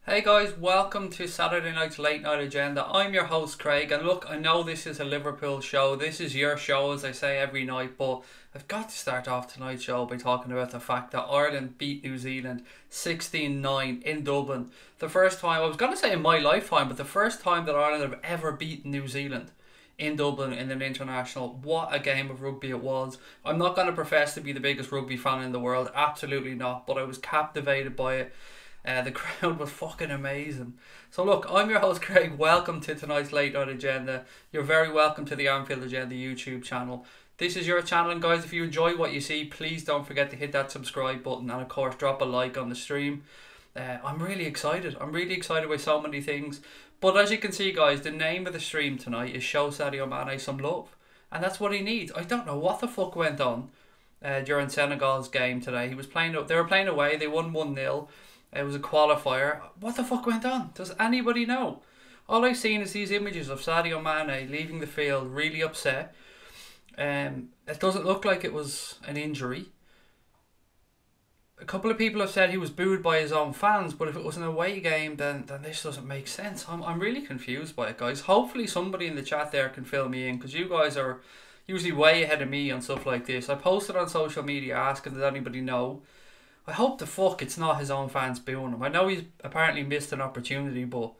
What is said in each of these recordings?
Hey guys, welcome to Saturday night's late night agenda. I'm your host Craig, and look, I know this is a Liverpool show. This is your show, as I say every night, but I've got to start off tonight's show by talking about the fact that Ireland beat New Zealand 16-9 in Dublin. The first time, I was going to say in my lifetime, but the first time that Ireland have ever beaten New Zealand in Dublin in an international. What a game of rugby it was. I'm not going to profess to be the biggest rugby fan in the world, absolutely not, but I was captivated by it. The crowd was fucking amazing. So look, I'm your host Craig. Welcome to tonight's late night agenda. You're very welcome to the Anfield Agenda YouTube channel. This is your channel, and guys, if you enjoy what you see, please don't forget to hit that subscribe button, and of course drop a like on the stream. I'm really excited. I'm really excited by so many things. But as you can see, guys, the name of the stream tonight is Show Sadio Mane Some Love, and that's what he needs. I don't know what the fuck went on during Senegal's game today. He was playing. They were playing away. They won 1-0. It was a qualifier. What the fuck went on? Does anybody know? All I've seen is these images of Sadio Mane leaving the field really upset. It doesn't look like it was an injury. A couple of people have said he was booed by his own fans, but if it was an away game, then this doesn't make sense. I'm really confused by it, guys. Hopefully somebody in the chat there can fill me in, because you guys are usually way ahead of me on stuff like this. I posted on social media asking, does anybody know? I hope the fuck it's not his own fans booing him. I know he's apparently missed an opportunity, but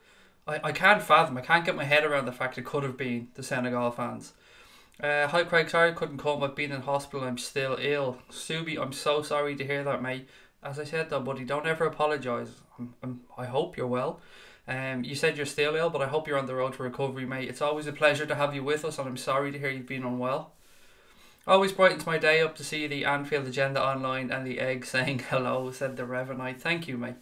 I can't fathom, I can't get my head around the fact it could have been the Senegal fans. Hi Craig, sorry I couldn't come. I've been in hospital, I'm still ill. Subi, I'm so sorry to hear that, mate. As I said though, buddy, don't ever apologise. I hope you're well. You said you're still ill, but I hope you're on the road to recovery, mate. It's always a pleasure to have you with us, and I'm sorry to hear you've been unwell. Always brightens my day up to see the Anfield Agenda online and the egg saying hello, said the Revenite. Thank you, mate.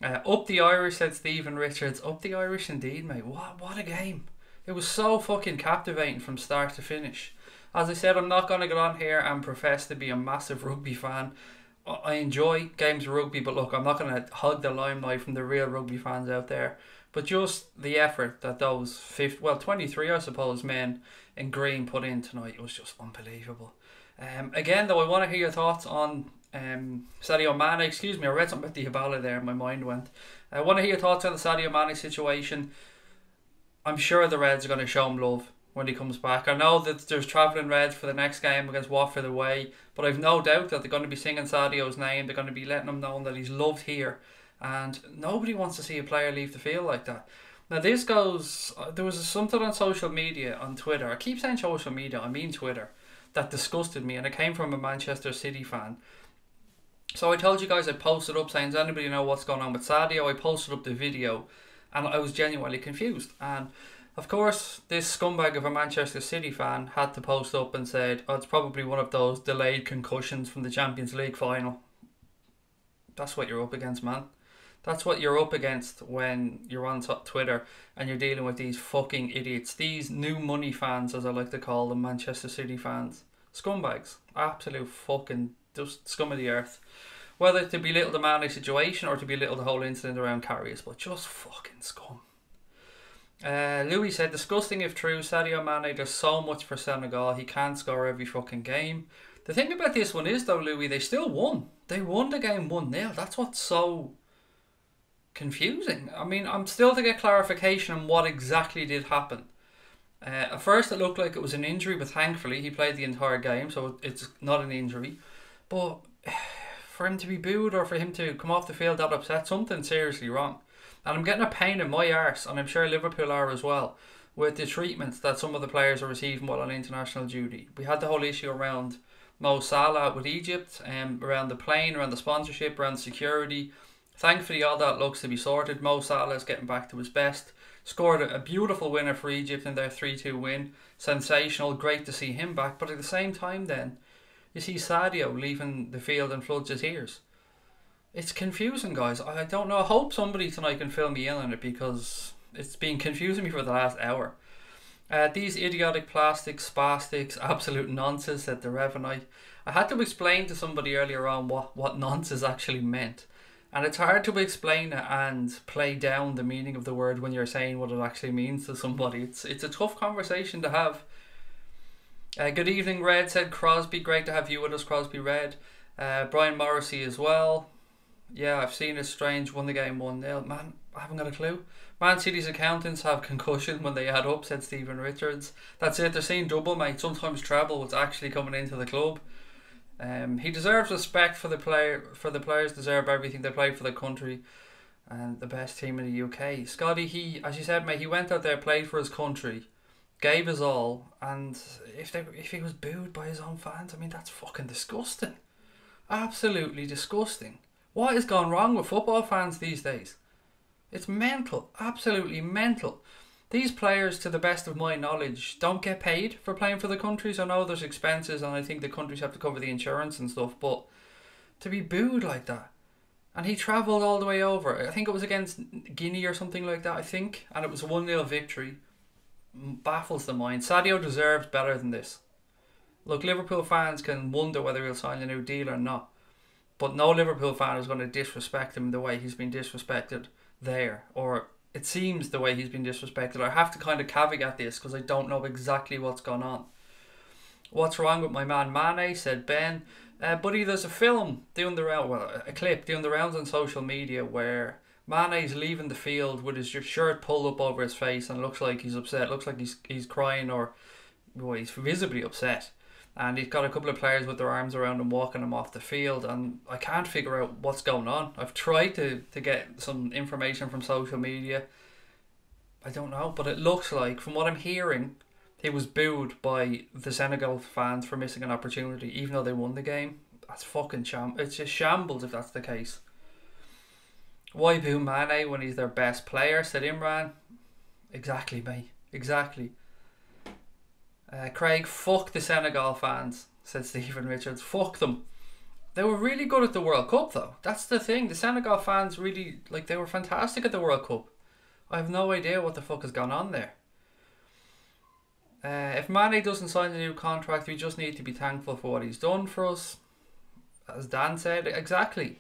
Up the Irish, said Stephen Richards. Up the Irish indeed, mate. What a game. It was so fucking captivating from start to finish. As I said, I'm not going to get on here and profess to be a massive rugby fan. I enjoy games of rugby, but look, I'm not going to hug the limelight from the real rugby fans out there. But just the effort that those 23, I suppose, men in green put in tonight was just unbelievable. Again, though, I want to hear your thoughts on Sadio Mane. Excuse me, I read something about the Ebola there and my mind went. I want to hear your thoughts on the Sadio Mane situation. I'm sure the Reds are going to show him love when he comes back. I know that there's travelling Reds for the next game against Watford away, but I've no doubt that they're going to be singing Sadio's name. They're going to be letting him know that he's loved here. And nobody wants to see a player leave the field like that. Now this goes, there was something on social media, on Twitter, I keep saying social media, I mean Twitter, that disgusted me, and it came from a Manchester City fan. So I told you guys I posted up saying, does anybody know what's going on with Sadio? I posted up the video and I was genuinely confused. And of course this scumbag of a Manchester City fan had to post up and said, oh, it's probably one of those delayed concussions from the Champions League final. That's what you're up against, man. That's what you're up against when you're on Twitter and you're dealing with these fucking idiots. These new money fans, as I like to call them, Manchester City fans. Scumbags. Absolute fucking just scum of the earth. Whether to belittle the Mane situation or to belittle the whole incident around Karius, but just fucking scum. Louis said, disgusting if true. Sadio Mane does so much for Senegal. He can't score every fucking game. The thing about this one is, though, Louis, they still won. They won the game 1-0. That's what's so confusing. I mean, I'm still to get clarification on what exactly did happen. At first it looked like it was an injury, but thankfully he played the entire game, so it's not an injury. But for him to be booed or for him to come off the field that upset, something seriously wrong. And I'm getting a pain in my arse, and I'm sure Liverpool are as well, with the treatment that some of the players are receiving while on international duty. We had the whole issue around Mo Salah with Egypt, around the plane, around the sponsorship, around the security. Thankfully, all that looks to be sorted. Mo Salah is getting back to his best. Scored a beautiful winner for Egypt in their 3-2 win. Sensational. Great to see him back. But at the same time then, you see Sadio leaving the field and floods his ears. It's confusing, guys. I don't know. I hope somebody tonight can fill me in on it, because it's been confusing me for the last hour. These idiotic plastics, spastics, absolute nonsense, said the Revenite. I had to explain to somebody earlier on what nonsense actually meant. And it's hard to explain it and play down the meaning of the word when you're saying what it actually means to somebody. It's a tough conversation to have. Good evening, Red, said Crosby. Great to have you with us, Crosby Red. Brian Morrissey as well. Yeah, I've seen it strange. Won the game 1-0. Man, I haven't got a clue. Man City's accountants have concussion when they add up, said Stephen Richards. That's it, they're seeing double, mate. Sometimes treble what's actually coming into the club. He deserves respect for the player. For the players deserve everything. They play for the country and the best team in the UK. Scotty, he, as you said, mate, he went out there, played for his country, gave his all, and if he was booed by his own fans, I mean, that's fucking disgusting. Absolutely disgusting. What is going wrong with football fans these days? It's mental, absolutely mental. These players, to the best of my knowledge, don't get paid for playing for the countries. I know there's expenses and I think the countries have to cover the insurance and stuff, but to be booed like that. And he travelled all the way over. I think it was against Guinea or something like that, I think. And it was a 1-0 victory. Baffles the mind. Sadio deserves better than this. Look, Liverpool fans can wonder whether he'll sign a new deal or not. But no Liverpool fan is going to disrespect him the way he's been disrespected there. Or it seems the way he's been disrespected. I have to kind of caveat this because I don't know exactly what's gone on. What's wrong with my man Mane, said Ben. Buddy, there's a film doing the round, well, a clip doing the rounds on social media where Mane's leaving the field with his shirt pulled up over his face and looks like he's upset. Looks like he's crying, or well, he's visibly upset. And he's got a couple of players with their arms around him walking him off the field, and I can't figure out what's going on. I've tried to get some information from social media. I don't know, but it looks like, from what I'm hearing, he was booed by the Senegal fans for missing an opportunity, even though they won the game. That's fucking it's just shambles if that's the case. Why boo Mane when he's their best player, said Imran. Exactly, mate. Exactly. Craig, fuck the Senegal fans, said Stephen Richards. Fuck them. They were really good at the World Cup, though. That's the thing. The Senegal fans really, they were fantastic at the World Cup. I have no idea what the fuck has gone on there. If Mane doesn't sign a new contract, we just need to be thankful for what he's done for us. As Dan said, exactly.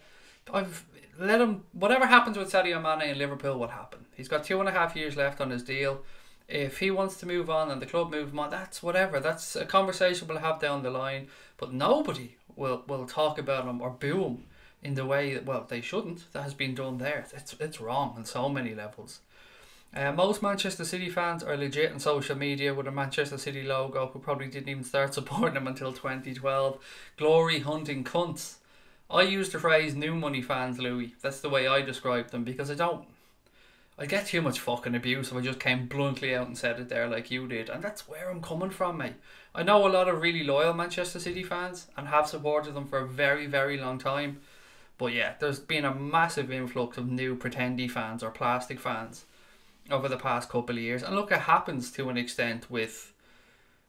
I've let him. Whatever happens with Sadio Mane in Liverpool will happen. He's got 2.5 years left on his deal. If he wants to move on and the club move him on, that's whatever. That's a conversation we'll have down the line. But nobody will talk about him or boo him in the way that, well, they shouldn't. That has been done there. It's wrong on so many levels. Most Manchester City fans are legit on social media with a Manchester City logo, who probably didn't even start supporting them until 2012. Glory hunting cunts. I use the phrase new money fans, Louis. That's the way I describe them, because I get too much fucking abuse if I just came bluntly out and said it there like you did. And that's where I'm coming from, mate. I know a lot of really loyal Manchester City fans and have supported them for a very, very long time. But yeah, there's been a massive influx of new pretendy fans or plastic fans over the past couple of years. And look, it happens to an extent with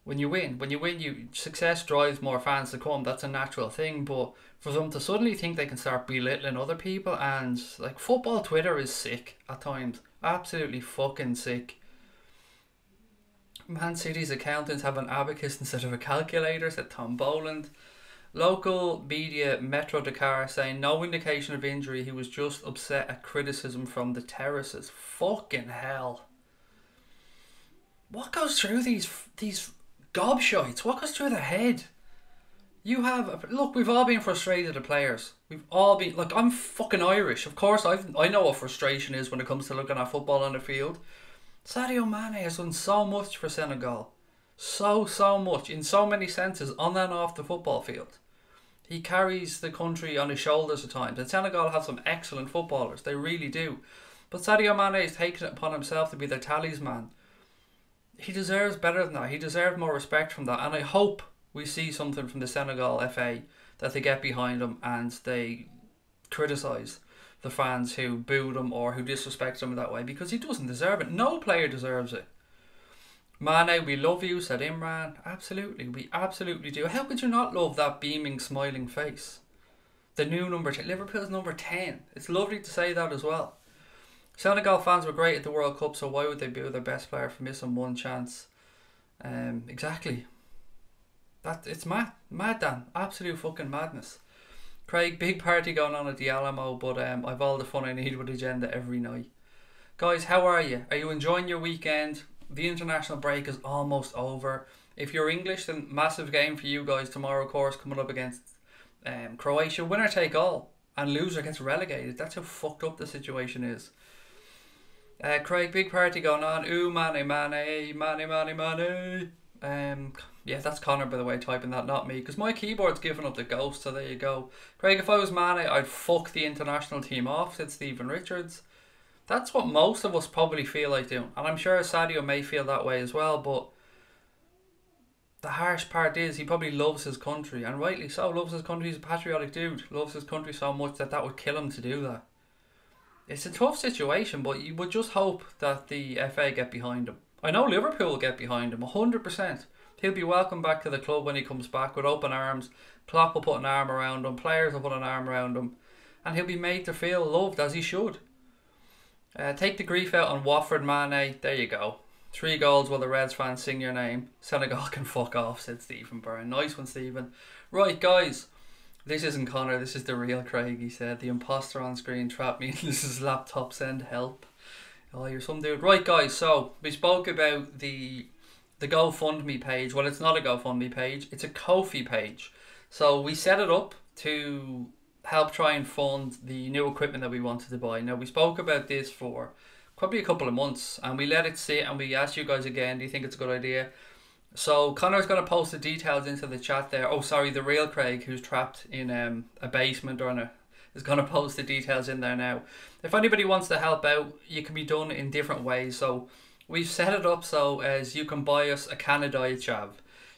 when you win. When you win, success drives more fans to come. That's a natural thing. But for them to suddenly think they can start belittling other people, and football Twitter is sick at times. Absolutely fucking sick. Man City's accountants have an abacus instead of a calculator, said Tom Boland. Local media Metro Dakar saying no indication of injury. He was just upset at criticism from the terraces. Fucking hell. What goes through these gobshites? What goes through their head? Look, we've all been frustrated at players. We've all been, I'm fucking Irish. Of course, I know what frustration is when it comes to looking at football on the field. Sadio Mane has done so much for Senegal. So much, in so many senses, on and off the football field. He carries the country on his shoulders at times. And Senegal have some excellent footballers. They really do. But Sadio Mane has taken it upon himself to be their talisman. He deserves better than that. He deserves more respect from that. And I hope we see something from the Senegal FA, that they get behind him and they criticise the fans who booed him or who disrespect him that way, because he doesn't deserve it. No player deserves it. Mane, we love you, said Imran. Absolutely, we absolutely do. How could you not love that beaming, smiling face? The new number 10. Liverpool's number 10. It's lovely to say that as well. Senegal fans were great at the World Cup, so why would they boo their best player for missing one chance? Exactly. It's mad, Dan. Absolute fucking madness. Craig, big party going on at the Alamo, but I've all the fun I need with Agenda every night. Guys, how are you? Are you enjoying your weekend? The international break is almost over. If you're English, then massive game for you guys tomorrow, of course, coming up against Croatia. Winner take all, and loser gets relegated. That's how fucked up the situation is. Craig, big party going on. Ooh, money, money, money, money, money. Yeah, that's Connor, by the way, typing that, not me, because my keyboard's giving up the ghost, so there you go. Craig, if I was Mane, I'd fuck the international team off, said Stephen Richards. That's what most of us probably feel like doing, and I'm sure Sadio may feel that way as well, but the harsh part is he probably loves his country, and rightly so, loves his country. He's a patriotic dude, loves his country so much that would kill him to do that. It's a tough situation, but you would just hope that the FA get behind him. I know Liverpool will get behind him, 100%. He'll be welcomed back to the club when he comes back with open arms. Klopp will put an arm around him, players will put an arm around him, and he'll be made to feel loved as he should. Take the grief out on Watford, Mane. There you go. 3 goals while the Reds fans sing your name. Senegal can fuck off, said Stephen Byrne. Nice one, Stephen. Right, guys. This isn't Connor, this is the real Craig, he said. The imposter on screen trapped me. This is laptop, send help. Oh, you're some dude. Right, guys, so we spoke about the GoFundMe page. Well, it's not a GoFundMe page, it's a Ko-fi page. So we set it up to help try and fund the new equipment that we wanted to buy. Now, we spoke about this for probably a couple of months, and we let it sit, and we asked you guys again, do you think it's a good idea? So Connor's going to post the details into the chat there. Oh, sorry, the real Craig, who's trapped in a basement is going to post the details in there now. If anybody wants to help out, you can be done in different ways. So we've set it up so as you can buy us a can of Diet Chav.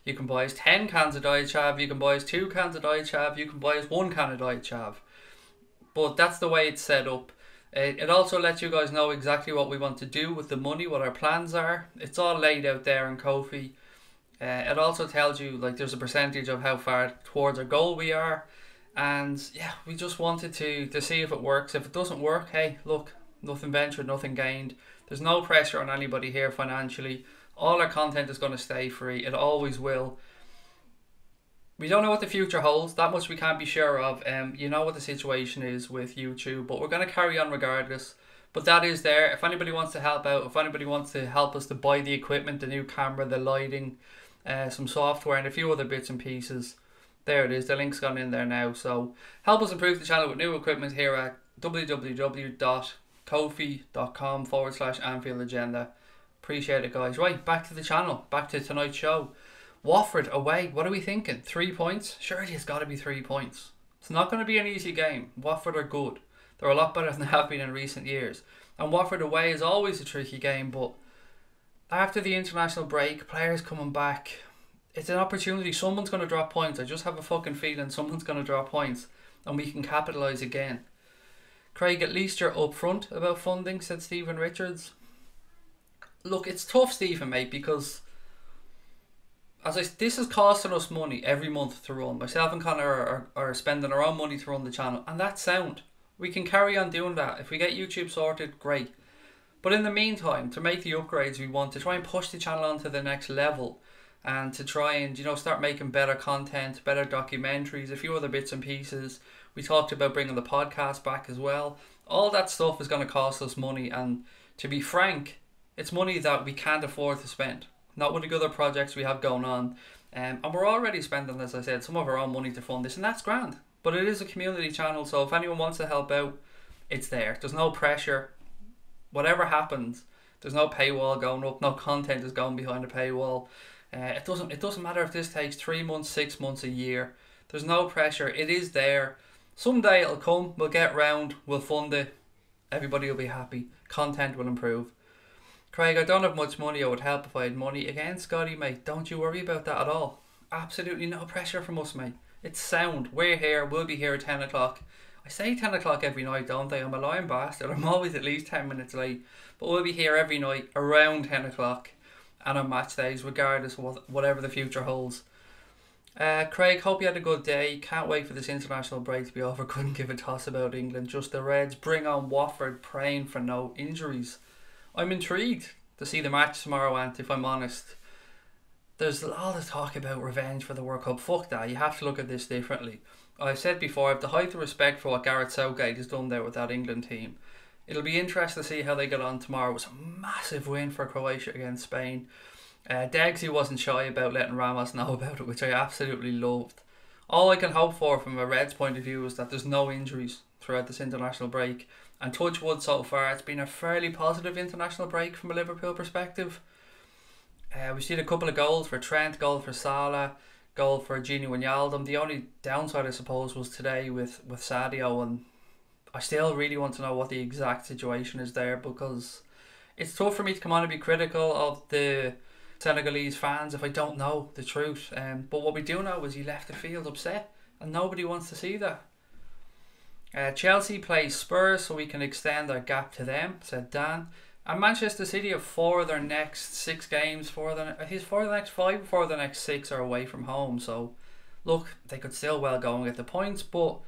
You can buy us 10 cans of Diet Chav. You can buy us 2 cans of Diet Chav. You can buy us 1 can of Diet Chav. But that's the way it's set up. It also lets you guys know exactly what we want to do with the money, what our plans are. It's all laid out there in Ko-fi. It also tells you, like, there's a percentage of how far towards our goal we are. And yeah, we just wanted to see if it works. If it doesn't work, hey, look, nothing ventured, nothing gained. There's no pressure on anybody here financially. All our content is going to stay free. It always will. We don't know what the future holds. That much we can't be sure of. You know what the situation is with YouTube, but we're going to carry on regardless. But that is there. If anybody wants to help out, if anybody wants to help us to buy the equipment, the new camera, the lighting, some software and a few other bits and pieces, there it is. The link's gone in there now. So help us improve the channel with new equipment here at www.ko-fi.com/Anfield Agenda. Appreciate it, guys. Right, back to the channel, back to tonight's show. Watford away, what are we thinking? 3 points? Surely it's got to be 3 points. It's not going to be an easy game. Watford are good. They're a lot better than they have been in recent years. And Watford away is always a tricky game, but after the international break, players coming back, it's an opportunity. Someone's going to drop points. I just have a fucking feeling someone's going to drop points and we can capitalise again. Craig, at least you're upfront about funding, said Stephen Richards. Look, it's tough, Stephen, mate, because this is costing us money every month to run. Myself and Connor are spending our own money to run the channel, and that's sound. We can carry on doing that. If we get YouTube sorted, great. But in the meantime, to make the upgrades we want, to try and push the channel on to the next level, and to try and, you know, start making better content, better documentaries, a few other bits and pieces. We talked about bringing the podcast back as well. All that stuff is going to cost us money, and to be frank, it's money that we can't afford to spend. Not with the other projects we have going on. And we're already spending, as I said, some of our own money to fund this, and that's grand. But it is a community channel, so if anyone wants to help out, it's there. There's no pressure. Whatever happens, there's no paywall going up, no content is going behind a paywall. It doesn't matter if this takes 3 months, 6 months, a year. There's no pressure. It is there. Someday it'll come. We'll get round. We'll fund it. Everybody will be happy. Content will improve. Craig, I don't have much money. I would help if I had money. Again, Scotty, mate, don't you worry about that at all. Absolutely no pressure from us, mate. It's sound. We're here. We'll be here at 10 o'clock. I say 10 o'clock every night, don't I? I'm a lying bastard. I'm always at least 10 minutes late. But we'll be here every night around 10 o'clock and on match days, regardless of whatever the future holds. Craig, hope you had a good day. Can't wait for this international break to be over. Couldn't give a toss about England. Just the Reds. Bring on Watford. Praying for no injuries. I'm intrigued to see the match tomorrow, Ant, if I'm honest. There's all this talk about revenge for the World Cup. Fuck that. You have to look at this differently. I've said before, I have the height of respect for what Gareth Southgate has done there with that England team. It'll be interesting to see how they get on tomorrow. It was a massive win for Croatia against Spain. Degsy wasn't shy about letting Ramos know about it, which I absolutely loved. All I can hope for from a Reds point of view is that there's no injuries throughout this international break, And touch wood, so far it's been a fairly positive international break from a Liverpool perspective. We've seen a couple of goals for Trent, goal for Salah, goal for Gini Wijnaldum. The only downside, I suppose, was today with SADIO, and I still really want to know what the exact situation is there, because it's tough for me to come on and be critical of the Senegalese fans if I don't know the truth. But what we do know is he left the field upset, and nobody wants to see that. Chelsea plays Spurs, so we can extend our gap to them, said Dan. And Manchester City have 4 of their next 6 games, 4 of the next 5, 4 of the next 6 are away from home. So, look, they could still well go and get the points, but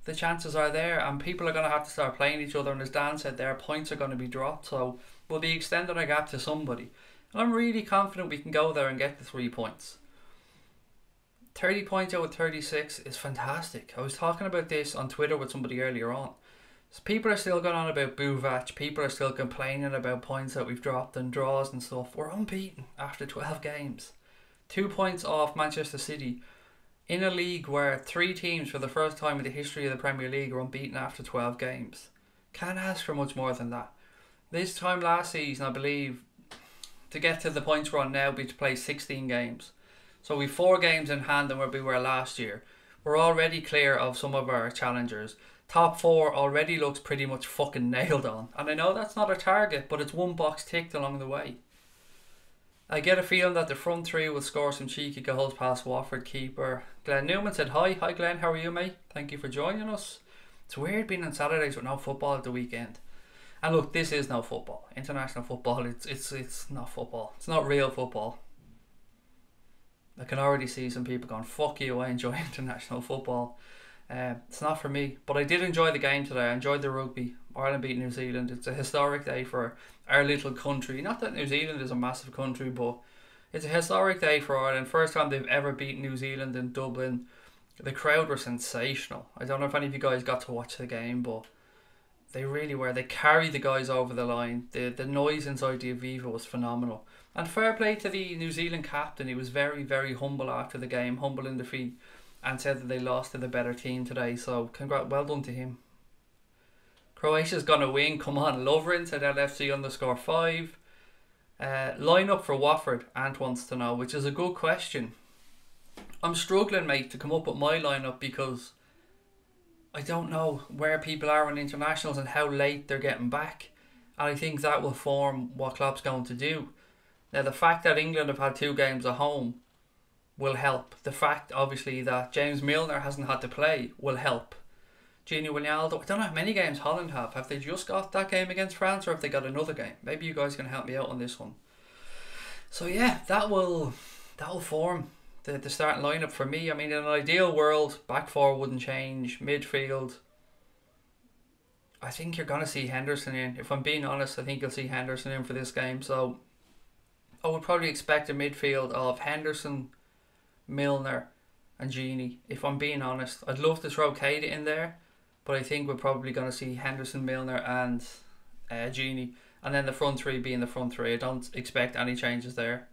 the chances are there, and people are going to have to start playing each other. And as Dan said, their points are going to be dropped, so we'll be extending our gap to somebody. And I'm really confident we can go there and get the 3 points. 30 points out of 36 is fantastic. I was talking about this on Twitter with somebody earlier on. So people are still going on about Buvac. People are still complaining about points that we've dropped and draws and stuff. We're unbeaten after 12 games. 2 points off Manchester City in a league where 3 teams for the first time in the history of the Premier League are unbeaten after 12 games. Can't ask for much more than that. This time last season, I believe, to get to the points we're on now, we had to play 16 games. So we've 4 games in hand than where we were last year. We're already clear of some of our challengers. Top 4 already looks pretty much fucking nailed on. And I know that's not a target, but it's 1 box ticked along the way. I get a feeling that the front 3 will score some cheeky goals past Watford keeper. Glenn Newman said hi. Hi Glenn, how are you, mate? Thank you for joining us. It's weird being on Saturdays with no football at the weekend. And look, this is no football. International football, it's not football. It's not real football. I can already see some people going, fuck you, I enjoy international football. It's not for me, but I did enjoy the game today. I enjoyed the rugby. Ireland beat New Zealand. It's a historic day for our little country. Not that New Zealand is a massive country, but it's a historic day for Ireland. First time they've ever beaten New Zealand in Dublin. The crowd were sensational. I don't know if any of you guys got to watch the game, but they really were. They carried the guys over the line. The noise inside the Aviva was phenomenal. And fair play to the New Zealand captain. He was very, very humble after the game, humble in defeat, and said that they lost to the better team today. So, well done to him. Croatia's gonna win. Come on, Lovren said LFC_5. Line up for Watford, Ant wants to know, which is a good question. I'm struggling, mate, to come up with my lineup because I don't know where people are on internationals and how late they're getting back. And I think that will form what Klopp's going to do. Now, the fact that England have had 2 games at home will help. The fact, obviously, that James Milner hasn't had to play will help. Gini Wijnaldum, I don't know how many games Holland have. Have they just got that game against France, or have they got another game? Maybe you guys can help me out on this one. So yeah, that will form the starting lineup for me. I mean, in an ideal world, back 4 wouldn't change. Midfield, I think you're going to see Henderson in. If I'm being honest, I think you'll see Henderson in for this game. So I would probably expect a midfield of Henderson, Milner and Gini. If I'm being honest, I'd love to throw Keita in there, but I think we're probably going to see Henderson, Milner and Gini, and then the front 3 being the front 3. I don't expect any changes there.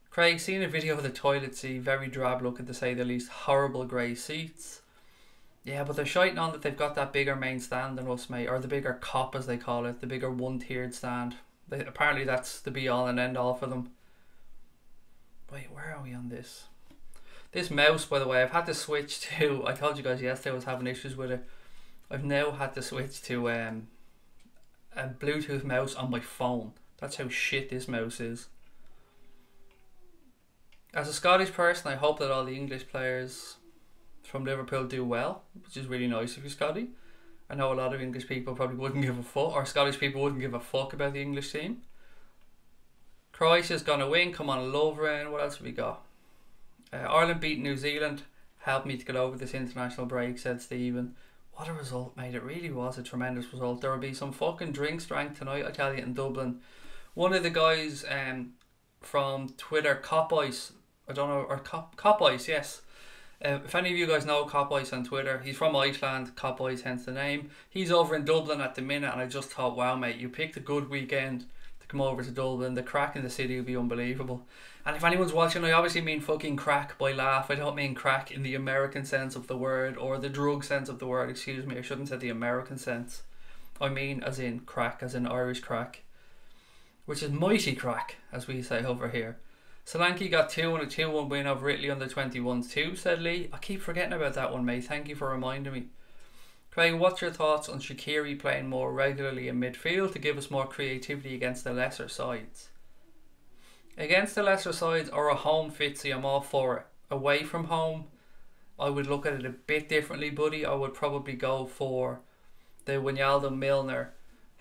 Craig, seen a video of the toilet seat, very drab looking to say the least. Horrible grey seats. Yeah, but they're shiting on that they've got that bigger main stand than us, mate, or the bigger cop as they call it, the bigger 1-tiered stand. Apparently that's the be all and end all for them. Wait, where are we on this? This mouse, by the way, I've had to switch to, I told you guys yesterday I was having issues with it. I've now had to switch to a Bluetooth mouse on my phone. That's how shit this mouse is. As a Scottish person, I hope that all the English players from Liverpool do well, which is really nice of you, Scotty. I know a lot of English people probably wouldn't give a fuck, or Scottish people wouldn't give a fuck about the English team. Croatia's gonna win. Come on, Lovren. What else have we got? Ireland beat New Zealand. Helped me to get over this international break, said Stephen. What a result, mate. It really was a tremendous result. There will be some fucking drinks drank tonight, I tell you, in Dublin. One of the guys from Twitter, Cop Ice, I don't know, or Cop Ice, yes. If any of you guys know Cop Ice on Twitter, he's from Iceland, Cop Ice, hence the name. He's over in Dublin at the minute, and I just thought, wow, mate, you picked a good weekend to come over to Dublin. The crack in the city would be unbelievable. And if anyone's watching, I obviously mean fucking crack by laugh. I don't mean crack in the American sense of the word, or the drug sense of the word, excuse me. I shouldn't say the American sense. I mean as in crack, as in Irish crack, which is mighty crack, as we say over here. Solanke got 2 and a 2-1 win over Italy under 21s too, said Lee. I keep forgetting about that one, mate. Thank you for reminding me. Craig, what's your thoughts on Shaqiri playing more regularly in midfield to give us more creativity against the lesser sides? Against the lesser sides or a home Fitzy, I'm all for it. Away from home, I would look at it a bit differently, buddy. I would probably go for the Wijnaldum, Milner,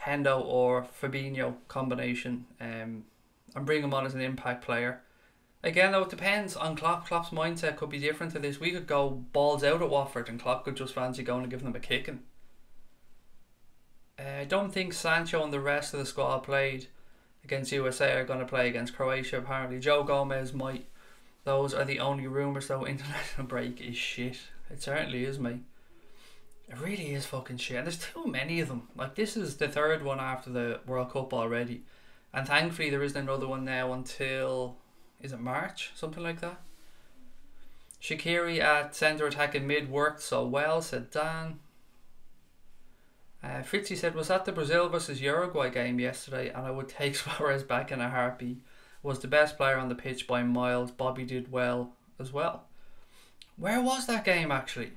Hendo or Fabinho combination and bring him on as an impact player. Again, though, it depends on Klopp. Klopp's mindset could be different to this. We could go balls out at Watford and Klopp could just fancy going and giving them a kicking. I don't think Sancho and the rest of the squad played against USA are going to play against Croatia. Apparently Joe Gomez might. Those are the only rumours, though. International break is shit. It certainly is, mate. It really is fucking shit. And there's too many of them. Like, this is the third one after the World Cup already. And thankfully there isn't another one now until, is it March? Something like that. Shaqiri at centre attack and mid worked so well, said Dan. Fritzy said, was that the Brazil versus Uruguay game yesterday? And I would take Suarez back in a heartbeat. Was the best player on the pitch by miles. Bobby did well as well. Where was that game actually?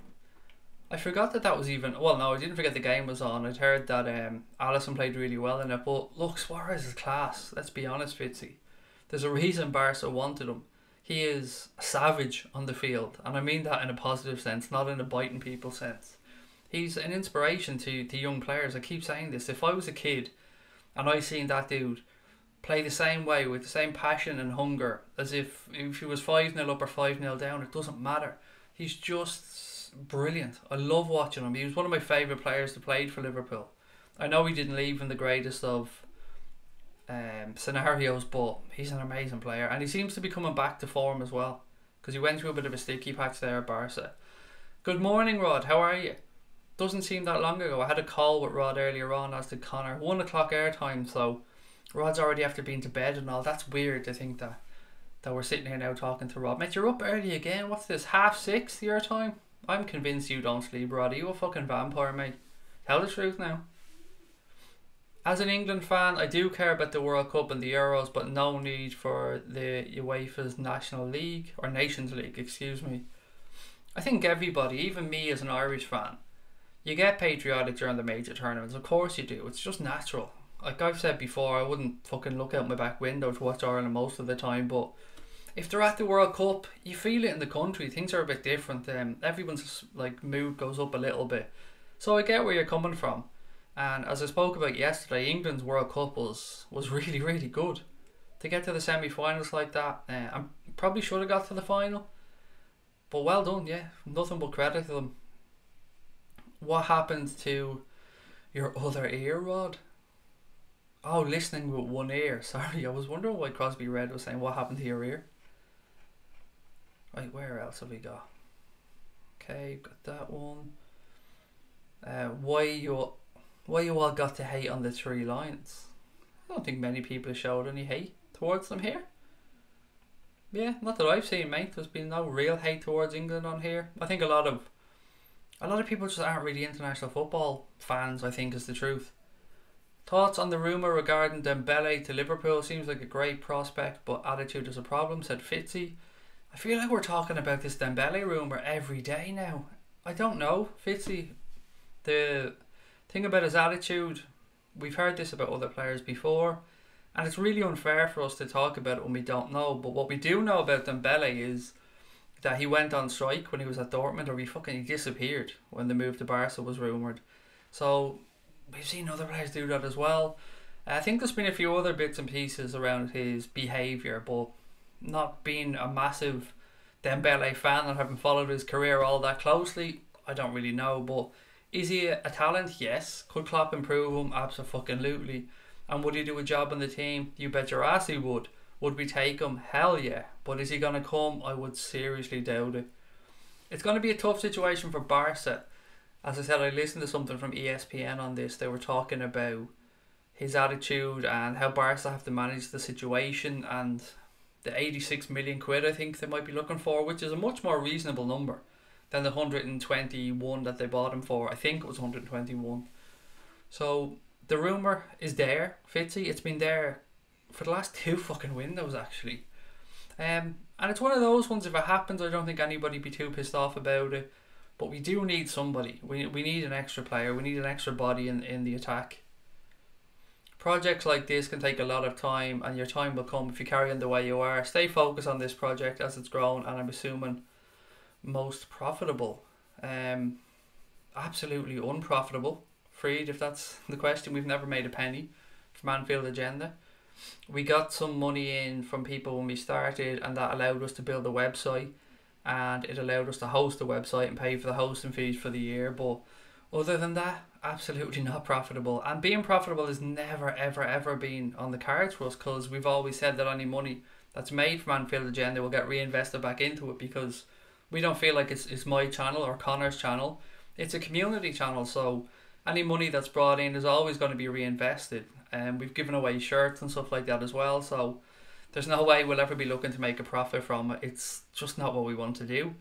I forgot that was even... Well, no, I didn't forget the game was on. I'd heard that Alisson played really well in it. But look, Suarez is class. Let's be honest, Fitzy. There's a reason Barca wanted him. He is a savage on the field. And I mean that in a positive sense, not in a biting people sense. He's an inspiration to young players. I keep saying this. If I was a kid and I seen that dude play the same way with the same passion and hunger as if he was 5-0 up or 5-0 down, it doesn't matter. He's just brilliant. I love watching him. He was one of my favourite players to play for Liverpool. I know he didn't leave in the greatest of scenarios, but he's an amazing player and he seems to be coming back to form as well because he went through a bit of a sticky patch there at Barca. Good morning, Rod. How are you? Doesn't seem that long ago. I had a call with Rod earlier on, as did Connor. 1 o'clock airtime, so Rod's already after being to bed and all. That's weird to think that we're sitting here now talking to Rod. Mate, you're up early again. What's this, 6:30 your time? I'm convinced you don't sleep, Rod. Are you a fucking vampire, mate? Tell the truth now. As an England fan, I do care about the World Cup and the Euros, but no need for the UEFA's National League, or Nations League, excuse me. I think everybody, even me as an Irish fan, you get patriotic during the major tournaments. Of course you do. It's just natural. Like I've said before, I wouldn't fucking look out my back window to watch Ireland most of the time, but if they're at the World Cup, you feel it in the country. Things are a bit different. Everyone's like mood goes up a little bit. So I get where you're coming from. And as I spoke about yesterday, England's World Cup was really, really good. To get to the semi-finals like that, I probably should have got to the final. But well done, yeah. Nothing but credit to them. What happened to your other ear, Rod? Oh, listening with one ear. Sorry, I was wondering why Crosby Red was saying what happened to your ear. Right, where else have we got? Okay, got that one. Why you all got to hate on the 3 Lions? I don't think many people showed any hate towards them here. Yeah, not that I've seen, mate. There's been no real hate towards England on here. I think a lot of people just aren't really international football fans, I think, is the truth. Thoughts on the rumour regarding Dembele to Liverpool? Seems like a great prospect, but attitude is a problem, said Fitzy. I feel like we're talking about this Dembele rumour every day now. I don't know, Fitzy. The thing about his attitude, we've heard this about other players before, and it's really unfair for us to talk about it when we don't know. But what we do know about Dembele is that he went on strike when he was at Dortmund, or he disappeared when the move to Barca was rumoured. So we've seen other players do that as well. I think there's been a few other bits and pieces around his behaviour, but not being a massive Dembele fan and having followed his career all that closely, I don't really know. But is he a talent? Yes. Could Klopp improve him? Absolutely. And would he do a job on the team? You bet your ass he would. Would we take him? Hell yeah. But is he going to come? I would seriously doubt it. It's going to be a tough situation for Barca. As I said, I listened to something from ESPN on this. They were talking about his attitude and how Barca have to manage the situation, and the 86 million quid I think they might be looking for, which is a much more reasonable number than the 121 that they bought him for. I think it was 121. So the rumour is there, Fitzy. It's been there for the last 2 fucking windows actually. And it's one of those ones, if it happens, I don't think anybody be too pissed off about it. But we do need somebody. We need an extra player. We need an extra body in the attack. Projects like this can take a lot of time, and your time will come if you carry on the way you are. Stay focused on this project as it's grown, and I'm assuming most profitable. Absolutely unprofitable. Freed, if that's the question. We've never made a penny from Anfield Agenda. We got some money in from people when we started, and that allowed us to build a website, and it allowed us to host the website and pay for the hosting fees for the year. But other than that, absolutely not profitable. And being profitable has never ever been on the cards for us, because we've always said that any money that's made from Anfield Agenda will get reinvested back into it, because we don't feel like it's my channel or Connor's channel. It's a community channel, so any money that's brought in is always going to be reinvested. And we've given away shirts and stuff like that as well, so there's no way we'll ever be looking to make a profit from it. It's just not what we want to do.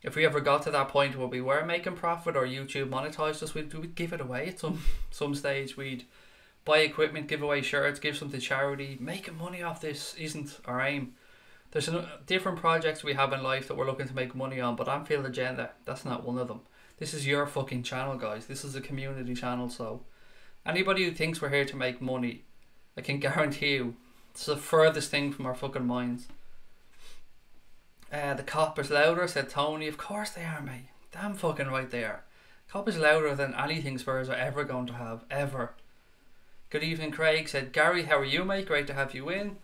If we ever got to that point where we were making profit or YouTube monetized us, we'd give it away at some stage. We'd buy equipment, give away shirts, give some to charity. Making money off this isn't our aim. There's different projects we have in life that we're looking to make money on, but Anfield Agenda, that's not one of them. This is your fucking channel, guys. This is a community channel, so anybody who thinks we're here to make money, I can guarantee you, it's the furthest thing from our fucking minds. The cop is louder, said Tony. Of course they are, mate. Damn fucking right they are. Cop is louder than anything Spurs are ever going to have, ever. Good evening, Craig, said Gary. How are you, mate? Great to have you in.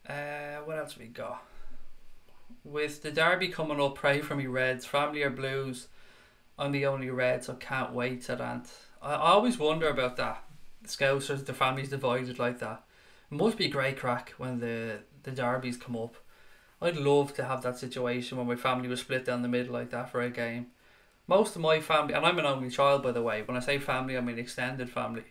What else we got? With the derby coming up, pray for me, Reds. Family or Blues? I'm the only Red, so can't wait, said Ant. I always wonder about that. The Scousers, the families divided like that. It must be great crack when the derbies come up. I'd love to have that situation when my family was split down the middle like that for a game. Most of my family, and I'm an only child by the way, when I say family I mean extended family.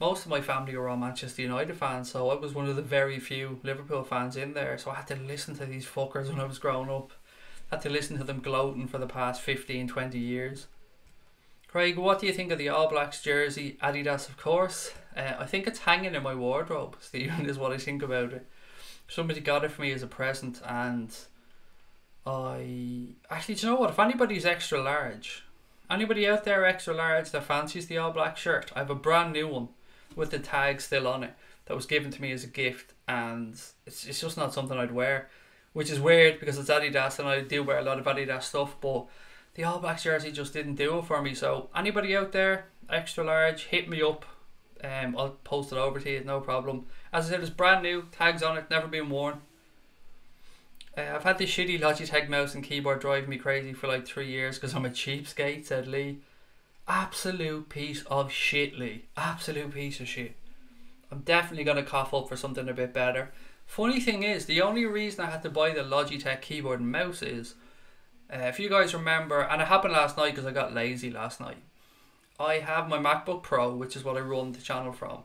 Most of my family were all Manchester United fans, so I was one of the very few Liverpool fans in there, so I had to listen to these fuckers when I was growing up. Had to listen to them gloating for the past 15-20 years. Craig, what do you think of the All Blacks jersey? Adidas, of course. I think it's hanging in my wardrobe, Stephen, is what I think about it. Somebody got it for me as a present, and actually, do you know what? If anybody's extra large, anybody out there extra large that fancies the All Black shirt, I have a brand new one with the tag still on it that was given to me as a gift, and it's just not something I'd wear, which is weird because it's Adidas and I do wear a lot of Adidas stuff, but the All Blacks jersey just didn't do it for me. So anybody out there extra large, hit me up. I'll post it over to you, no problem. As I said, it's brand new, tags on it, never been worn. I've had this shitty Logitech mouse and keyboard drive me crazy for like 3 years because I'm a cheapskate, said Lee. Absolute piece of shit, Lee. Absolute piece of shit. I'm definitely going to cough up for something a bit better. Funny thing is, the only reason I had to buy the Logitech keyboard and mouse is, if you guys remember, and it happened last night because I got lazy last night. I have my MacBook Pro, which is what I run the channel from.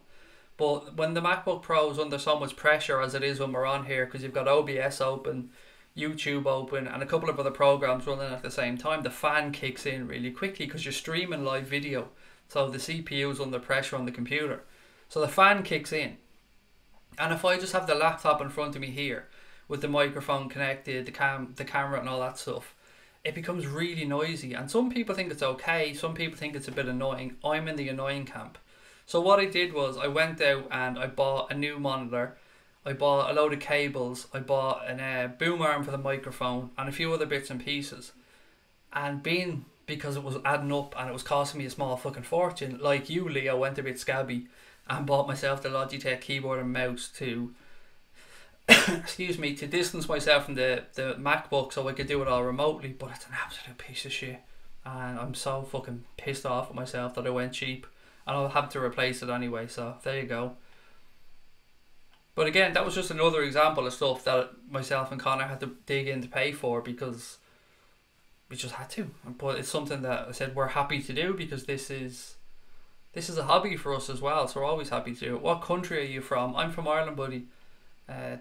But when the MacBook Pro is under so much pressure as it is when we're on here, because you've got OBS open, YouTube open, and a couple of other programs running at the same time, the fan kicks in really quickly because you're streaming live video. So the CPU is under pressure on the computer. So the fan kicks in. And if I just have the laptop in front of me here, with the microphone connected, the camera and all that stuff, it becomes really noisy. And some people think it's okay, some people think it's a bit annoying. I'm in the annoying camp. So what I did was I went out and I bought a new monitor, I bought a load of cables, I bought a boom arm for the microphone and a few other bits and pieces. And because it was adding up and it was costing me a small fucking fortune, like you, Leo, went a bit scabby and bought myself the Logitech keyboard and mouse to excuse me, to distance myself from the MacBook so I could do it all remotely. But it's an absolute piece of shit, and I'm so fucking pissed off with myself that I went cheap, and I'll have to replace it anyway, so there you go. But again, that was just another example of stuff that myself and Connor had to dig in to pay for because we just had to. But it's something that I said we're happy to do because this is a hobby for us as well, so we're always happy to do it. What country are you from? I'm from Ireland, buddy.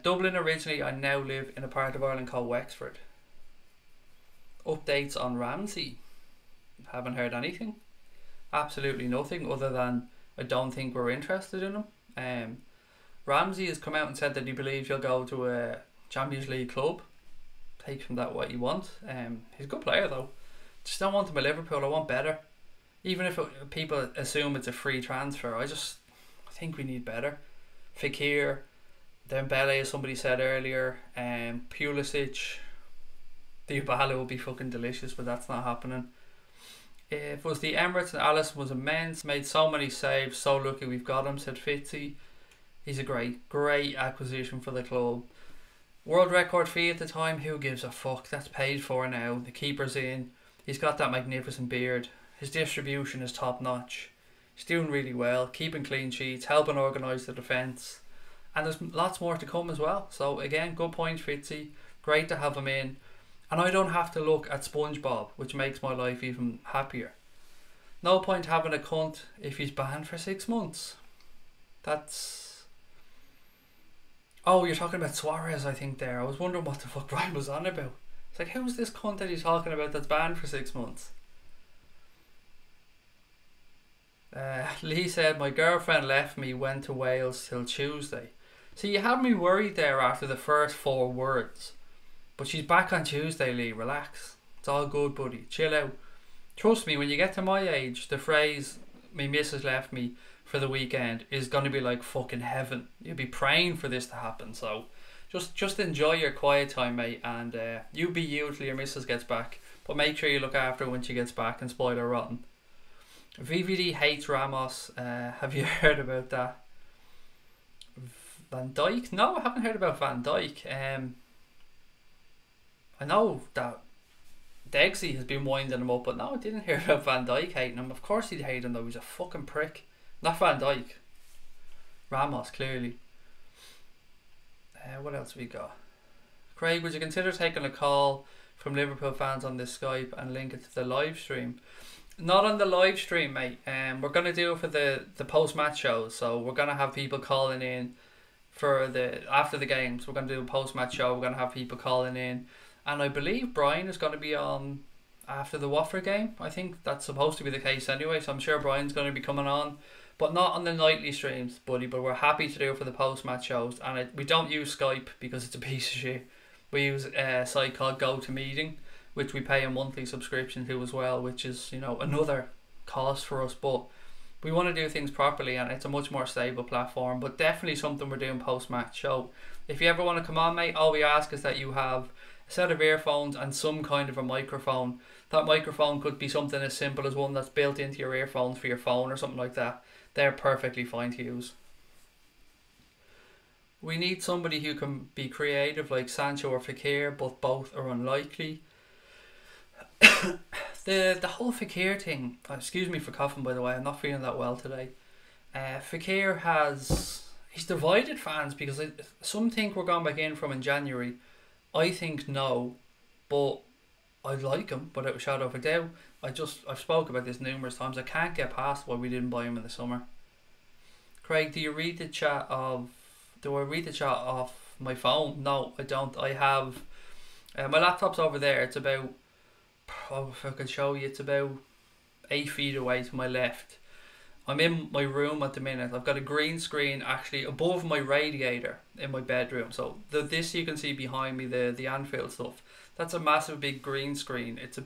Dublin originally. I now live in a part of Ireland called Wexford. Updates on Ramsey. Haven't heard anything. Absolutely nothing other than I don't think we're interested in him. Ramsey has come out and said that he believes he'll go to a Champions League club. Take from that what you want. He's a good player though. Just don't want him at Liverpool. I want better. Even if people assume it's a free transfer, I think we need better. Fekir, Dembele, as somebody said earlier, Pulisic, Dybala would be fucking delicious, but that's not happening. If it was the Emirates and Alisson was immense, made so many saves, so lucky we've got him, said Fitzy. He's a great acquisition for the club. World record fee at the time, who gives a fuck? That's paid for now. The keeper's in. He's got that magnificent beard. His distribution is top notch. He's doing really well, keeping clean sheets, helping organise the defence. And there's lots more to come as well. So again, good point, Fitzy. Great to have him in. And I don't have to look at SpongeBob, which makes my life even happier. No point having a cunt if he's banned for 6 months. That's... Oh, you're talking about Suarez, I think, there. I was wondering what the fuck Brian was on about. It's like, who's this cunt that he's talking about that's banned for 6 months? Lee said, my girlfriend left me, went to Wales till Tuesday. See, you had me worried there after the first 4 words. But she's back on Tuesday, Lee. Relax. It's all good, buddy. Chill out. Trust me, when you get to my age, the phrase, my missus left me for the weekend, is going to be like fucking heaven. You'll be praying for this to happen. So just enjoy your quiet time, mate. And you be you till your missus gets back. But make sure you look after her when she gets back, and spoiler rotten. VVD hates Ramos. Have you heard about that? Van Dijk? No, I haven't heard about Van Dijk. I know that Degsy has been winding him up, but no, I didn't hear about Van Dijk hating him. Of course he'd hate him though, he's a fucking prick. Not Van Dijk. Ramos, clearly. What else we got? Craig, would you consider taking a call from Liverpool fans on this Skype and link it to the live stream? Not on the live stream, mate. We're going to do it for the post-match shows, so we're going to have people calling in for after the games. We're going to do a post-match show, we're going to have people calling in. And I believe Brian is going to be on after the Watford game. I think that's supposed to be the case anyway, so I'm sure Brian's going to be coming on. But not on the nightly streams, buddy. But we're happy to do it for the post-match shows. And we don't use Skype because it's a piece of shit. We use a site called GoToMeeting, which we pay a monthly subscription to as well, which is, you know, another cost for us. But we want to do things properly, and it's a much more stable platform. But definitely something we're doing post-match. So if you ever want to come on, mate, all we ask is that you have a set of earphones and some kind of a microphone. That microphone could be something as simple as one that's built into your earphones for your phone or something like that. They're perfectly fine to use. We need somebody who can be creative like Sancho or Fekir, but both are unlikely. the whole Fekir thing, excuse me for coughing by the way, I'm not feeling that well today. Fekir he's divided fans because some think we're going back in from in January. I think no, but I'd like him without a shadow of a doubt. I've spoke about this numerous times. I can't get past why we didn't buy him in the summer. Craig, do I read the chat off my phone? No, I don't. I have my laptop's over there. It's about, if I could show you, it's about 8 feet away to my left. I'm in my room at the minute. I've got a green screen actually above my radiator in my bedroom. So this you can see behind me, the Anfield stuff. That's a massive big green screen. It's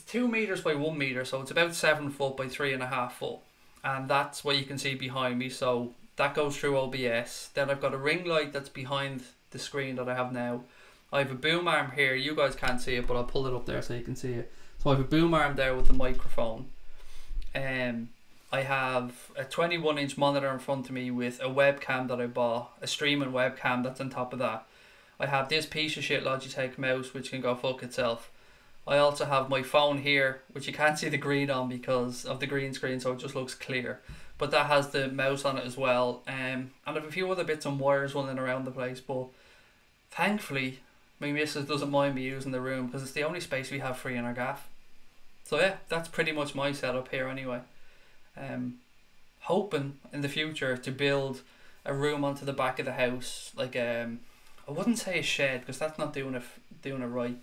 2 meters by 1 meter, so it's about 7 foot by 3.5 foot. And that's what you can see behind me. So that goes through OBS. Then I've got a ring light that's behind the screen that I have now. I have a boom arm here. You guys can't see it, but I'll pull it up there so you can see it. So I have a boom arm there with the microphone. I have a 21-inch monitor in front of me with a webcam that I bought, a streaming webcam that's on top of that. I have this piece of shit Logitech mouse which can go fuck itself. I also have my phone here, which you can't see the green on because of the green screen, so it just looks clear. But that has the mouse on it as well. And I have a few other bits and wires running around the place, but thankfully my missus doesn't mind me using the room because it's the only space we have free in our gaff. So yeah, that's pretty much my setup here anyway. Hoping in the future to build a room onto the back of the house, like I wouldn't say a shed because that's not doing it right.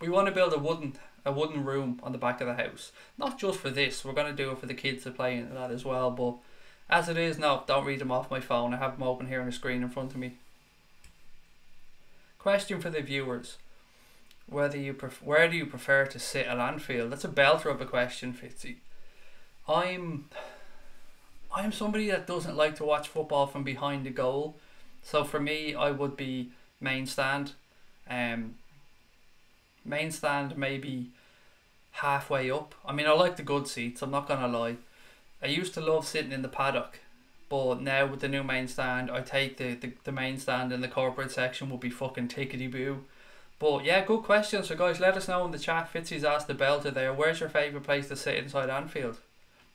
We want to build a wooden a wooden room on the back of the house. Not just for this, we're going to do it for the kids to play in that as well, but as it is, no, don't read them off my phone. I have them open here on the screen in front of me. Question for the viewers. Where do you prefer to sit at Anfield? That's a belter of a question, Fitzy. I'm somebody that doesn't like to watch football from behind the goal. So for me, I would be main stand. Main stand maybe halfway up. I mean, I like the good seats, I'm not going to lie. I used to love sitting in the paddock, but now with the new main stand, I take the main stand in the corporate section will be fucking tickety boo. But yeah, good question. So guys, let us know in the chat. Fitzy's asked the belter there, where's your favourite place to sit inside Anfield?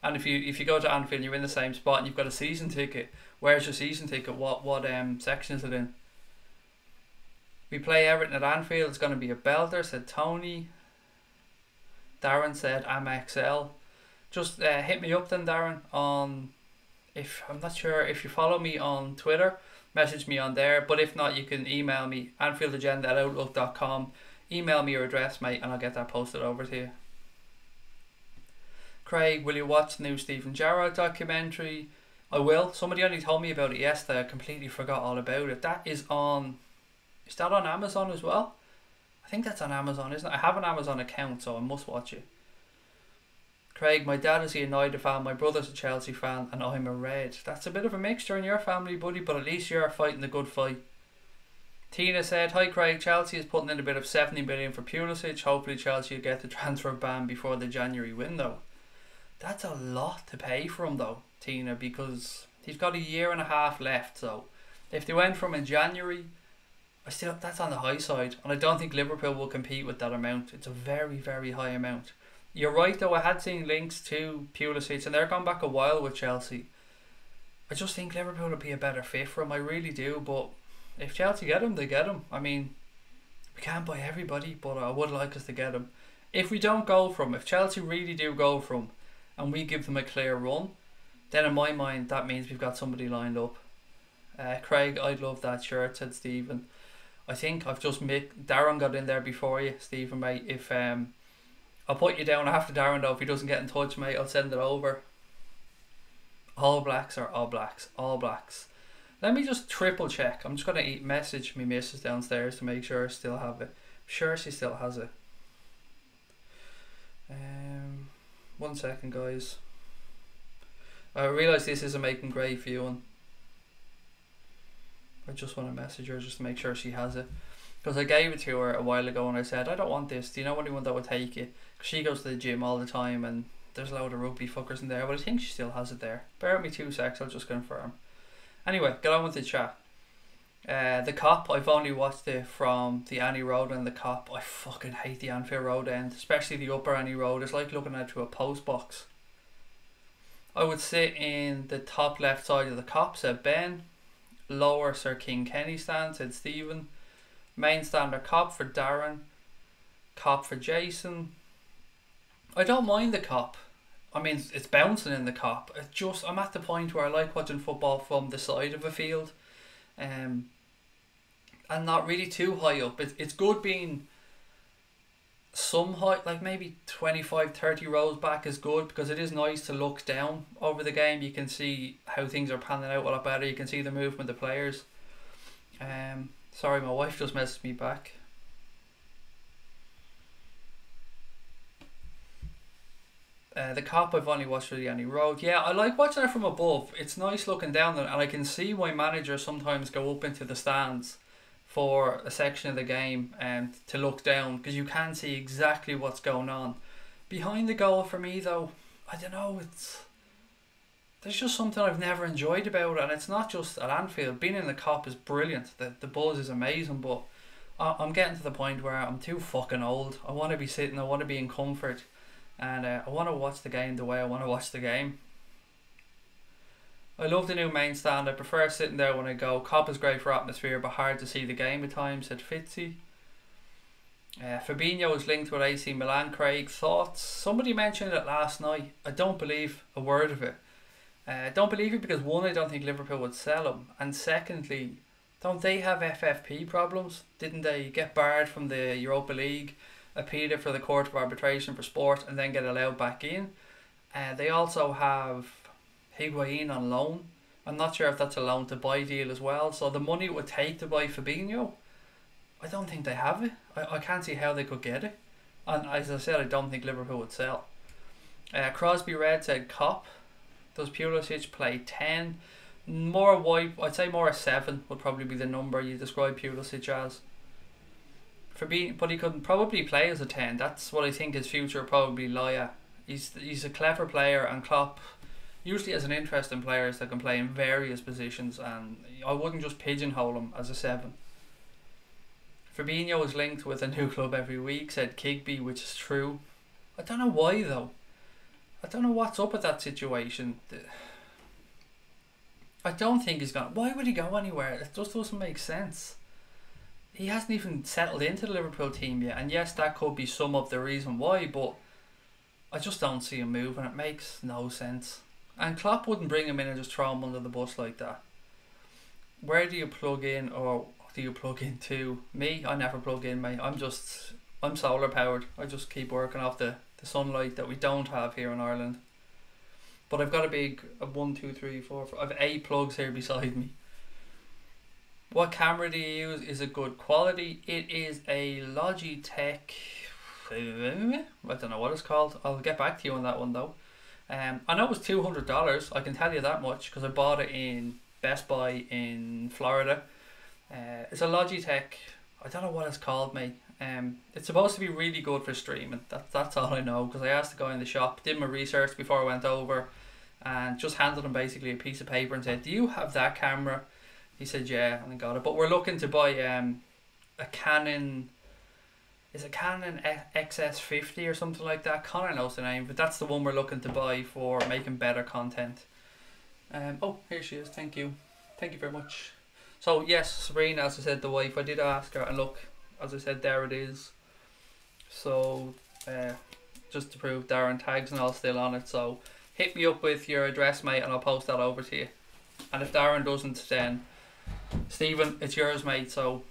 And if you go to Anfield and you're in the same spot and you've got a season ticket, where's your season ticket? What section is it in? We play Everton at Anfield, it's going to be a belter, said Tony. Darren said AmXL. Just hit me up then, Darren, on, I'm not sure, if you follow me on Twitter, message me on there, but if not, you can email me, anfieldagenda@outlook.com. Email me your address, mate, and I'll get that posted over to you. Craig, will you watch the new Stephen Gerrard documentary? I will. Somebody only told me about it yesterday. I completely forgot all about it. That is on... Is that on Amazon as well? I think that's on Amazon, isn't it? I have an Amazon account, so I must watch it. Craig, my dad is a United fan, my brother's a Chelsea fan, and I'm a Red. That's a bit of a mixture in your family, buddy, but at least you're fighting the good fight. Tina said, hi Craig, Chelsea is putting in a bit of 70 million for Pulisic. Hopefully Chelsea will get the transfer ban before the January window. That's a lot to pay for him though, Tina, because he's got a year and a half left. So if they went from in January, that's on the high side, and I don't think Liverpool will compete with that amount. It's a very, very high amount. You're right though, I had seen links to Pulisic and they're gone back a while with Chelsea. I just think Liverpool would be a better fit for him, I really do, but if Chelsea get him, they get him. I mean, we can't buy everybody, but I would like us to get him. If we don't go for him, if Chelsea really do go for him and we give them a clear run, then in my mind that means we've got somebody lined up. Craig, I'd love that shirt, said Stephen. I think I've just Darren got in there before you, Stephen, mate. If I'll put you down after Darren though. If he doesn't get in touch, mate, I'll send it over. All Blacks or All Blacks? All Blacks. Let me just triple check. I'm just going to message me missus downstairs to make sure I still have it. I'm sure she still has it. 1 second, guys. I realise this isn't making great viewing. I just want to message her just to make sure she has it. Because I gave it to her a while ago and I said, I don't want this. Do you know anyone that would take it? Because she goes to the gym all the time and there's a load of rugby fuckers in there. But I think she still has it there. Bear with me 2 secs, I'll just confirm. Anyway, get on with the chat. The Cop, I've only watched it from the Annie Road and the Cop. I fucking hate the Anfield Road end, especially the upper Annie Road. It's like looking at through a post box. I would sit in the top left side of the Cop, said Ben. Lower Sir King Kenny stand, said Stephen. Main stand or Cop for Darren. Cop for Jason. I don't mind the Cop. I mean, it's bouncing in the Cop. I'm at the point where I like watching football from the side of a field, and not really too high up. It's good being some height, like maybe 25-30 rows back is good, because it is nice to look down over the game. You can see how things are panning out a lot better. You can see the movement of players. Sorry, my wife just messaged me back. The Cop I've only watched through the Annie Road. Yeah, I like watching it from above. It's nice looking down there, and I can see why managers sometimes go up into the stands for a section of the game and to look down, because you can see exactly what's going on. Behind the goal for me though, I don't know, there's just something I've never enjoyed about it, and it's not just at Anfield. Being in the Cop is brilliant, the buzz is amazing, but I'm getting to the point where I'm too fucking old. I want to be sitting, I want to be in comfort, and I want to watch the game the way I want to watch the game. I love the new main stand. I prefer sitting there when I go. Cop is great for atmosphere, but hard to see the game at times, said Fitzy. Fabinho is linked with AC Milan. Craig, thoughts? Somebody mentioned it last night. I don't believe a word of it. I don't believe it because one, I don't think Liverpool would sell him, and secondly, don't they have FFP problems? Didn't they get barred from the Europa League appeal it for the Court of Arbitration for Sport and then get allowed back in. They also have Higuain on loan. I'm not sure if that's a loan to buy deal as well. So the money it would take to buy Fabinho, I don't think they have it. I can't see how they could get it. And as I said, I don't think Liverpool would sell. Crosby Red said Cop. Does Pulisic play 10? More wide, I'd say more a 7 would probably be the number you describe Pulisic as. But he could probably play as a 10. That's what I think his future will probably lie at. He's a clever player, and Klopp usually has an interest in players that can play in various positions, and I wouldn't just pigeonhole him as a 7. Fabinho is linked with a new club every week, said Kigby, which is true. I don't know why though. I don't know what's up with that situation. I don't think he's gone. Why would he go anywhere? It just doesn't make sense. He hasn't even settled into the Liverpool team yet, and yes, that could be some of the reason why, but I just don't see him moving. It makes no sense. And Klopp wouldn't bring him in and just throw him under the bus like that. Where do you plug in, or do you plug into? Me, I never plug in, mate. I'm solar powered. I just keep working off the sunlight that we don't have here in Ireland. But I've got a big 1, 2, 3, 4, 5. I have 8 plugs here beside me. What camera do you use? Is it good quality? It is a Logitech. I don't know what it's called. I'll get back to you on that one though. I know it was $200. I can tell you that much because I bought it in Best Buy in Florida. It's a Logitech. I don't know what it's called, mate. It's supposed to be really good for streaming. That's all I know, because I asked the guy in the shop, did my research before I went over, and just handed him basically a piece of paper and said, do you have that camera? He said yeah, and I got it. But we're looking to buy a Canon. Is it Canon XS50 or something like that? Connor knows the name, but that's the one we're looking to buy for making better content. Oh, here she is. Thank you very much. So yes, Serena, as I said, the wife, I did ask her, and look, as I said, there it is. So just to prove, Darren, tags and all still on it, so hit me up with your address, mate, and I'll post that over to you. And if Darren doesn't, then Stephen, it's yours, mate. So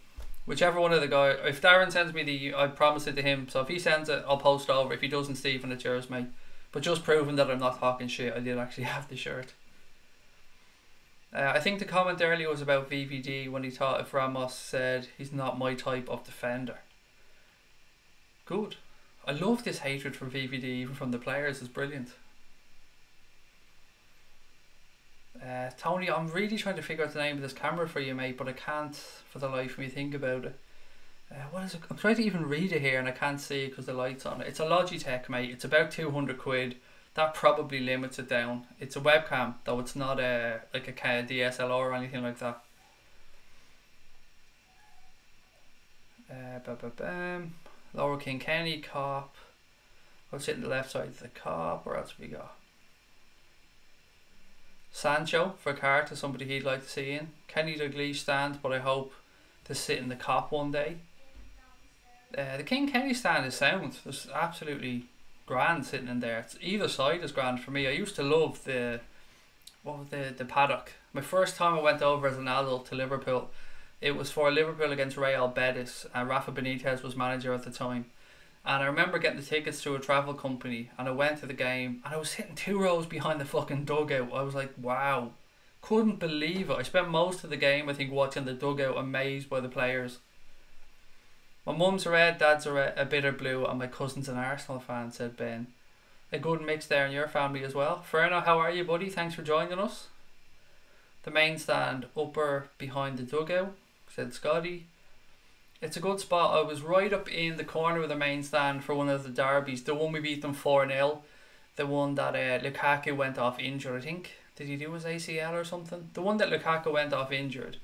whichever one of the guys, if Darren sends me I promised it to him, so if he sends it, I'll post it over. If he doesn't, Stephen, it's yours, mate. But just proving that I'm not talking shit, I did actually have the shirt. I think the comment earlier was about VVD when he thought if Ramos said he's not my type of defender. Good. I love this hatred for VVD even from the players. It's brilliant. Tony, I'm really trying to figure out the name of this camera for you, mate, but I can't for the life of me think about it. What is it? I'm trying to even read it here and I can't see it because the light's on it. It's a Logitech, mate. It's about 200 quid. That probably limits it down. It's a webcam, though it's not like a DSLR or anything like that. Laura King Kenny, Cop. I'll sit on the left side of the Cop. Where else have we got? Sancho for Carter, somebody he'd like to see in. Kenny Dalglish stand, but I hope to sit in the Cop one day. The King Kenny stand is sound. There's absolutely grand sitting in there. It's either side is grand for me. I used to love the paddock. My first time I went over as an adult to Liverpool, it was for Liverpool against Real Betis, and Rafa Benitez was manager at the time. And I remember getting the tickets through a travel company, and I went to the game, and I was sitting 2 rows behind the fucking dugout. I was like, wow, couldn't believe it. I spent most of the game, I think, watching the dugout, amazed by the players. My mum's a red, dad's a bitter blue, and my cousin's an Arsenal fan, said Ben. A good mix there in your family as well. Ferno, how are you, buddy? Thanks for joining us. The main stand upper behind the dugout, said Scotty. It's a good spot. I was right up in the corner of the main stand for one of the derbies. The one we beat them 4-0. The one that Lukaku went off injured, I think. Did he do his ACL or something? The one that Lukaku went off injured.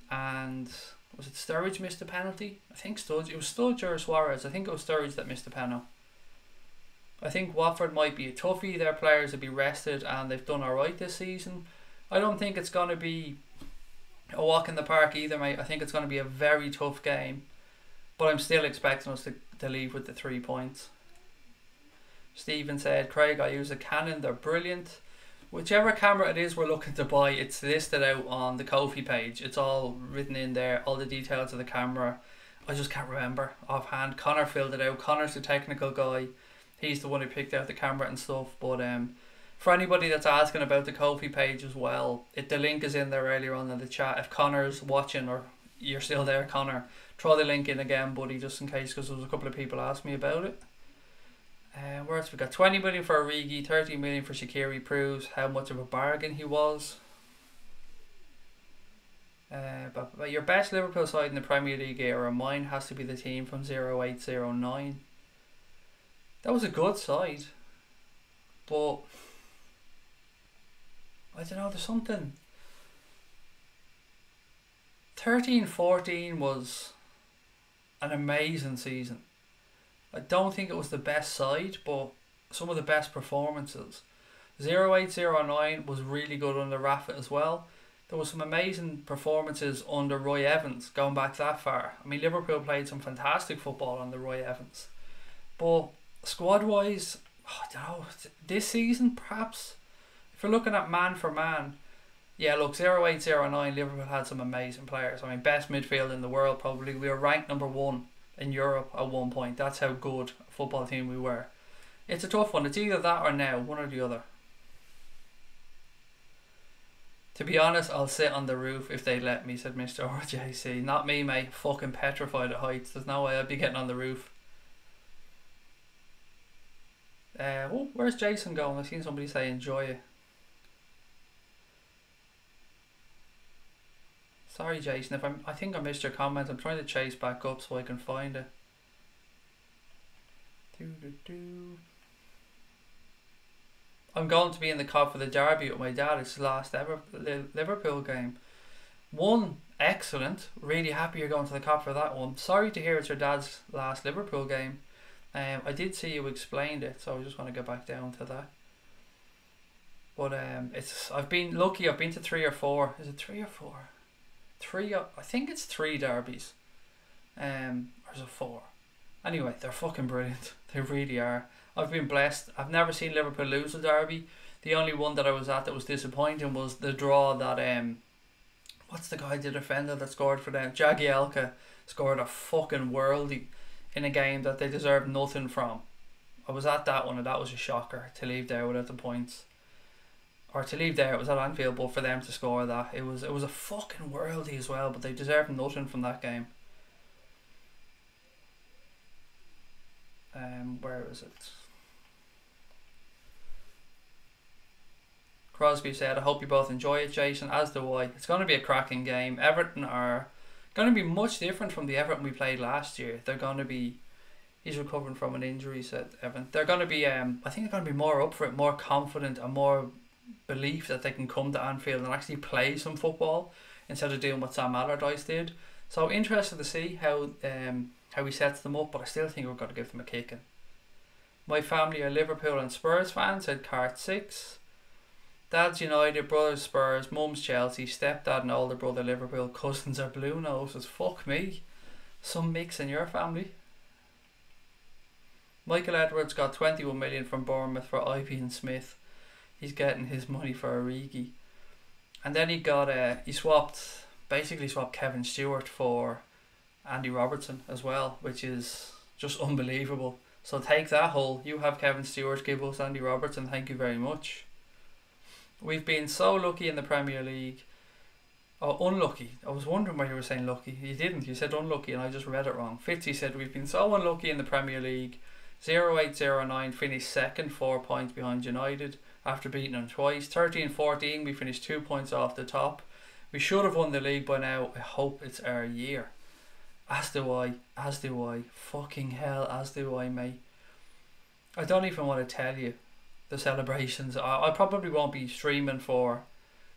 And was it Sturridge missed a penalty? I think Sturridge. It was Sturridge or Suarez. I think it was Sturridge that missed the penalty. I think Watford might be a toughie. Their players will be rested and they've done alright this season. I don't think it's going to be a walk in the park either, mate. I think it's going to be a very tough game. But I'm still expecting us to leave with the 3 points. Stephen said, Craig, I use a Canon. They're brilliant. Whichever camera it is we're looking to buy, it's listed out on the Ko-fi page. It's all written in there, all the details of the camera. I just can't remember offhand. Connor filled it out. Connor's the technical guy. He's the one who picked out the camera and stuff. But for anybody that's asking about the Ko-fi page as well, the link is in there earlier on in the chat. If Connor's watching, or you're still there, Connor, throw the link in again, buddy, just in case, because there was a couple of people asked me about it. Where else we got? 20 million for Origi, 30 million for Shaqiri. Proves how much of a bargain he was. But your best Liverpool side in the Premier League era, mine has to be the team from 0809. That was a good side, but I don't know, there's something. 13-14 was an amazing season. I don't think it was the best side, but some of the best performances. 0809 was really good under Rafa as well. There was some amazing performances under Roy Evans, going back that far. I mean, Liverpool played some fantastic football under Roy Evans. But squad-wise, I don't know, this season perhaps, if you're looking at man for man, yeah, look, 0809, Liverpool had some amazing players. I mean, best midfield in the world probably. We were ranked number 1 in Europe at one point. That's how good a football team we were. It's a tough one. It's either that or now, one or the other. To be honest, I'll sit on the roof if they let me, said Mr. RJC. Not me, mate. Fucking petrified at heights. There's no way I'd be getting on the roof. Where's Jason going? I've seen somebody say enjoy it. Sorry, Jason. I think I missed your comment. I'm trying to chase back up so I can find it. I'm going to be in the cop for the derby with my dad. It's the last ever Liverpool game. One, excellent. Really happy you're going to the cop for that one. Sorry to hear it's your dad's last Liverpool game. I did see you explained it, so I just want to go back down to that. But I've been lucky. I've been to 3 or 4. Is it 3 or 4? 3. I think it's 3 derbies. Or is it 4? Anyway, they're fucking brilliant. They really are. I've been blessed. I've never seen Liverpool lose a derby. The only one that I was at that was disappointing was the draw that what's the guy, the defender that scored for them? Jagielka scored a fucking worldie in a game that they deserved nothing from. I was at that one and that was a shocker to leave there without the points. Or to leave there, it was at Anfield, but for them to score that, it was a fucking worldie as well, but they deserved nothing from that game. Where is it? Crosby said, I hope you both enjoy it, Jason, as do I. It's going to be a cracking game. Everton are going to be much different from the Everton we played last year. They're going to be, he's recovering from an injury, said Evan. They're going to be, I think they're going to be more up for it, more confident and more belief that they can come to Anfield and actually play some football instead of doing what Sam Allardyce did. So interested to see how he sets them up, but I still think we're going to give them a kicking. My family are Liverpool and Spurs fans, said Cart 6. Dad's United, brothers Spurs, mum's Chelsea, stepdad and older brother Liverpool, cousins are Blue Noses. Fuck me. Some mix in your family. Michael Edwards got 21 million from Bournemouth for Ivy and Smith. He's getting his money for Origi. And then he got basically swapped Kevin Stewart for Andy Robertson as well, which is just unbelievable. So take that whole, you have Kevin Stewart, give us Andy Robertson, thank you very much. We've been so lucky in the Premier League. Oh, unlucky. I was wondering why you were saying lucky. You didn't, you said unlucky and I just read it wrong. Fitzy said we've been so unlucky in the Premier League. 0809 finished second, 4 points behind United after beating them twice. 13-14 we finished 2 points off the top. We should have won the league by now. I hope it's our year. As do I. Fucking hell, as do I, mate. I don't even want to tell you the celebrations. I probably won't be streaming for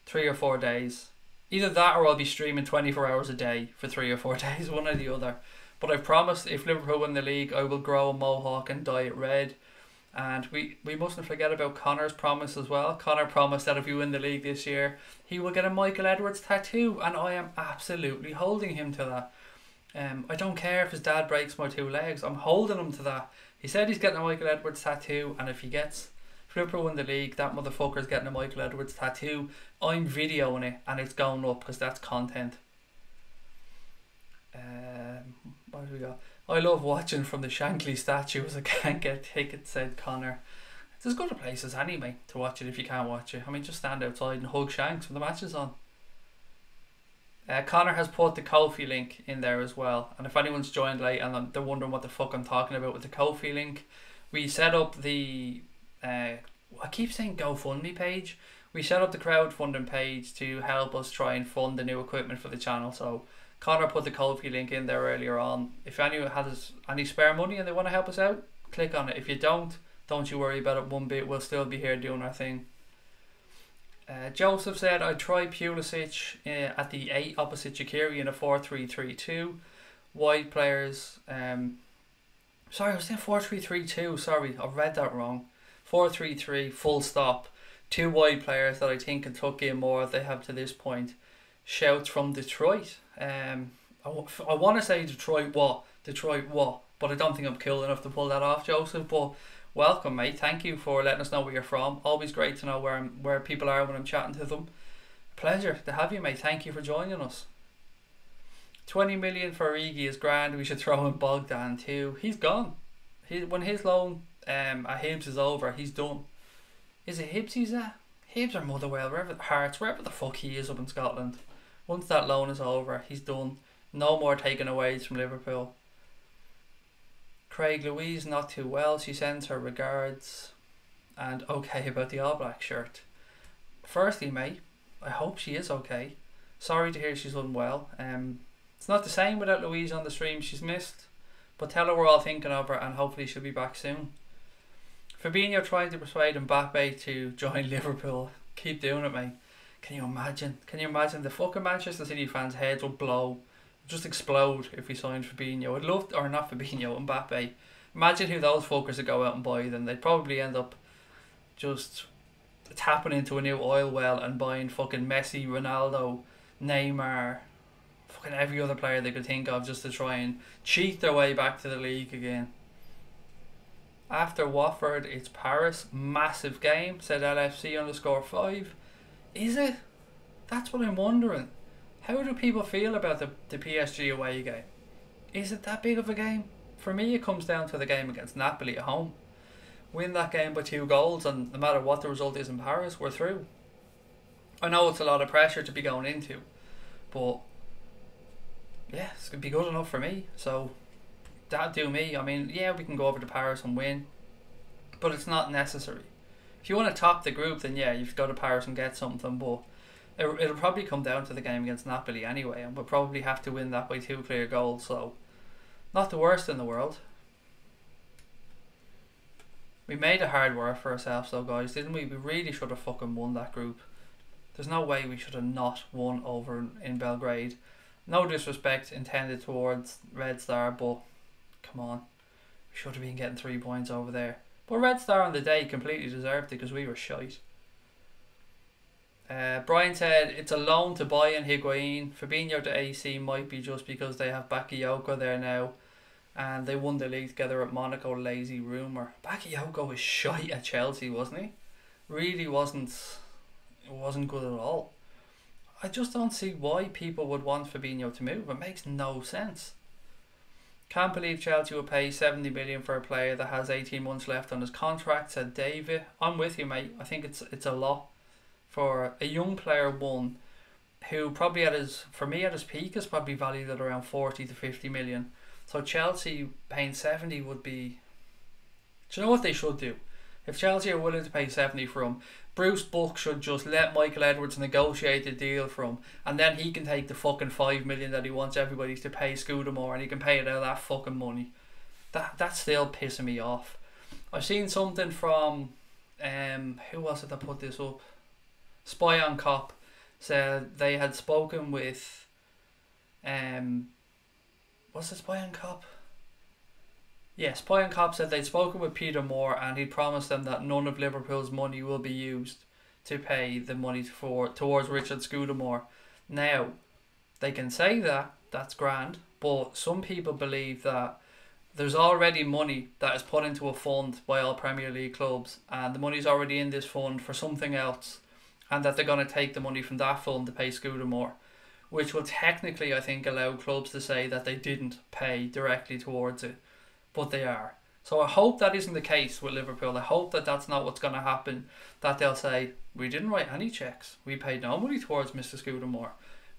3 or 4 days. Either that or I'll be streaming 24 hours a day for 3 or 4 days, one or the other. But I promised if Liverpool win the league, I will grow a mohawk and dye it red. And we mustn't forget about Connor's promise as well. Connor promised that if we win the league this year, he will get a Michael Edwards tattoo, and I am absolutely holding him to that. I don't care if his dad breaks my 2 legs. I'm holding him to that. He said he's getting a Michael Edwards tattoo, and if Liverpool win the league, that motherfucker's getting a Michael Edwards tattoo. I'm videoing it, and it's going up because that's content. What have we got? I love watching from the Shankly statues. I can't get tickets, said Connor. There's good places anyway to watch it if you can't watch it. I mean, just stand outside and hug Shanks when the match is on. Connor has put the Ko-fi link in there as well. And if anyone's joined late and they're wondering what the fuck I'm talking about with the Ko-fi link, we set up the... I keep saying GoFundMe page. We set up the crowdfunding page to help us try and fund the new equipment for the channel. So Connor put the Ko-fi link in there earlier on. If anyone has any spare money and they want to help us out, click on it. If you don't you worry about it one bit. We'll still be here doing our thing. Joseph said, I'd try Pulisic at the 8 opposite Shaqiri in a 4-3-3-2. Wide players. Sorry, I was saying 4-3-3-2. Sorry, I've read that wrong. 4-3-3, full stop. 2 wide players that I think can tuck in more they have to this point. Shouts from Detroit. I want to say Detroit what, but I don't think I'm cool enough to pull that off, Joseph. But welcome, mate. Thank you for letting us know where you're from. Always great to know where people are when I'm chatting to them. Pleasure to have you, mate. Thank you for joining us. 20 million for Origi is grand. We should throw in Bogdan too. He's gone. When his loan at Hibs is over, he's done. Is it Hibs he's at? Hibs or Motherwell, Hearts, wherever the fuck he is up in Scotland. Once that loan is over, he's done. No more taking aways from Liverpool. Craig Louise not too well. She sends her regards. And okay about the All Black shirt. Firstly, mate, I hope she is okay. Sorry to hear she's unwell. It's not the same without Louise on the stream. She's missed. But tell her we're all thinking of her and hopefully she'll be back soon. Fabinho trying to persuade Mbappe to join Liverpool. Keep doing it, mate. Can you imagine? The fucking Manchester City fans' heads would blow. Just explode if we signed Fabinho. I'd love, or not Fabinho, Mbappe. Imagine who those fuckers would go out and buy them. They'd probably end up just tapping into a new oil well and buying fucking Messi, Ronaldo, Neymar, fucking every other player they could think of just to try and cheat their way back to the league again. After Watford, it's Paris. Massive game, said LFC_5. Is it? That's what I'm wondering. How do people feel about the PSG away game? Is it that big of a game? For me, it comes down to the game against Napoli at home. Win that game by 2 goals and no matter what the result is in Paris, we're through. I know it's a lot of pressure to be going into, but yeah, it's going to be good enough for me. So that'll do me. I mean, yeah, we can go over to Paris and win, but it's not necessary. If you want to top the group, then yeah, you've got to Paris and get something, but it'll probably come down to the game against Napoli anyway, and we'll probably have to win that by 2 clear goals, so not the worst in the world. We made it hard work for ourselves though, guys, didn't we? We really should have fucking won that group. There's no way we should have not won over in Belgrade. No disrespect intended towards Red Star, but come on, we should have been getting 3 points over there. But Red Star on the day completely deserved it because we were shite. Brian said it's a loan to buy in Higuain. Fabinho to AC might be just because they have Bakayoko there now and they won the league together at Monaco. Lazy rumour. Bakayoko was shite at Chelsea, wasn't he? Really wasn't good at all. I just don't see why people would want Fabinho to move. It makes no sense. Can't believe Chelsea will pay 70 million for a player that has 18 months left on his contract, said David. I'm with you, mate. I think it's a lot for a young player, one who probably at his peak is probably valued at around 40 to 50 million. So Chelsea paying 70 would be... Do you know what they should do? If Chelsea are willing to pay 70 for him, Bruce Buck should just let Michael Edwards negotiate a deal for him, and then he can take the fucking 5 million that he wants everybody to pay Scudamore, and he can pay it out of that fucking money. That's still pissing me off. I've seen something from who was it that put this up? Spy on Cop said they had spoken with what's it, Spy on Cop? Yeah, Spy on Cop said they'd spoken with Peter Moore and he promised them that none of Liverpool's money will be used to pay the money towards Richard Scudamore. Now, they can say that's grand, but some people believe that there's already money that is put into a fund by all Premier League clubs and the money's already in this fund for something else, and that they're going to take the money from that fund to pay Scudamore, which will technically, I think, allow clubs to say that they didn't pay directly towards it, but they are. So I hope that isn't the case with Liverpool. I hope that that's not what's going to happen, that they'll say, we didn't write any checks, we paid no money towards Mr. Scudamore,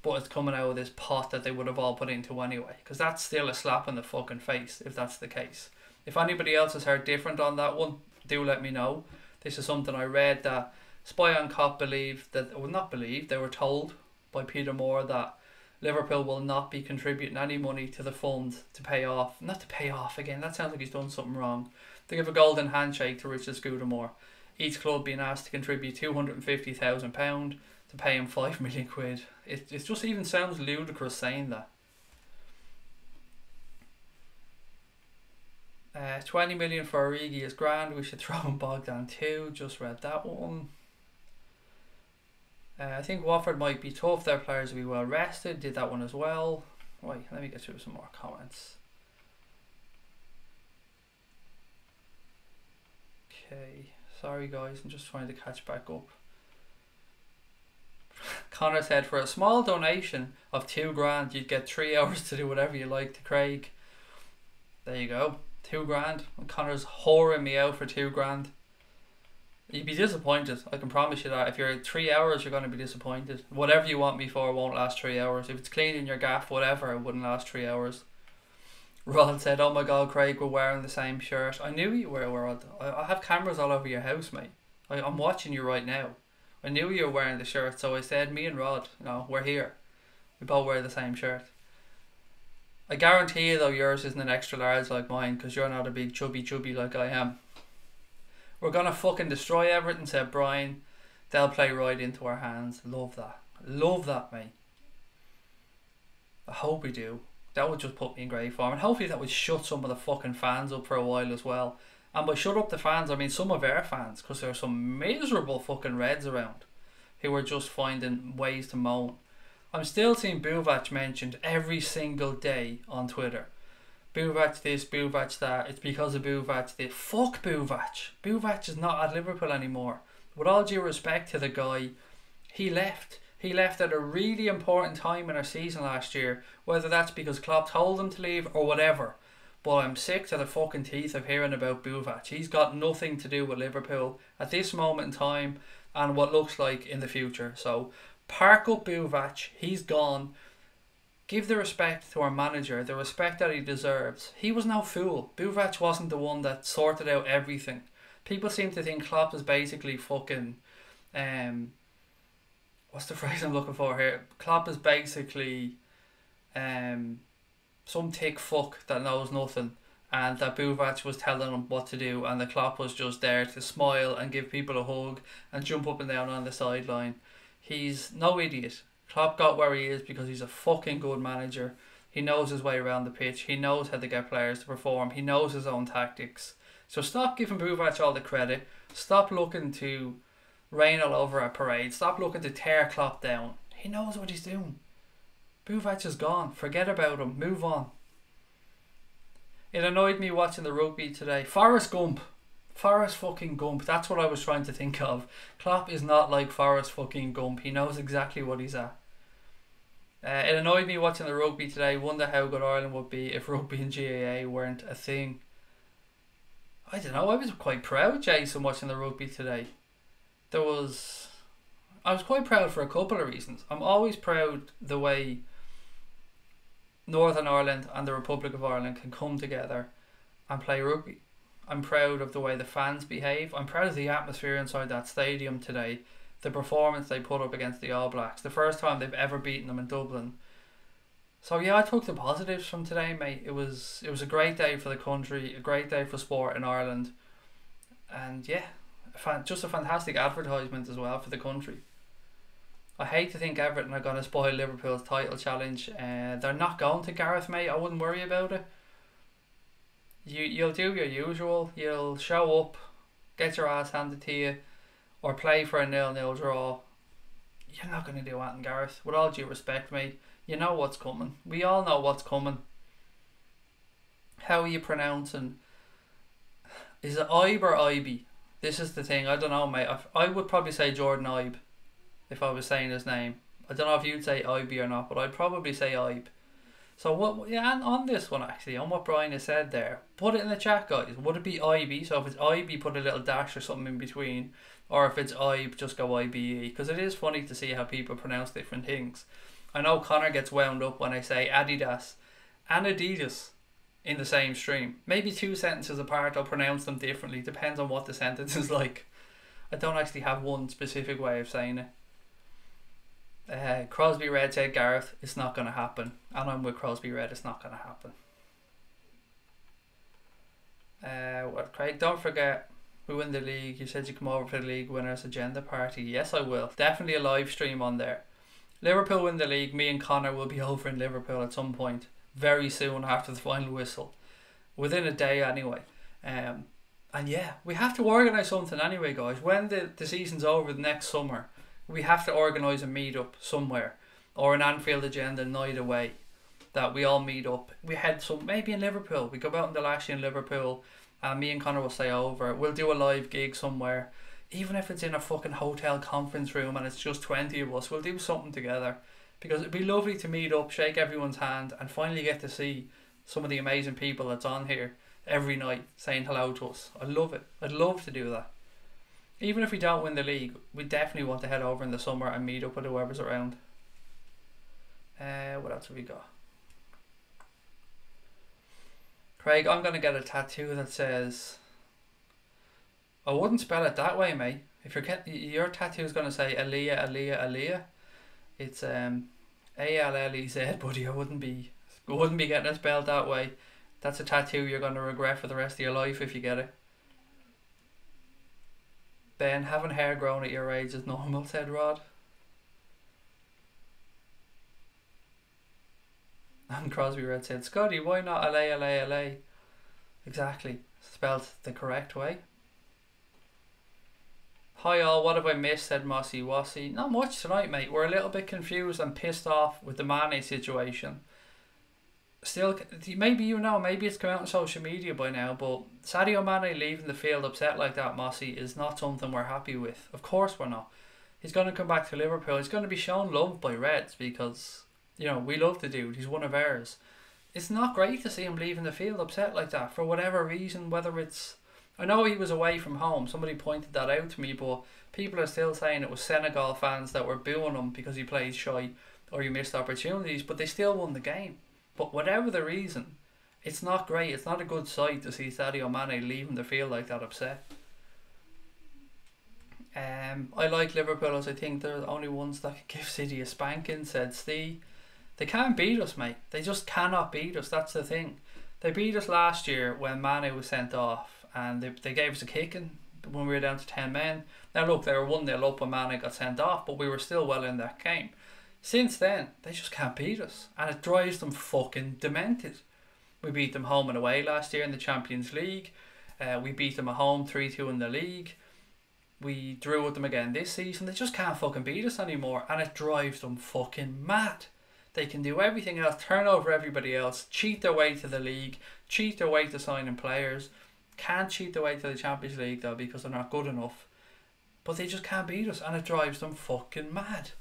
but it's coming out of this pot that they would have all put into anyway, because that's still a slap in the fucking face if that's the case. If anybody else has heard different on that one, do let me know. This is something I read, that Spy on Cop believed that, well, not believed, they were told by Peter Moore that Liverpool will not be contributing any money to the fund to pay off, not to pay off again, that sounds like he's done something wrong, to give a golden handshake to Richard Scudamore. Each club being asked to contribute £250,000 to pay him £5 million. It just even sounds ludicrous saying that. 20 million for Origi is grand. We should throw in Bogdan too. Just read that one. I think Watford might be tough. Their players will be well rested. Did that one as well. Right, let me get through some more comments. Okay, sorry guys, I'm just trying to catch back up. Connor said, for a small donation of £2,000, you'd get 3 hours to do whatever you like to Craig. There you go, £2,000. And Connor's whoring me out for £2,000. You'd be disappointed, I can promise you that. If you're at 3 hours, you're going to be disappointed. Whatever you want me for won't last 3 hours. If it's cleaning your gaff, whatever, it wouldn't last 3 hours. Rod said, oh my god, Craig, we're wearing the same shirt. I knew you were, Rod. I have cameras all over your house, mate. I'm watching you right now. I knew you were wearing the shirt, so I said, me and Rod, we're here. We both wear the same shirt. I guarantee you though, yours isn't an extra large like mine, because you're not a big chubby like I am. We're going to fucking destroy Everton, said Brian. They'll play right into our hands. Love that. Love that, mate. I hope we do. That would just put me in great form. And hopefully that would shut some of the fucking fans up for a while as well. And by shut up the fans, I mean some of our fans. Because there are some miserable fucking Reds around who are just finding ways to moan. I'm still seeing Buvac mentioned every single day on Twitter. Buvac this, Buvac that, it's because of Buvac this. Fuck Buvac. Buvac is not at Liverpool anymore. With all due respect to the guy, he left. He left at a really important time in our season last year, whether that's because Klopp told him to leave or whatever. But I'm sick to the fucking teeth of hearing about Buvac. He's got nothing to do with Liverpool at this moment in time and what looks like in the future. So park up Buvac. He's gone. Give the respect to our manager, the respect that he deserves. He was no fool. Buvac wasn't the one that sorted out everything. People seem to think Klopp is basically fucking... what's the phrase I'm looking for here? Klopp is basically some thick fuck that knows nothing, and that Buvac was telling him what to do, and the Klopp was just there to smile and give people a hug and jump up and down on the sideline. He's no idiot. Klopp got where he is because he's a fucking good manager. He knows his way around the pitch. He knows how to get players to perform. He knows his own tactics. So stop giving Buvac all the credit. Stop looking to rain all over our parade. Stop looking to tear Klopp down. He knows what he's doing. Buvac is gone. Forget about him. Move on. It annoyed me watching the rugby today. Forrest Gump. Forrest fucking Gump. That's what I was trying to think of. Klopp is not like Forrest fucking Gump. He knows exactly what he's at. It annoyed me watching the rugby today. Wonder how good Ireland would be if rugby and GAA weren't a thing. I don't know. I was quite proud, Jason, watching the rugby today. I was quite proud for a couple of reasons. I'm always proud the way Northern Ireland and the Republic of Ireland can come together and play rugby. I'm proud of the way the fans behave. I'm proud of the atmosphere inside that stadium today. The performance they put up against the All Blacks. The first time they've ever beaten them in Dublin. So yeah, I took the positives from today, mate. It was a great day for the country. A great day for sport in Ireland. And yeah, just a fantastic advertisement as well for the country. I hate to think Everton are going to spoil Liverpool's title challenge. They're not going to, Gareth, mate. I wouldn't worry about it. You'll do your usual. You'll show up, get your ass handed to you, or play for a 0-0 draw. You're not going to do anything, Gareth. With all due respect, mate, you know what's coming. We all know what's coming. How are you pronouncing? Is it Ibe or Ibe? This is the thing. I don't know, mate. I would probably say Jordan Ibe if I was saying his name. I don't know if you'd say IB or not, but I'd probably say IB. So what? Yeah, and on this one actually, on what Brian has said there, put it in the chat, guys. Would it be IB? So if it's IB, put a little dash or something in between, or if it's IB, just go IBE, because it is funny to see how people pronounce different things. I know Connor gets wound up when I say Adidas and Adidas in the same stream. Maybe two sentences apart, I'll pronounce them differently. Depends on what the sentence is like. I don't actually have one specific way of saying it. Crosby Red said, Gareth, it's not going to happen. And I'm with Crosby Red, it's not going to happen. Craig, don't forget, we win the league. You said you come over for the league winners agenda party. Yes, I will. Definitely a live stream on there. Liverpool win the league. Me and Connor will be over in Liverpool at some point. Very soon after the final whistle. Within a day anyway. And yeah, we have to organise something anyway, guys. When the season's over the next summer, we have to organise a meet-up somewhere, or an Anfield Agenda night away, that we all meet up. We head some, maybe in Liverpool. We go out in the last year in Liverpool, and me and Connor will stay over. We'll do a live gig somewhere, even if it's in a fucking hotel conference room and it's just 20 of us. We'll do something together, because it'd be lovely to meet up, shake everyone's hand, and finally get to see some of the amazing people that's on here every night saying hello to us. I love it. I'd love to do that. Even if we don't win the league, we definitely want to head over in the summer and meet up with whoever's around. What else have we got? Craig, I'm going to get a tattoo that says... I wouldn't spell it that way, mate. If your tattoo is going to say Aliyah, Aliyah, Aliyah, it's A-L-L-E-Z, buddy. I wouldn't be getting it spelled that way. That's a tattoo you're going to regret for the rest of your life if you get it. Ben, having hair grown at your age is normal, said Rod. And Crosby Red said, Scotty, why not LA, LA, LA? Exactly. Spelled the correct way. Hi all, what have I missed, said Mossy Wassy. Not much tonight, mate. We're a little bit confused and pissed off with the Mane situation. Still, maybe you know, maybe it's come out on social media by now, but Sadio Mane leaving the field upset like that, Mossy, is not something we're happy with. Of course we're not. He's going to come back to Liverpool. He's going to be shown love by Reds because, you know, we love the dude. He's one of ours. It's not great to see him leaving the field upset like that for whatever reason, whether it's... I know he was away from home. Somebody pointed that out to me, but people are still saying it was Senegal fans that were booing him because he played shy or he missed opportunities, but they still won the game. But whatever the reason, it's not great. It's not a good sight to see Sadio Mane leaving the field like that upset. I like Liverpool as I think they're the only ones that can give City a spanking, said Steve. They can't beat us, mate. They just cannot beat us. That's the thing. They beat us last year when Mane was sent off and they gave us a kicking when we were down to 10 men. Now look, they were 1-0 up when Mane got sent off, but we were still well in that game. Since then, they just can't beat us, and it drives them fucking demented. We beat them home and away last year in the Champions League. We beat them at home 3-2 in the league. We drew with them again this season. They just can't fucking beat us anymore, and it drives them fucking mad. They can do everything else, turn over everybody else, cheat their way to the league, cheat their way to signing players. Can't cheat their way to the Champions League though because they're not good enough. But they just can't beat us, and it drives them fucking mad.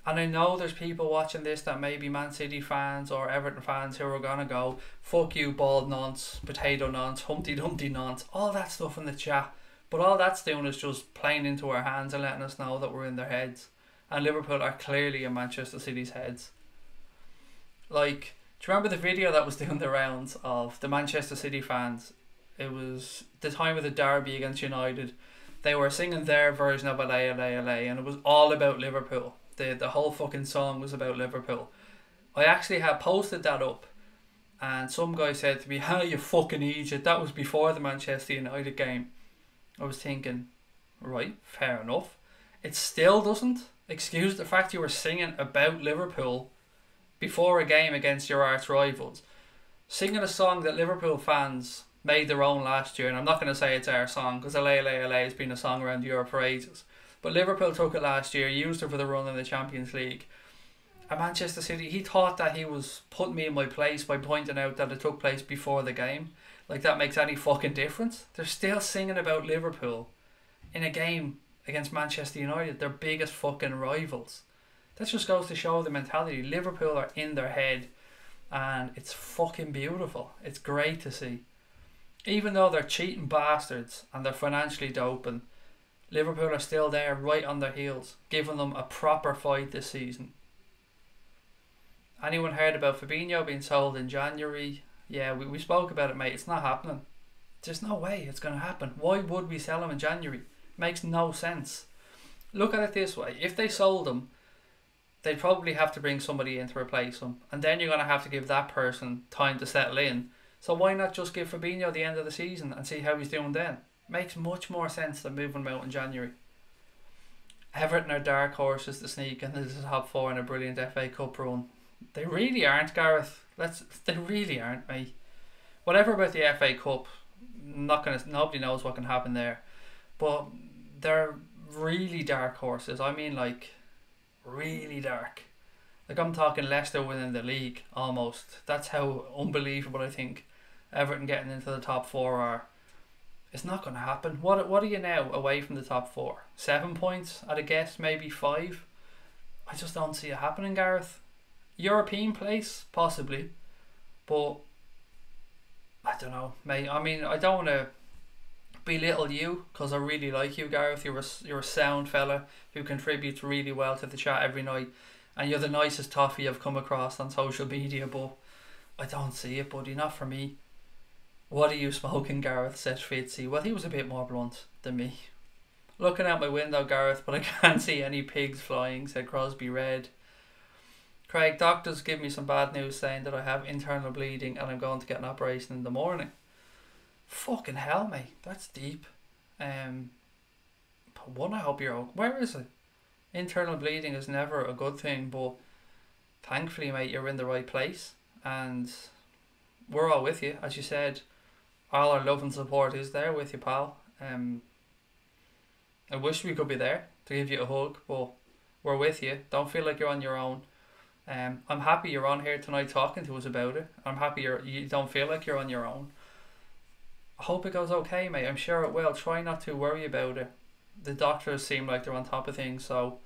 And I know there's people watching this that may be Man City fans or Everton fans who are going to go, fuck you, bald nonce, potato nonce, Humpty Dumpty nonce, all that stuff in the chat. But all that's doing is just playing into our hands and letting us know that we're in their heads. And Liverpool are clearly in Manchester City's heads. Like, do you remember the video that was doing the rounds of the Manchester City fans? It was the time of the derby against United. They were singing their version of LA, LA, LA, and it was all about Liverpool. The whole fucking song was about Liverpool. I actually had posted that up, and some guy said to me, "How you fucking idiot, that was before the Manchester United game." I was thinking, right, fair enough. It still doesn't excuse the fact you were singing about Liverpool before a game against your arch rivals. Singing a song that Liverpool fans made their own last year, and I'm not going to say it's our song because LA, LA, LA has been a song around Europe for ages. But Liverpool took it last year, used it for the run in the Champions League. And Manchester City, he thought that he was putting me in my place by pointing out that it took place before the game. Like that makes any fucking difference. They're still singing about Liverpool in a game against Manchester United, their biggest fucking rivals. That just goes to show the mentality. Liverpool are in their head, and it's fucking beautiful. It's great to see. Even though they're cheating bastards and they're financially doping, Liverpool are still there right on their heels, giving them a proper fight this season. Anyone heard about Fabinho being sold in January? Yeah, we spoke about it, mate. It's not happening. There's no way it's going to happen. Why would we sell him in January? Makes no sense. Look at it this way. If they sold him, they'd probably have to bring somebody in to replace him. And then you're going to have to give that person time to settle in. So why not just give Fabinho the end of the season and see how he's doing then? Makes much more sense than moving him out in January. Everton are dark horses to sneak into the top four in a brilliant FA Cup run. They really aren't, Gareth. They really aren't, mate. Whatever about the FA Cup, nobody knows what can happen there. But they're really dark horses. I mean, like, really dark. Like, I'm talking Leicester winning the league, almost. That's how unbelievable I think Everton getting into the top four are. It's not going to happen. What are you now away from the top four? 7 points at a guess, maybe 5. I just don't see it happening, Gareth. European place, possibly, but I don't know, mate. I mean, I don't want to belittle you because I really like you, Gareth. You're a sound fella who contributes really well to the chat every night, and you're the nicest toffee I've come across on social media. But I don't see it, buddy. Not for me. What are you smoking, Gareth? Said Fitzy. Well, he was a bit more blunt than me. Looking out my window, Gareth, but I can't see any pigs flying. Said Crosby Red. Craig, doctors give me some bad news saying that I have internal bleeding and I'm going to get an operation in the morning. Fucking hell, mate. That's deep. But one, I hope you're okay. Where is it? Internal bleeding is never a good thing, but thankfully, mate, you're in the right place. And we're all with you. As you said, all our love and support is there with you, pal. I wish we could be there to give you a hug, but we're with you. Don't feel like you're on your own. I'm happy you're on here tonight talking to us about it. I'm happy you don't feel like you're on your own. I hope it goes okay, mate. I'm sure it will. Try not to worry about it. The doctors seem like they're on top of things, so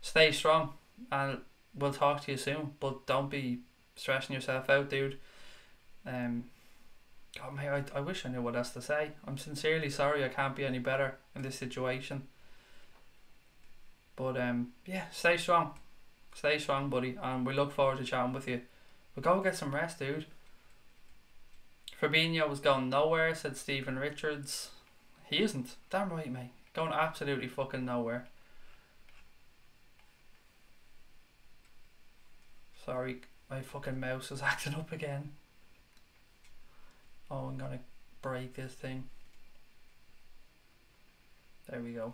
stay strong and we'll talk to you soon. But don't be stressing yourself out, dude. God, mate, I wish I knew what else to say. I'm sincerely sorry I can't be any better in this situation. But yeah, stay strong. Stay strong, buddy, and we look forward to chatting with you. But go get some rest, dude. Fabinho was going nowhere, said Stephen Richards. He isn't. Damn right, mate. Going absolutely fucking nowhere. Sorry, my fucking mouse is acting up again. Oh, I'm gonna break this thing. There we go.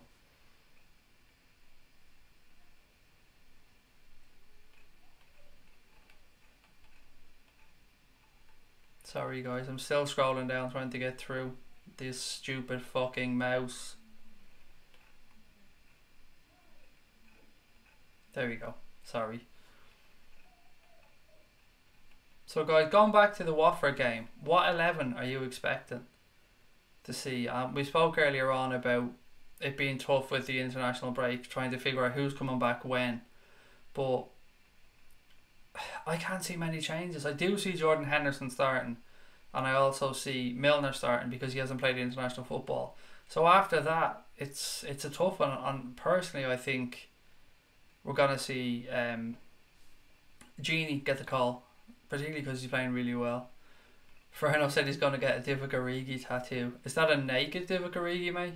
Sorry guys, I'm still scrolling down trying to get through this stupid fucking mouse. There we go. Sorry. So guys, going back to the Watford game, what 11 are you expecting to see? We spoke earlier on about it being tough with the international break, trying to figure out who's coming back when. But I can't see many changes. I do see Jordan Henderson starting, and I also see Milner starting because he hasn't played international football. So after that, it's a tough one. And personally, I think we're gonna see Genie get the call, particularly because he's playing really well. Ferno said he's gonna get a Divock Origi tattoo. Is that a naked Divock Origi, mate?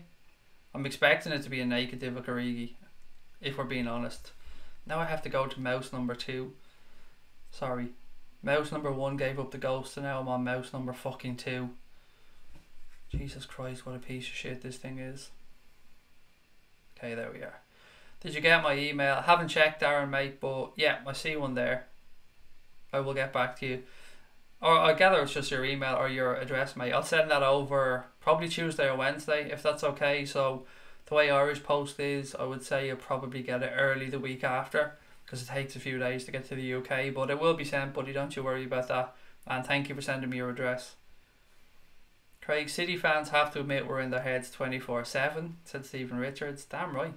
I'm expecting it to be a naked Divock Origi, if we're being honest. Now I have to go to mouse number 2. Sorry. Mouse number 1 gave up the ghost and now I'm on mouse number fucking 2. Jesus Christ, what a piece of shit this thing is. Okay, there we are. Did you get my email? I haven't checked, Darren, mate, but yeah, I see one there. I will get back to you. Or I gather it's just your email or your address, mate. I'll send that over probably Tuesday or Wednesday, if that's okay. So the way Irish Post is, I would say you'll probably get it early the week after, because it takes a few days to get to the UK, but it will be sent, buddy, don't you worry about that. And thank you for sending me your address. Craig, City fans have to admit we're in their heads 24/7, said Stephen Richards. Damn right.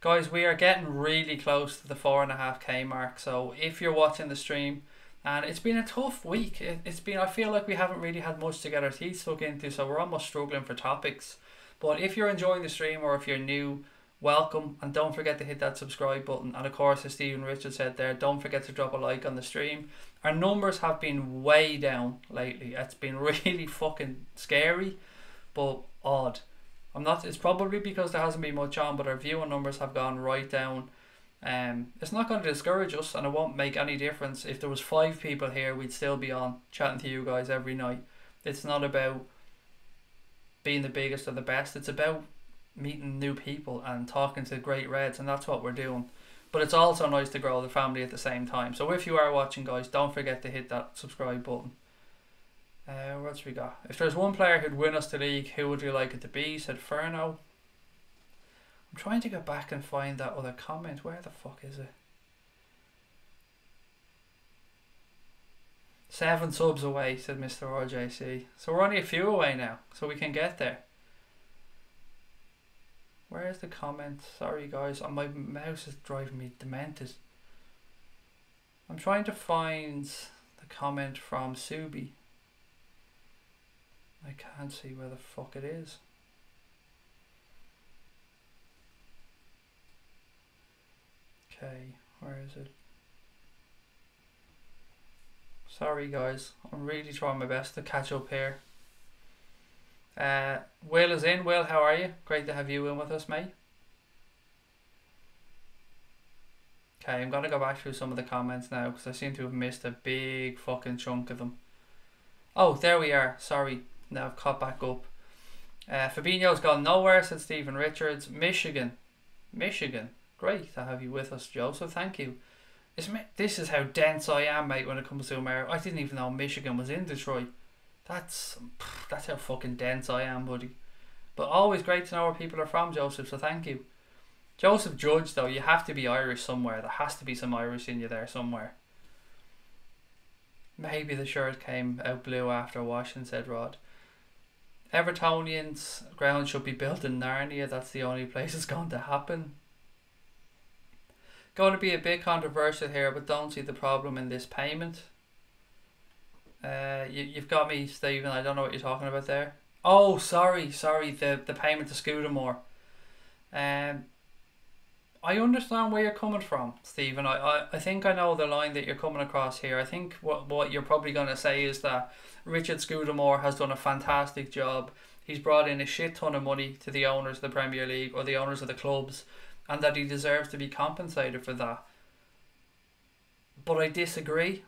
Guys, we are getting really close to the 4.5k mark. So if you're watching the stream, and it's been a tough week. It's been, I feel like we haven't really had much to get our teeth stuck into, so we're almost struggling for topics. But if you're enjoying the stream, or if you're new, welcome, and don't forget to hit that subscribe button. And of course, as Stephen Richards said there, don't forget to drop a like on the stream. Our numbers have been way down lately. It's been really fucking scary, but odd. It's probably because there hasn't been much on, but our viewing numbers have gone right down. It's not going to discourage us, and it won't make any difference. If there was 5 people here, we'd still be on chatting to you guys every night. It's not about being the biggest or the best. It's about meeting new people and talking to great Reds, and that's what we're doing. But it's also nice to grow the family at the same time. So if you are watching, guys, don't forget to hit that subscribe button. What else we got? If there's one player who'd win us the league, who would you like it to be? Said Ferno. I'm trying to go back and find that other comment. Where the fuck is it? 7 subs away, said Mr. RJC. So we're only a few away now, so we can get there. Where's the comment? Sorry guys, my mouse is driving me demented. I'm trying to find the comment from Subi. I can't see where the fuck it is. Okay, where is it? Sorry guys, I'm really trying my best to catch up here. Will is in. Will, how are you? Great to have you in with us, mate. Okay, I'm going to go back through some of the comments now, because I seem to have missed a big fucking chunk of them. Oh, there we are. Sorry. Now I've caught back up. Fabinho's gone nowhere, said Stephen Richards. Michigan. Great to have you with us, Joseph. Thank you. This is how dense I am, mate, when it comes to America. I didn't even know Michigan was in Detroit. That's how fucking dense I am, buddy. But always great to know where people are from, Joseph, so thank you. Joseph Judge, though, you have to be Irish somewhere. There has to be some Irish in you there somewhere. Maybe the shirt came out blue after washing, said Rod. Evertonians' ground should be built in Narnia. That's the only place it's going to happen. Going to be a bit controversial here, but don't see the problem in this payment. You've got me, Stephen. I don't know what you're talking about there. Oh, sorry. The payment to Scudamore. I understand where you're coming from, Stephen. I think I know the line that you're coming across here. I think what you're probably going to say is that Richard Scudamore has done a fantastic job. He's brought in a shit ton of money to the owners of the Premier League, or the owners of the clubs, and that he deserves to be compensated for that. But I disagree.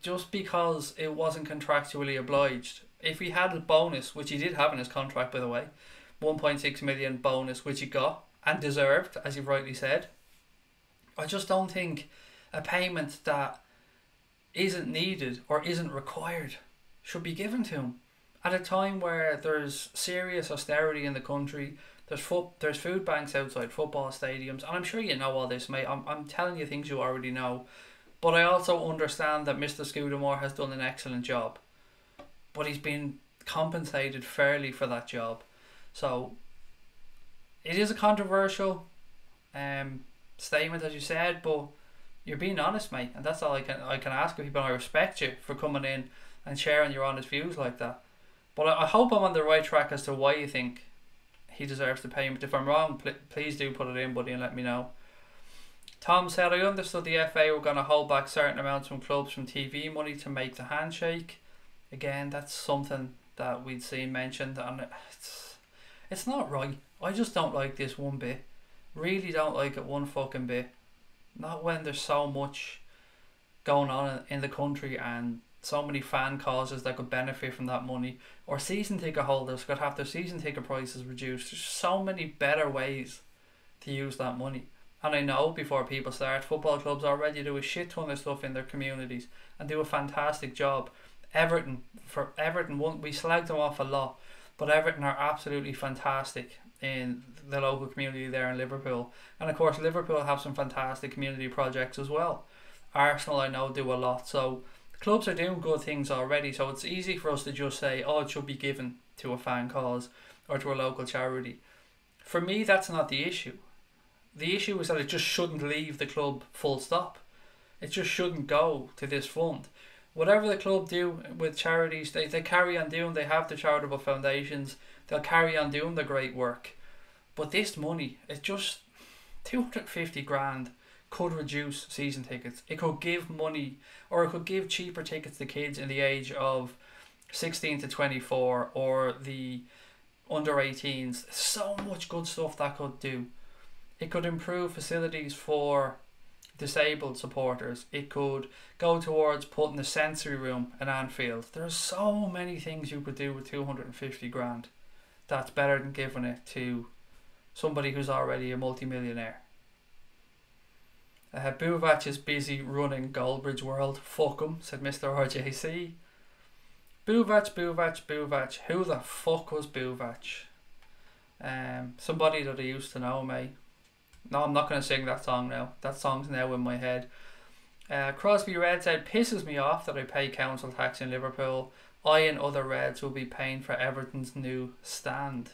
Just because it wasn't contractually obliged. If he had a bonus, which he did have in his contract, by the way, 1.6 million bonus, which he got and deserved, as you've rightly said, I just don't think a payment that isn't needed or isn't required should be given to him at a time where there's serious austerity in the country. There's food banks outside football stadiums, and I'm sure you know all this, mate. I'm telling you things you already know. But I also understand that Mr. Scudamore has done an excellent job. But he's been compensated fairly for that job. So it is a controversial statement, as you said, but you're being honest, mate. And that's all I can ask of people. I respect you for coming in and sharing your honest views like that. But I hope I'm on the right track as to why you think he deserves the payment. If I'm wrong, please do put it in, buddy, and let me know. Tom said, I understood the FA were going to hold back certain amounts from clubs from TV money to make the handshake. Again, that's something that we'd seen mentioned, and it's not right. I just don't like this one bit. Really don't like it one fucking bit. Not when there's so much going on in the country and so many fan causes that could benefit from that money, or season ticket holders could have their season ticket prices reduced. There's so many better ways to use that money. And I know, before people start, football clubs already do a shit ton of stuff in their communities and do a fantastic job. Everton, we slagged them off a lot, but Everton are absolutely fantastic in the local community there in Liverpool. And of course, Liverpool have some fantastic community projects as well. Arsenal, I know, do a lot. So clubs are doing good things already. So it's easy for us to just say, oh, it should be given to a fan cause or to a local charity. For me, that's not the issue. the issue is that it just shouldn't leave the club full stop. It just shouldn't go to this fund. Whatever the club do with charities, they carry on doing. They have the charitable foundations. They'll carry on doing the great work. But this money, it's just 250 grand could reduce season tickets. It could give money, or it could give cheaper tickets to kids in the age of 16 to 24 or the under 18s. So much good stuff that could do. It could improve facilities for disabled supporters. It could go towards putting a sensory room in Anfield. There's so many things you could do with 250 grand. That's better than giving it to somebody who's already a multi-millionaire. Buvac is busy running Goldbridge World. Fuck him, said Mr. RJC. Buvac. Who the fuck was Buvac? Somebody that I used to know, mate. No, I'm not going to sing that song now. That song's now in my head. Crosby Red said, pisses me off that I pay council tax in Liverpool. I and other Reds will be paying for Everton's new stand.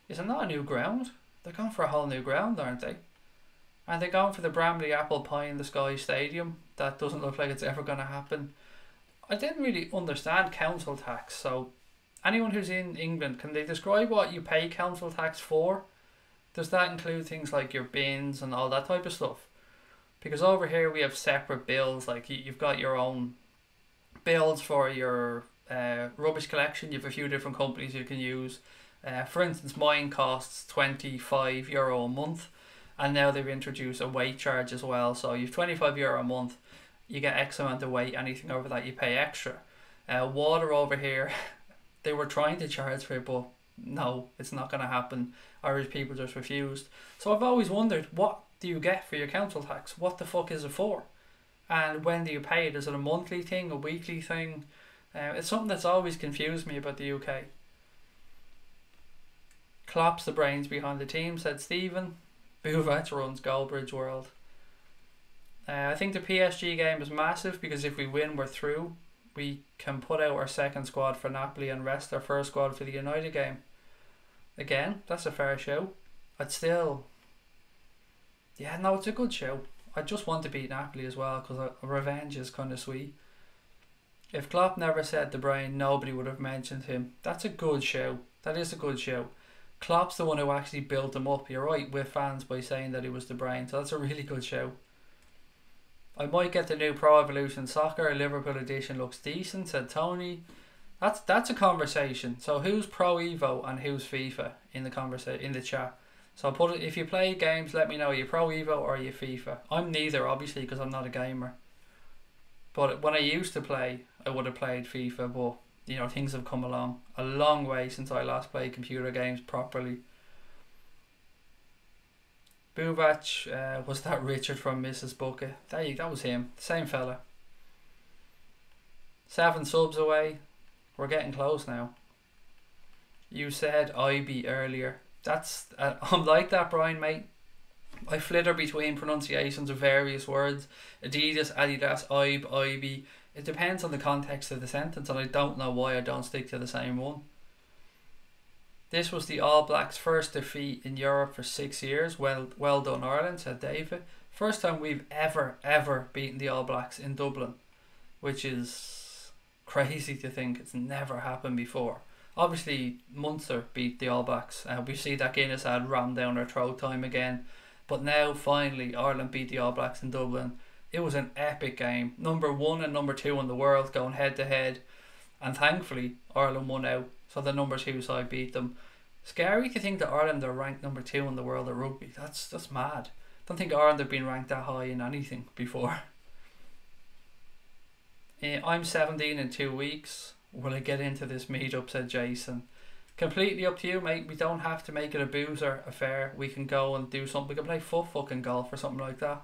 Is it not a new ground? They're going for a whole new ground, aren't they? And they're going for the Bramley Apple Pie in the Sky Stadium. That doesn't look like it's ever going to happen. I didn't really understand council tax, so anyone who's in England, can they describe what you pay council tax for? Does that include things like your bins and all that type of stuff? Because over here we have separate bills, like you've got your own bills for your rubbish collection. You have a few different companies you can use. For instance, mine costs €25 a month, and now they've introduced a weight charge as well. So you've €25 a month, you get X amount of weight, anything over that you pay extra. Water over here, they were trying to charge for it, but no, it's not going to happen. Irish people just refused. So I've always wondered, what do you get for your council tax? What the fuck is it for? And when do you pay it? Is it a monthly thing, a weekly thing? It's something that's always confused me about the UK. Klopp's the brains behind the team, said Stephen. Buvac runs Goldbridge World. I think the PSG game is massive because if we win, we're through. We can put out our second squad for Napoli and rest our first squad for the United game. Again, that's a fair show. I'd still... Yeah, no, it's a good show. I just want to beat Napoli as well because revenge is kind of sweet. If Klopp never said De Bruyne, nobody would have mentioned him. That's a good show. That is a good show. Klopp's the one who actually built him up. You're right with fans by saying that he was De Bruyne. So that's a really good show. I might get the new Pro Evolution Soccer Liverpool edition. Looks decent, said Tony. That's a conversation. So who's Pro Evo and who's FIFA in the conversation in the chat? So I'll put it, if you play games, let me know. Are you Pro Evo or are you FIFA? I'm neither, obviously, because I'm not a gamer. But when I used to play, I would have played FIFA. But you know, things have come along a long way since I last played computer games properly. Buvac, was that Richard from Mrs. Bucket? That was him, same fella. 7 subs away. We're getting close now. You said IB earlier. I'm like that, Brian, mate. I flitter between pronunciations of various words. Adidas, Adidas, IB. It depends on the context of the sentence, and I don't know why I don't stick to the same one. This was the All Blacks' first defeat in Europe for 6 years. Well done, Ireland, said David. First time we've ever beaten the All Blacks in Dublin, which is crazy to think. It's never happened before. Obviously, Munster beat the All Blacks. We see that Guinness ad rammed down our throat time again. But now, finally, Ireland beat the All Blacks in Dublin. It was an epic game. Number 1 and number 2 in the world going head to head. And thankfully, Ireland won out. So the number 2 side beat them. Scary to think that Ireland are ranked number 2 in the world at rugby. That's mad. Don't think Ireland have been ranked that high in anything before. I'm 17 in 2 weeks. Will I get into this meetup, said Jason. Completely up to you, mate. We don't have to make it a boozer affair. We can go and do something. We can play fucking golf or something like that.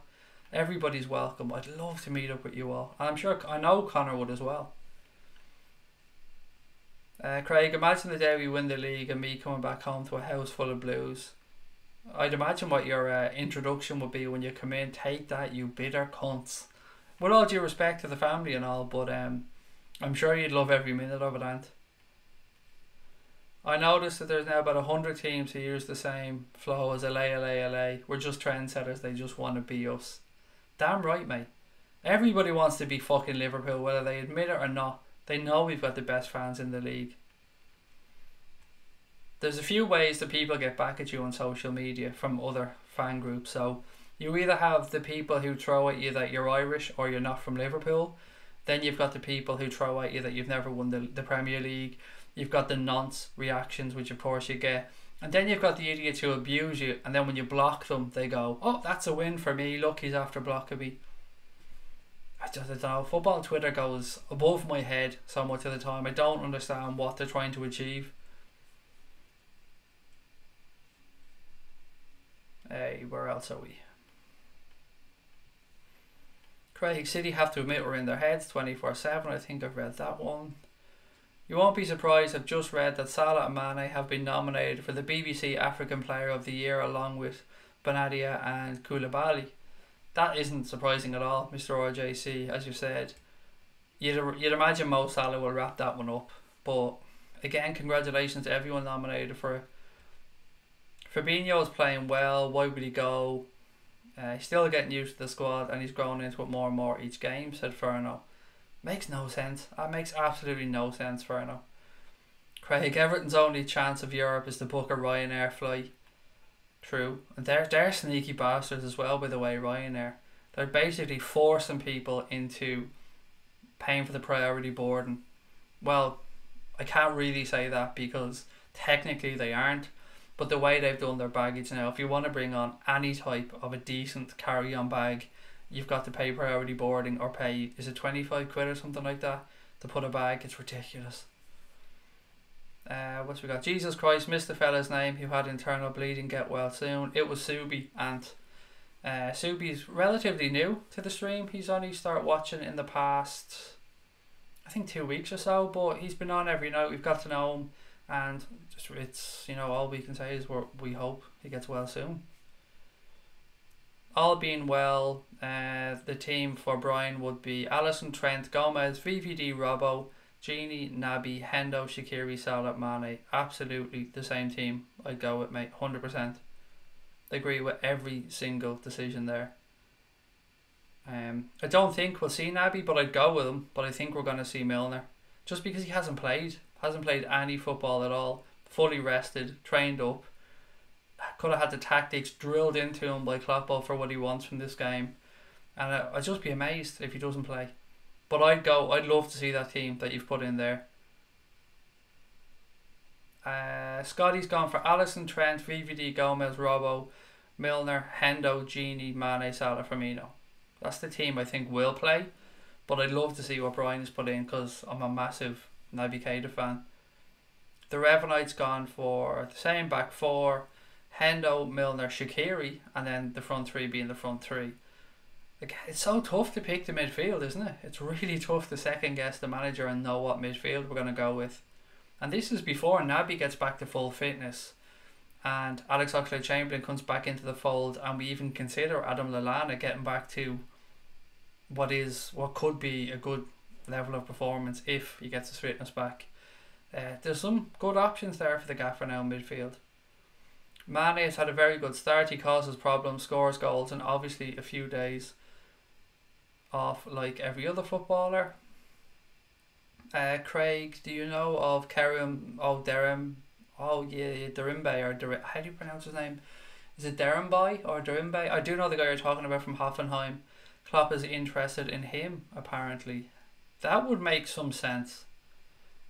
Everybody's welcome. I'd love to meet up with you all. And I know Connor would as well. Craig, imagine the day we win the league and me coming back home to a house full of blues. I'd imagine what your introduction would be when you come in. Take that, you bitter cunts. With all due respect to the family and all, but I'm sure you'd love every minute of it, Ant. I noticed that there's now about 100 teams who use the same flow as LA. We're just trendsetters. They just want to be us. Damn right, mate. Everybody wants to be fucking Liverpool, whether they admit it or not. They know we've got the best fans in the league. There's a few ways that people get back at you on social media from other fan groups. So you either have the people who throw at you that you're Irish or you're not from Liverpool. Then you've got the people who throw at you that you've never won the Premier League. You've got the nonce reactions, which of course you get. And then you've got the idiots who abuse you. And then when you block them, they go, oh, that's a win for me. Look, he's after blocking me. I don't know. Football Twitter goes above my head so much of the time. I don't understand what they're trying to achieve. Hey, where else are we? Craig, City have to admit we're in their heads 24/7. I think I've read that one. You won't be surprised, I've just read that Salah and Mane have been nominated for the BBC African Player of the Year along with Benatia and Koulibaly. That isn't surprising at all, Mr. RJC, as you said. You'd imagine Mo Salah will wrap that one up. But again, congratulations to everyone nominated for it. Fabinho's playing well. Why would he go? He's still getting used to the squad and he's growing into it more and more each game, said Ferno. Makes no sense. That makes absolutely no sense, Ferno. Craig, Everton's only chance of Europe is to book a Ryanair flight. True. And they're sneaky bastards as well, by the way, Ryanair. They're basically forcing people into paying for the priority boarding. Well, I can't really say that because technically they aren't. But the way they've done their baggage now, if you want to bring on any type of a decent carry-on bag, you've got to pay priority boarding or pay, is it 25 quid or something like that to put a bag? It's ridiculous. What's we got? Jesus Christ, missed the fella's name who had internal bleeding, get well soon. It was Subi, and Subi's relatively new to the stream. He's only started watching in the past, I think 2 weeks or so, but he's been on every night. We've got to know him, and it's, you know, all we can say is we hope he gets well soon. All being well, the team for Brian would be Alisson, Trent, Gomez, VVD, Robbo, Genie, Naby, Hendo, Shaqiri, Salah, Mane. Absolutely the same team I'd go with, mate. 100%. Agree with every single decision there. I don't think we'll see Naby, but I'd go with him. But I think we're going to see Milner. Just because he hasn't played. Hasn't played any football at all. Fully rested, trained up. Could have had the tactics drilled into him by Kloppo for what he wants from this game. And I'd just be amazed if he doesn't play. But I'd love to see that team that you've put in there. Scotty's gone for Alisson, Trent, VVD, Gomez, Robbo, Milner, Hendo, Genie, Mane, Salah, Firmino. That's the team I think will play. But I'd love to see what Brian has put in because I'm a massive Naby Keita fan. The Revanite's gone for the same back four. Hendo, Milner, Shaqiri, and then the front three being the front three. Again, it's so tough to pick the midfield, isn't it? It's really tough to second guess the manager and know what midfield we're going to go with. And this is before Naby gets back to full fitness and Alex Oxlade-Chamberlain comes back into the fold, and we even consider Adam Lallana getting back to what could be a good level of performance if he gets his fitness back. There's some good options there for the gaffer now in midfield. Mane has had a very good start. He causes problems, scores goals, and obviously a few days off like every other footballer. Craig, do you know of Karim Derimbe, how do you pronounce his name? Is it Derimbe or Derimbe? I do know the guy you're talking about from Hoffenheim. Klopp is interested in him, apparently. That would make some sense.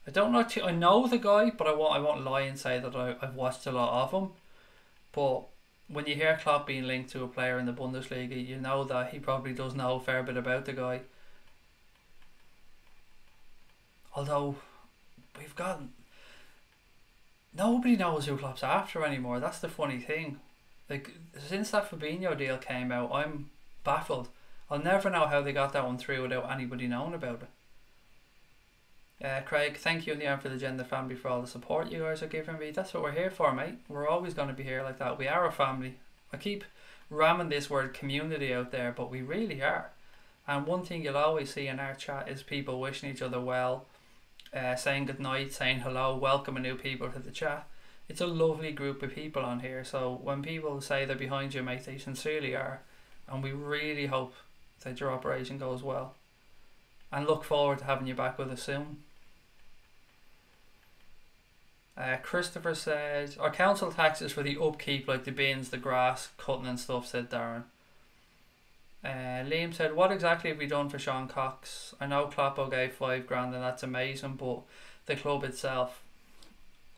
I don't know. I know the guy, but I won't lie and say that I've watched a lot of him. But when you hear Klopp being linked to a player in the Bundesliga, you know that he probably does know a fair bit about the guy. Although, nobody knows who Klopp's after anymore. That's the funny thing. Like, since that Fabinho deal came out, I'm baffled. I'll never know how they got that one through without anybody knowing about it. Craig, thank you and the Anfield Agenda family for all the support you guys are giving me. That's what we're here for, mate. We're always going to be here like that. We are a family. I keep ramming this word community out there, but we really are. And one thing you'll always see in our chat is people wishing each other well. saying goodnight, saying hello, welcoming new people to the chat. It's a lovely group of people on here. So when people say they're behind you, mate, they sincerely are. And we really hope that your operation goes well. And look forward to having you back with us soon. Christopher said, our council taxes for the upkeep, like the bins, the grass, cutting and stuff, said Darren. Liam said, what exactly have we done for Sean Cox? I know Kloppo gave $5,000 and that's amazing, but the club itself,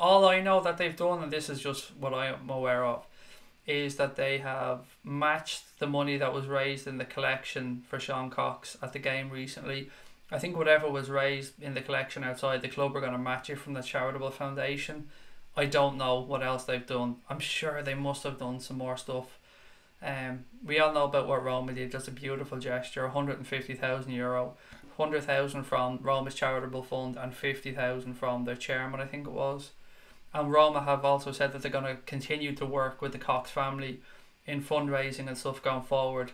all I know that they've done, and this is just what I am aware of, is that they have matched the money that was raised in the collection for Sean Cox at the game recently. I think whatever was raised in the collection outside the club are going to match it from the charitable foundation. I don't know what else they've done. I'm sure they must have done some more stuff. We all know about what Roma did. That's a beautiful gesture. €150,000, 100,000 from Roma's charitable fund and 50,000 from their chairman, I think it was. And Roma have also said that they're going to continue to work with the Cox family in fundraising and stuff going forward.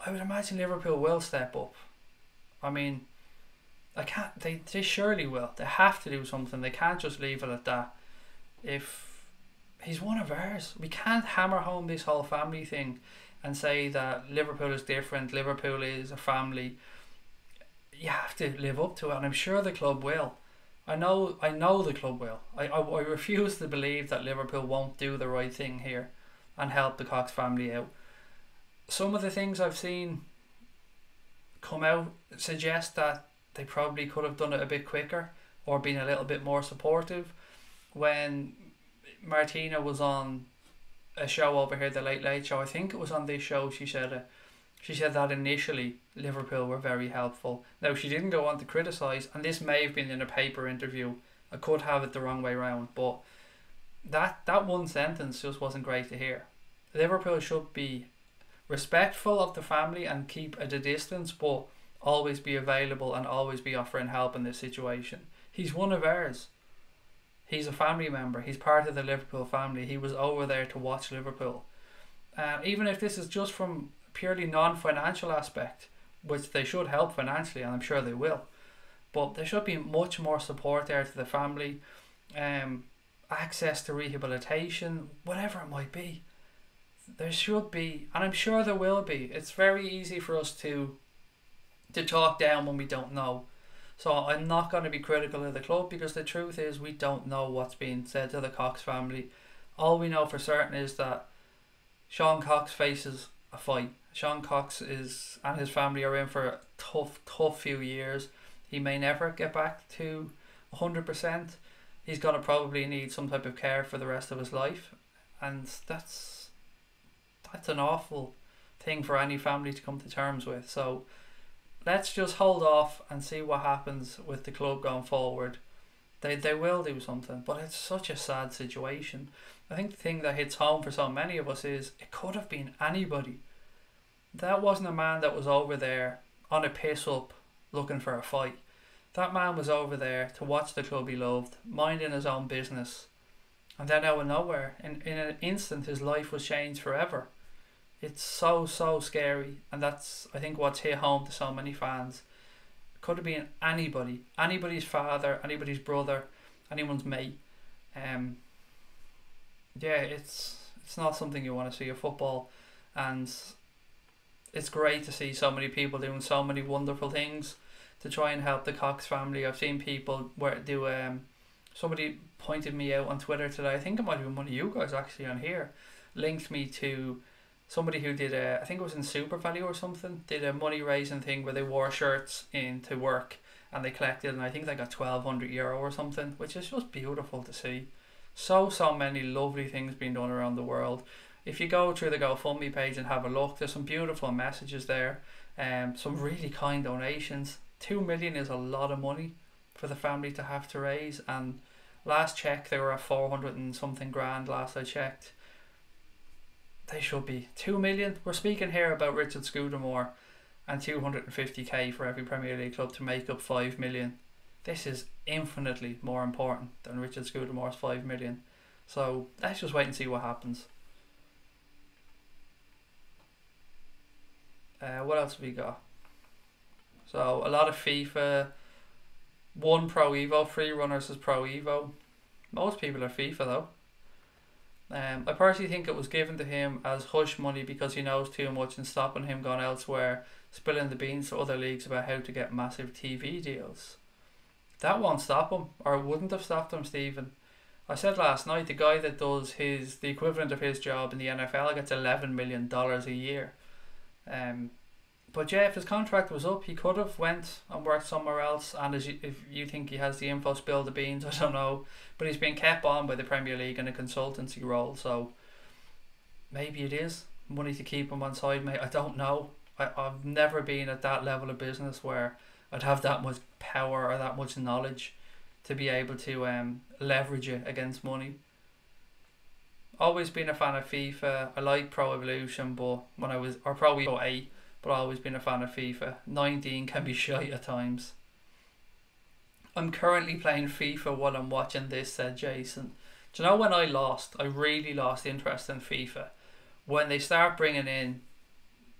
I would imagine Liverpool will step up. I mean, they surely will. They have to do something. They can't just leave it at that. If he's one of ours, we can't hammer home this whole family thing and say that Liverpool is different, Liverpool is a family. You have to live up to it, and I'm sure the club will. I know the club will. I refuse to believe that Liverpool won't do the right thing here and help the Cox family out. Some of the things I've seen come out suggest that they probably could have done it a bit quicker or been a little bit more supportive. When Martina was on a show over here, the Late Late Show, I think it was on this show, she said that initially Liverpool were very helpful. Now, she didn't go on to criticise, and this may have been in a paper interview. I could have it the wrong way round, but that one sentence just wasn't great to hear. Liverpool should be respectful of the family and keep at a distance, but always be available and always be offering help in this situation. He's one of ours. He's a family member. He's part of the Liverpool family. He was over there to watch Liverpool. Even if this is just from purely non-financial aspect, which they should help financially, and I'm sure they will, but there should be much more support there to the family, access to rehabilitation, whatever it might be. There should be, and I'm sure there will be. It's very easy for us to talk down when we don't know. So I'm not going to be critical of the club, because the truth is we don't know what's being said to the Cox family. All we know for certain is that Sean Cox faces a fight. Sean Cox and his family are in for a tough few years. He may never get back to 100%. He's going to probably need some type of care for the rest of his life, and that's an awful thing for any family to come to terms with. So let's just hold off and see what happens with the club going forward. They will do something, but it's such a sad situation. I think the thing that hits home for so many of us is it could have been anybody. That wasn't a man that was over there on a piss up looking for a fight. That man was over there to watch the club he loved, minding his own business. And then out of nowhere, in an instant, his life was changed forever. It's so scary, and that's, I think, what's hit home to so many fans. It could have been anybody, anybody's father, anybody's brother, anyone's mate. It's not something you want to see in football, and it's great to see so many people doing so many wonderful things to try and help the Cox family. I've seen people somebody pointed me out on Twitter today, I think it might have been one of you guys actually on here, linked me to somebody who did I think it was in Super Value or something, did a money raising thing where they wore shirts into work and they collected, and I think they got €1,200 or something, which is just beautiful to see. So many lovely things being done around the world. If you go through the GoFundMe page and have a look, there's some beautiful messages there, some really kind donations. 2 million is a lot of money for the family to have to raise, and last check they were at 400 and something grand last I checked. They should be 2 million. We're speaking here about Richard Scudamore and 250k for every Premier League club to make up 5 million. This is infinitely more important than Richard Scudamore's 5 million. So let's just wait and see what happens. What else have we got? So a lot of FIFA One Pro Evo, free runners is Pro Evo. Most people are FIFA though. I personally think it was given to him as hush money because he knows too much and stopping him going elsewhere, spilling the beans to other leagues about how to get massive TV deals. That won't stop him, or wouldn't have stopped him, Stephen. I said last night, the guy that does the equivalent of his job in the NFL gets $11 million a year. But yeah, if his contract was up, he could have went and worked somewhere else. And if you think he has the info, spill the beans, I don't know. But he's been kept on by the Premier League in a consultancy role, so maybe it is money to keep him on side, mate. I don't know. I've never been at that level of business where I'd have that much power or that much knowledge to be able to leverage it against money. Always been a fan of FIFA. I like Pro Evolution, but or Pro Evo 8. But I've always been a fan of FIFA. 19 can be shite at times. I'm currently playing FIFA while I'm watching this, said Jason. Do you know when I really lost interest in FIFA? When they start bringing in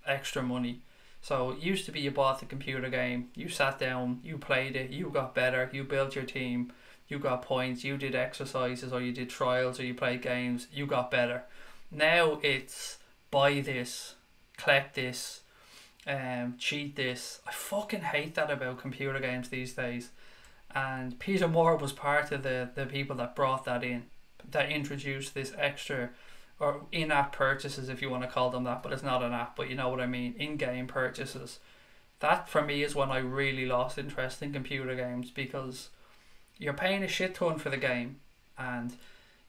extra money. So it used to be you bought the computer game, you sat down, you played it, you got better, you built your team, you got points, you did exercises or you did trials or you played games, you got better. Now it's buy this, collect this, cheat this. I fucking hate that about computer games these days. And Peter Moore was part of the people that brought that in, that introduced this extra or in-app purchases, if you want to call them that, but it's not an app, but you know what I mean, in-game purchases. That for me is when I really lost interest in computer games, because you're paying a shit ton for the game and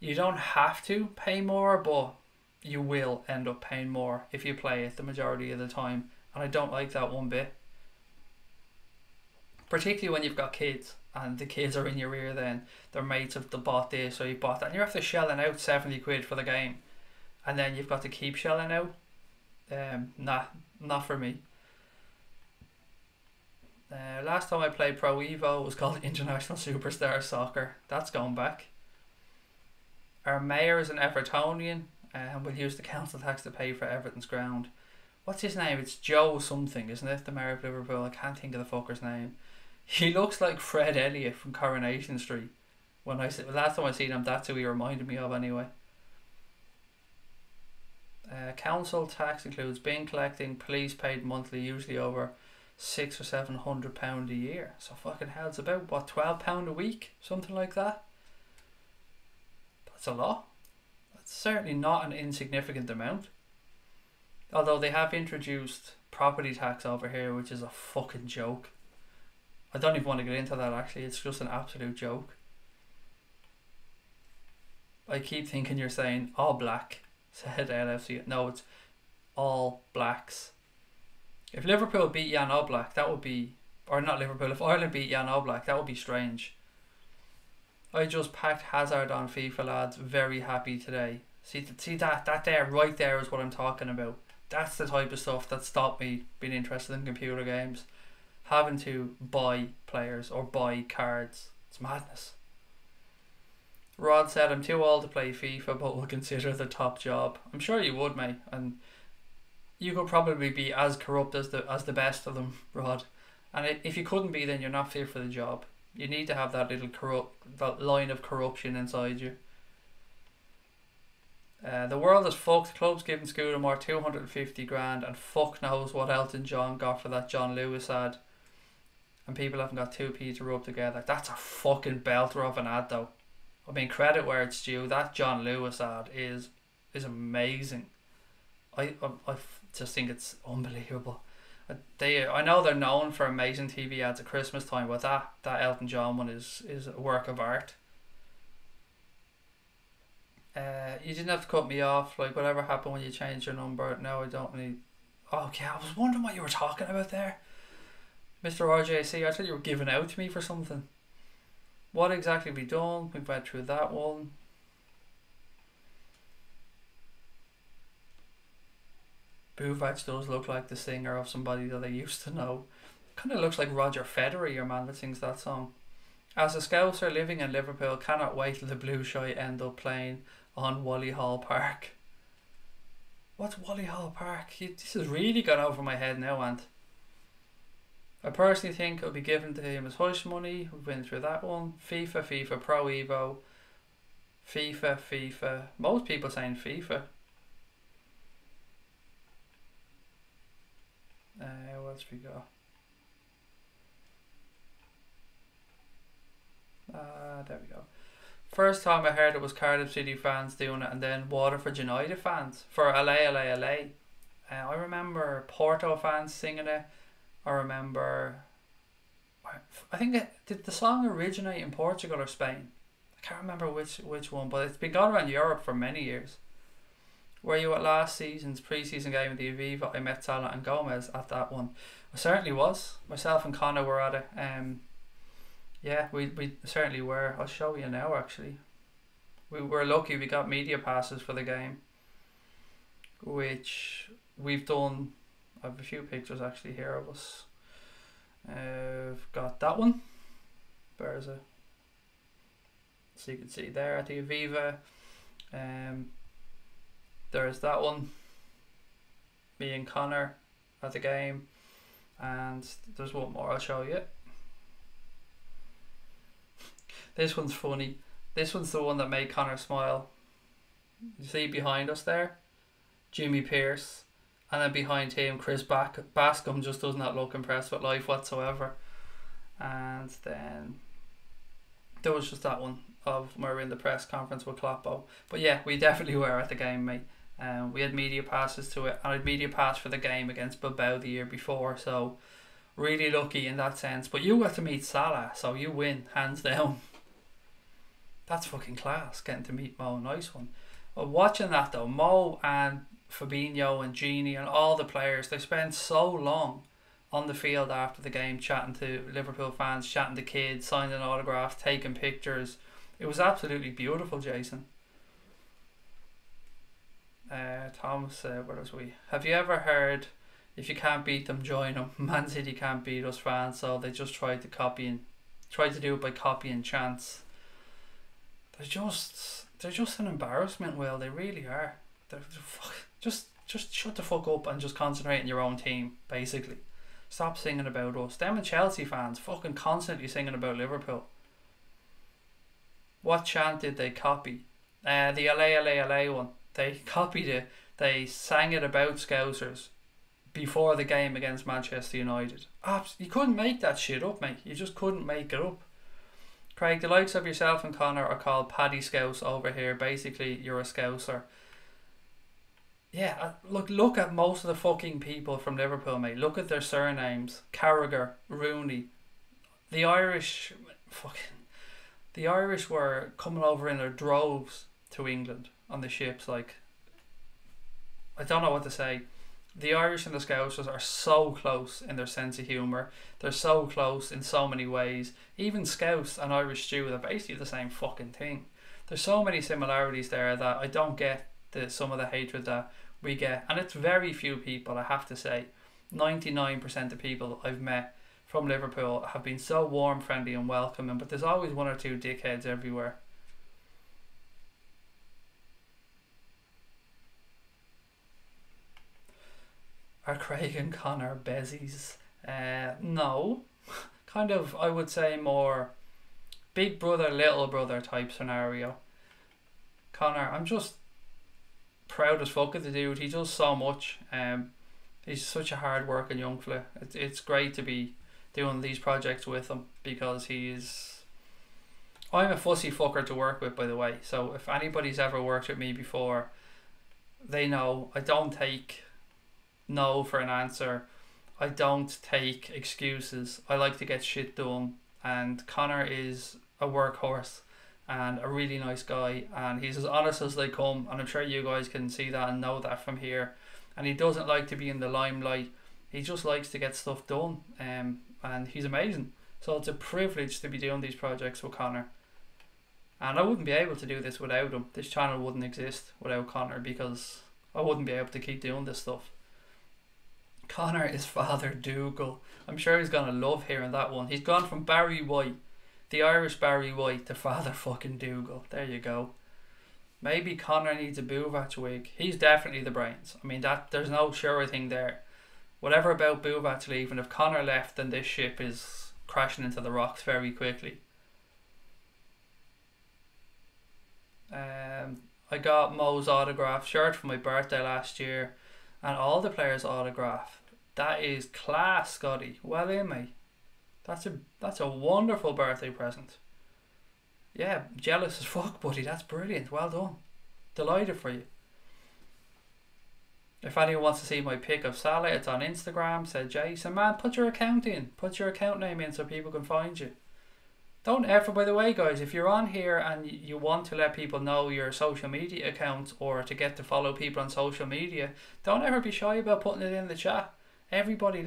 you don't have to pay more, but you will end up paying more if you play it the majority of the time. And I don't like that one bit. Particularly when you've got kids and the kids are in your ear then. Their mates have bought this or you bought that. And you're after shelling out 70 quid for the game. And then you've got to keep shelling out. Not for me. Last time I played Pro Evo, it was called International Superstar Soccer. That's gone back. Our mayor is an Evertonian and will use the council tax to pay for Everton's ground. What's his name? It's Joe something, isn't it? The mayor of Liverpool. I can't think of the fucker's name. He looks like Fred Elliott from Coronation Street. Last time I seen him, that's who he reminded me of anyway. Council tax includes bin collecting, police paid monthly, usually over £600 or £700 a year. So fucking hell, it's about what, £12 a week, something like that. That's a lot. That's certainly not an insignificant amount. Although they have introduced property tax over here, which is a fucking joke. I don't even want to get into that actually, it's just an absolute joke. I keep thinking you're saying all black, said LFC. No, it's all blacks. If Liverpool beat Jan Oblak, that would be, or not Liverpool, if Ireland beat Jan Oblak, that would be strange. I just packed Hazard on FIFA, lads. Very happy today. See that there, right there is what I'm talking about. That's the type of stuff that stopped me being interested in computer games. Having to buy players or buy cards. It's madness. Rod said, I'm too old to play FIFA, but will consider the top job. I'm sure you would, mate. And you could probably be as corrupt as the best of them, Rod. And if you couldn't be, then you're not fit for the job. You need to have that that line of corruption inside you. The world is fucked. Clubs giving Scudamore 250 grand and fuck knows what Elton John got for that John Lewis ad. And people haven't got 2p to rub together. That's a fucking belter of an ad though. I mean, credit where it's due. That John Lewis ad is amazing. I just think it's unbelievable. I know they're known for amazing TV ads at Christmas time, but that Elton John one is a work of art. You didn't have to cut me off. Like, whatever happened when you changed your number? No, I don't need. Okay, I was wondering what you were talking about there, Mr. RJC. I thought you were giving out to me for something. What exactly have we done? We've went through that one. Buvac does look like the singer of somebody that I used to know. Kind of looks like Roger Federer, your man that sings that song. As a Scouser living in Liverpool, cannot wait till the Blue Shy end up playing on Wally Hall Park. What's Wally Hall Park? This has really gone over my head now, Ant. I personally think it'll be given to him as hush money. We've been through that one. FIFA, Pro Evo, FIFA. Most people saying FIFA. What else we got? There we go. First time I heard it was Cardiff City fans doing it, and then Waterford United fans for LA. I remember Porto fans singing it. I remember, I think did the song originate in Portugal or Spain? I can't remember which one, but it's been going around Europe for many years. Were you at last season's pre-season game of the Aviva? I met Salah and Gomez at that one. I certainly was. Myself and Connor were at it. Yeah, we certainly were. I'll show you now actually. We were lucky we got media passes for the game, which we've done. I have a few pictures actually here of us. I've got that one. There's a, so you can see there at the Aviva. There's that one. Me and Connor at the game, and there's one more I'll show you. This one's funny. This one's the one that made Connor smile. You see behind us there, Jimmy Pearce, and then behind him Chris Bascom just does not look impressed with life whatsoever. And then there was just that one of when we were in the press conference with Kloppo. But yeah, we definitely were at the game, mate. We had media passes to it, and I had media pass for the game against Bilbao the year before, so really lucky in that sense. But you got to meet Salah, so you win hands down. That's fucking class, getting to meet Mo. Nice one. But watching that though, Mo and Fabinho and Gini and all the players, they spent so long on the field after the game chatting to Liverpool fans, chatting to kids, signing autographs, taking pictures. It was absolutely beautiful, Jason. Thomas, where was we? Have you ever heard, if you can't beat them, join them? Man City can't beat us fans, so they just tried to do it by copying chants. They're just an embarrassment, Will. They really are. Just shut the fuck up and just concentrate on your own team, basically. Stop singing about us. Them and Chelsea fans fucking constantly singing about Liverpool. What chant did they copy? The LA one. They copied it. They sang it about Scousers before the game against Manchester United. You couldn't make that shit up, mate. You just couldn't make it up. Craig, the likes of yourself and Connor are called Paddy Scouts over here. Basically, you're a Scouser. Yeah, look at most of the fucking people from Liverpool, mate. Look at their surnames. Carragher, Rooney. The Irish were coming over in their droves to England on the ships. Like, I don't know what to say. The Irish and the Scousers are so close in their sense of humour. They're so close in so many ways. Even Scouse and Irish stew are basically the same fucking thing. There's so many similarities there that I don't get some of the hatred that we get. And it's very few people, I have to say. 99% of people I've met from Liverpool have been so warm, friendly and welcoming, but there's always one or two dickheads everywhere. Are Craig and Connor bezies? No. Kind of, I would say more big brother, little brother type scenario. Connor, I'm just proud as fuck of the dude. He does so much. He's such a hard working young fella. It's great to be doing these projects with him because I'm a fussy fucker to work with, by the way. So if anybody's ever worked with me before, they know I don't take no for an answer. I don't take excuses. I like to get shit done, and Connor is a workhorse and a really nice guy, and he's as honest as they come, and I'm sure you guys can see that and know that from here. And he doesn't like to be in the limelight. He just likes to get stuff done, and he's amazing. So it's a privilege to be doing these projects with Connor, and I wouldn't be able to do this without him. This channel wouldn't exist without Connor, because I wouldn't be able to keep doing this stuff. Connor is Father Dougal. I'm sure he's gonna love hearing that one. He's gone from Barry White, the Irish Barry White, to Father fucking Dougal. There you go. Maybe Connor needs a Bouvatch wig. He's definitely the brains. I mean, that there's no sure thing there. Whatever about Buvat's leaving, if Connor left, then this ship is crashing into the rocks very quickly. I got Mo's autograph shirt for my birthday last year, and all the players' autograph. That is class, Scotty. Well in, mate. That's a wonderful birthday present. Yeah, jealous as fuck, buddy. That's brilliant. Well done. Delighted for you. If anyone wants to see my pic of Salah, it's on Instagram, said Jason. Man, put your account in. Put your account name in so people can find you. Don't ever, by the way, guys, if you're on here and you want to let people know your social media accounts or to get to follow people on social media, don't ever be shy about putting it in the chat. Everybody,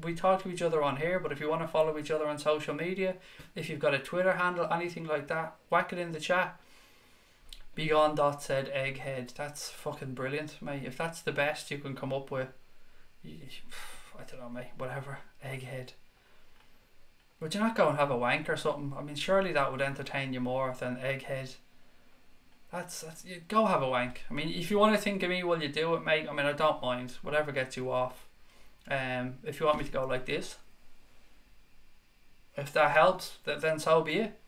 we talk to each other on here, but if you want to follow each other on social media, if you've got a Twitter handle, anything like that, whack it in the chat. Begone said Egghead. That's fucking brilliant, mate. If that's the best you can come up with, I don't know, mate, whatever. Egghead. Would you not go and have a wank or something? I mean, surely that would entertain you more than Egghead. That's go have a wank. I mean, if you want to think of me while you do it, mate, I mean, I don't mind. Whatever gets you off. If you want me to go like this, if that helps, then so be it.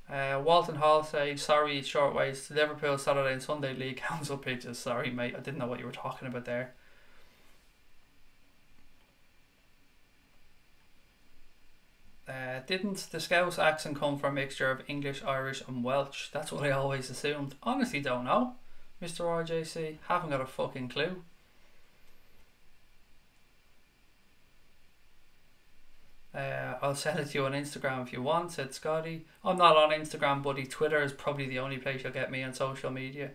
Walton Hall says, sorry, it's short ways. Liverpool Saturday and Sunday League Council pitches. Sorry, mate, I didn't know what you were talking about there. Didn't the Scouse accent come from a mixture of English, Irish and Welsh? That's what I always assumed. Honestly, don't know, Mr. RJC. Haven't got a fucking clue. I'll send it to you on Instagram if you want, said Scotty. I'm not on Instagram, buddy. Twitter is probably the only place you'll get me on social media.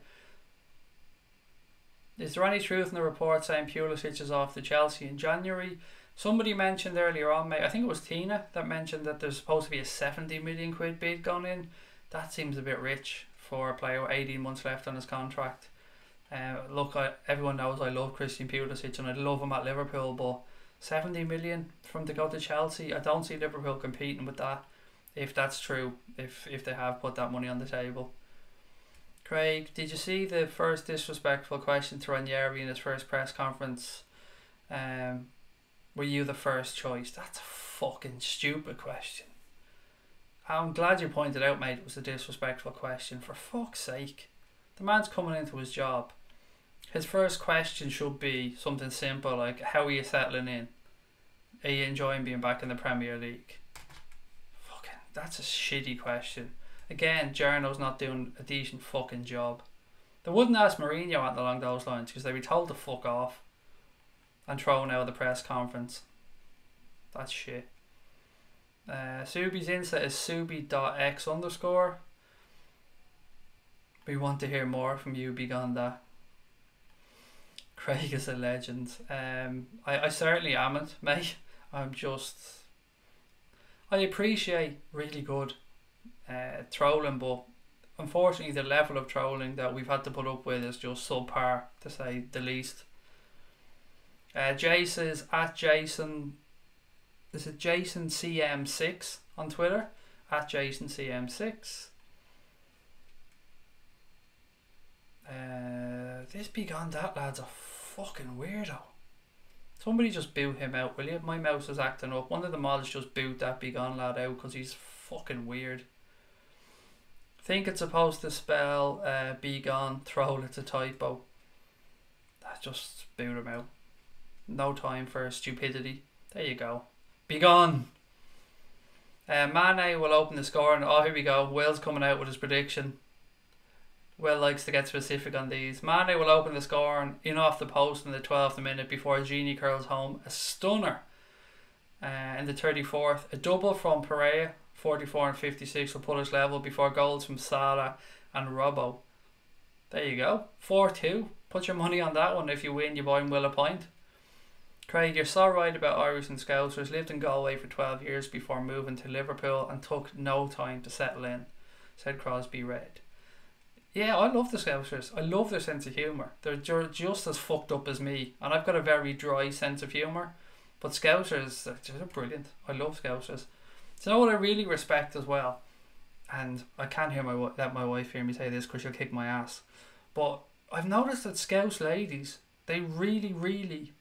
Is there any truth in the report saying Pulisic is off to Chelsea in January? Somebody mentioned earlier on, mate, I think it was Tina, that mentioned that there's supposed to be a 70 million quid bid gone in. That seems a bit rich for a player with 18 months left on his contract. Look, everyone knows I love Christian Pulisic and I love him at Liverpool, but 70 million from to go to Chelsea, I don't see Liverpool competing with that, if that's true, if they have put that money on the table. Craig, did you see the first disrespectful question to Ranieri in his first press conference? Were you the first choice? That's a fucking stupid question. I'm glad you pointed out, mate, it was a disrespectful question. For fuck's sake. The man's coming into his job. His first question should be something simple like, how are you settling in? Are you enjoying being back in the Premier League? Fucking, that's a shitty question. Again, Jarno's not doing a decent fucking job. They wouldn't ask Mourinho anything along those lines because they'd be told to fuck off and thrown out of the press conference. That's shit. Subi's Insta is subi.x_. We want to hear more from you, beyond that. Craig is a legend. I certainly amn't, mate. I appreciate really good trolling, but unfortunately the level of trolling that we've had to put up with is just subpar, to say the least. Jason's at Jason. Is it Jason CM6 on Twitter? At Jason CM6. This Beyond That lad's a fucking weirdo. Somebody just boot him out, will you? My mouse is acting up. One of the mods just boot that Begone lad out because he's fucking weird. Think it's supposed to spell Begone, troll, it's a typo. Just boot him out. No time for stupidity. There you go. Begone! Mane will open the score, and oh, here we go. Will's coming out with his prediction. Will likes to get specific on these. Mane will open the score and in off the post in the 12th minute before Gini curls home a stunner. In the 34th, a double from Pereira, 44 and 56 will put us level before goals from Salah and Robbo. There you go. 4-2. Put your money on that one. If you win, you buy Will a pint. Craig, you're so right about Irish and Scousers. Lived in Galway for 12 years before moving to Liverpool and took no time to settle in, said Crosby Red. Yeah, I love the Scousers. I love their sense of humour. They're just as fucked up as me, and I've got a very dry sense of humour. But Scousers, they're brilliant. I love Scousers. Do you know what I really respect as well? And I can't let my wife hear me say this because she'll kick my ass. But I've noticed that Scouse ladies They really, really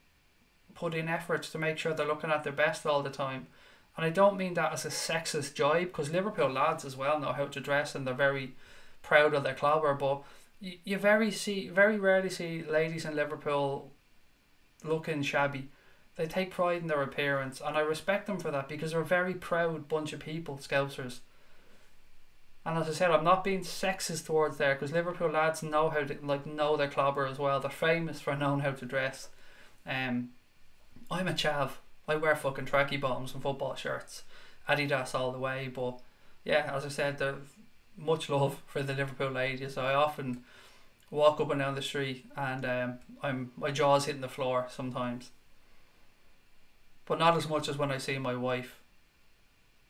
put in efforts to make sure they're looking at their best all the time. And I don't mean that as a sexist jibe, because Liverpool lads as well know how to dress and they're very proud of their clobber, but you very rarely see ladies in Liverpool looking shabby. They take pride in their appearance, and I respect them for that, because they're a very proud bunch of people, Scousers. And as I said, I'm not being sexist towards there, because Liverpool lads know how to know their clobber as well. They're famous for knowing how to dress. I'm a chav. I wear fucking tracky bottoms and football shirts, Adidas all the way. But yeah, as I said, there's much love for the Liverpool ladies. I often walk up and down the street, and my jaw's hitting the floor sometimes. But not as much as when I see my wife.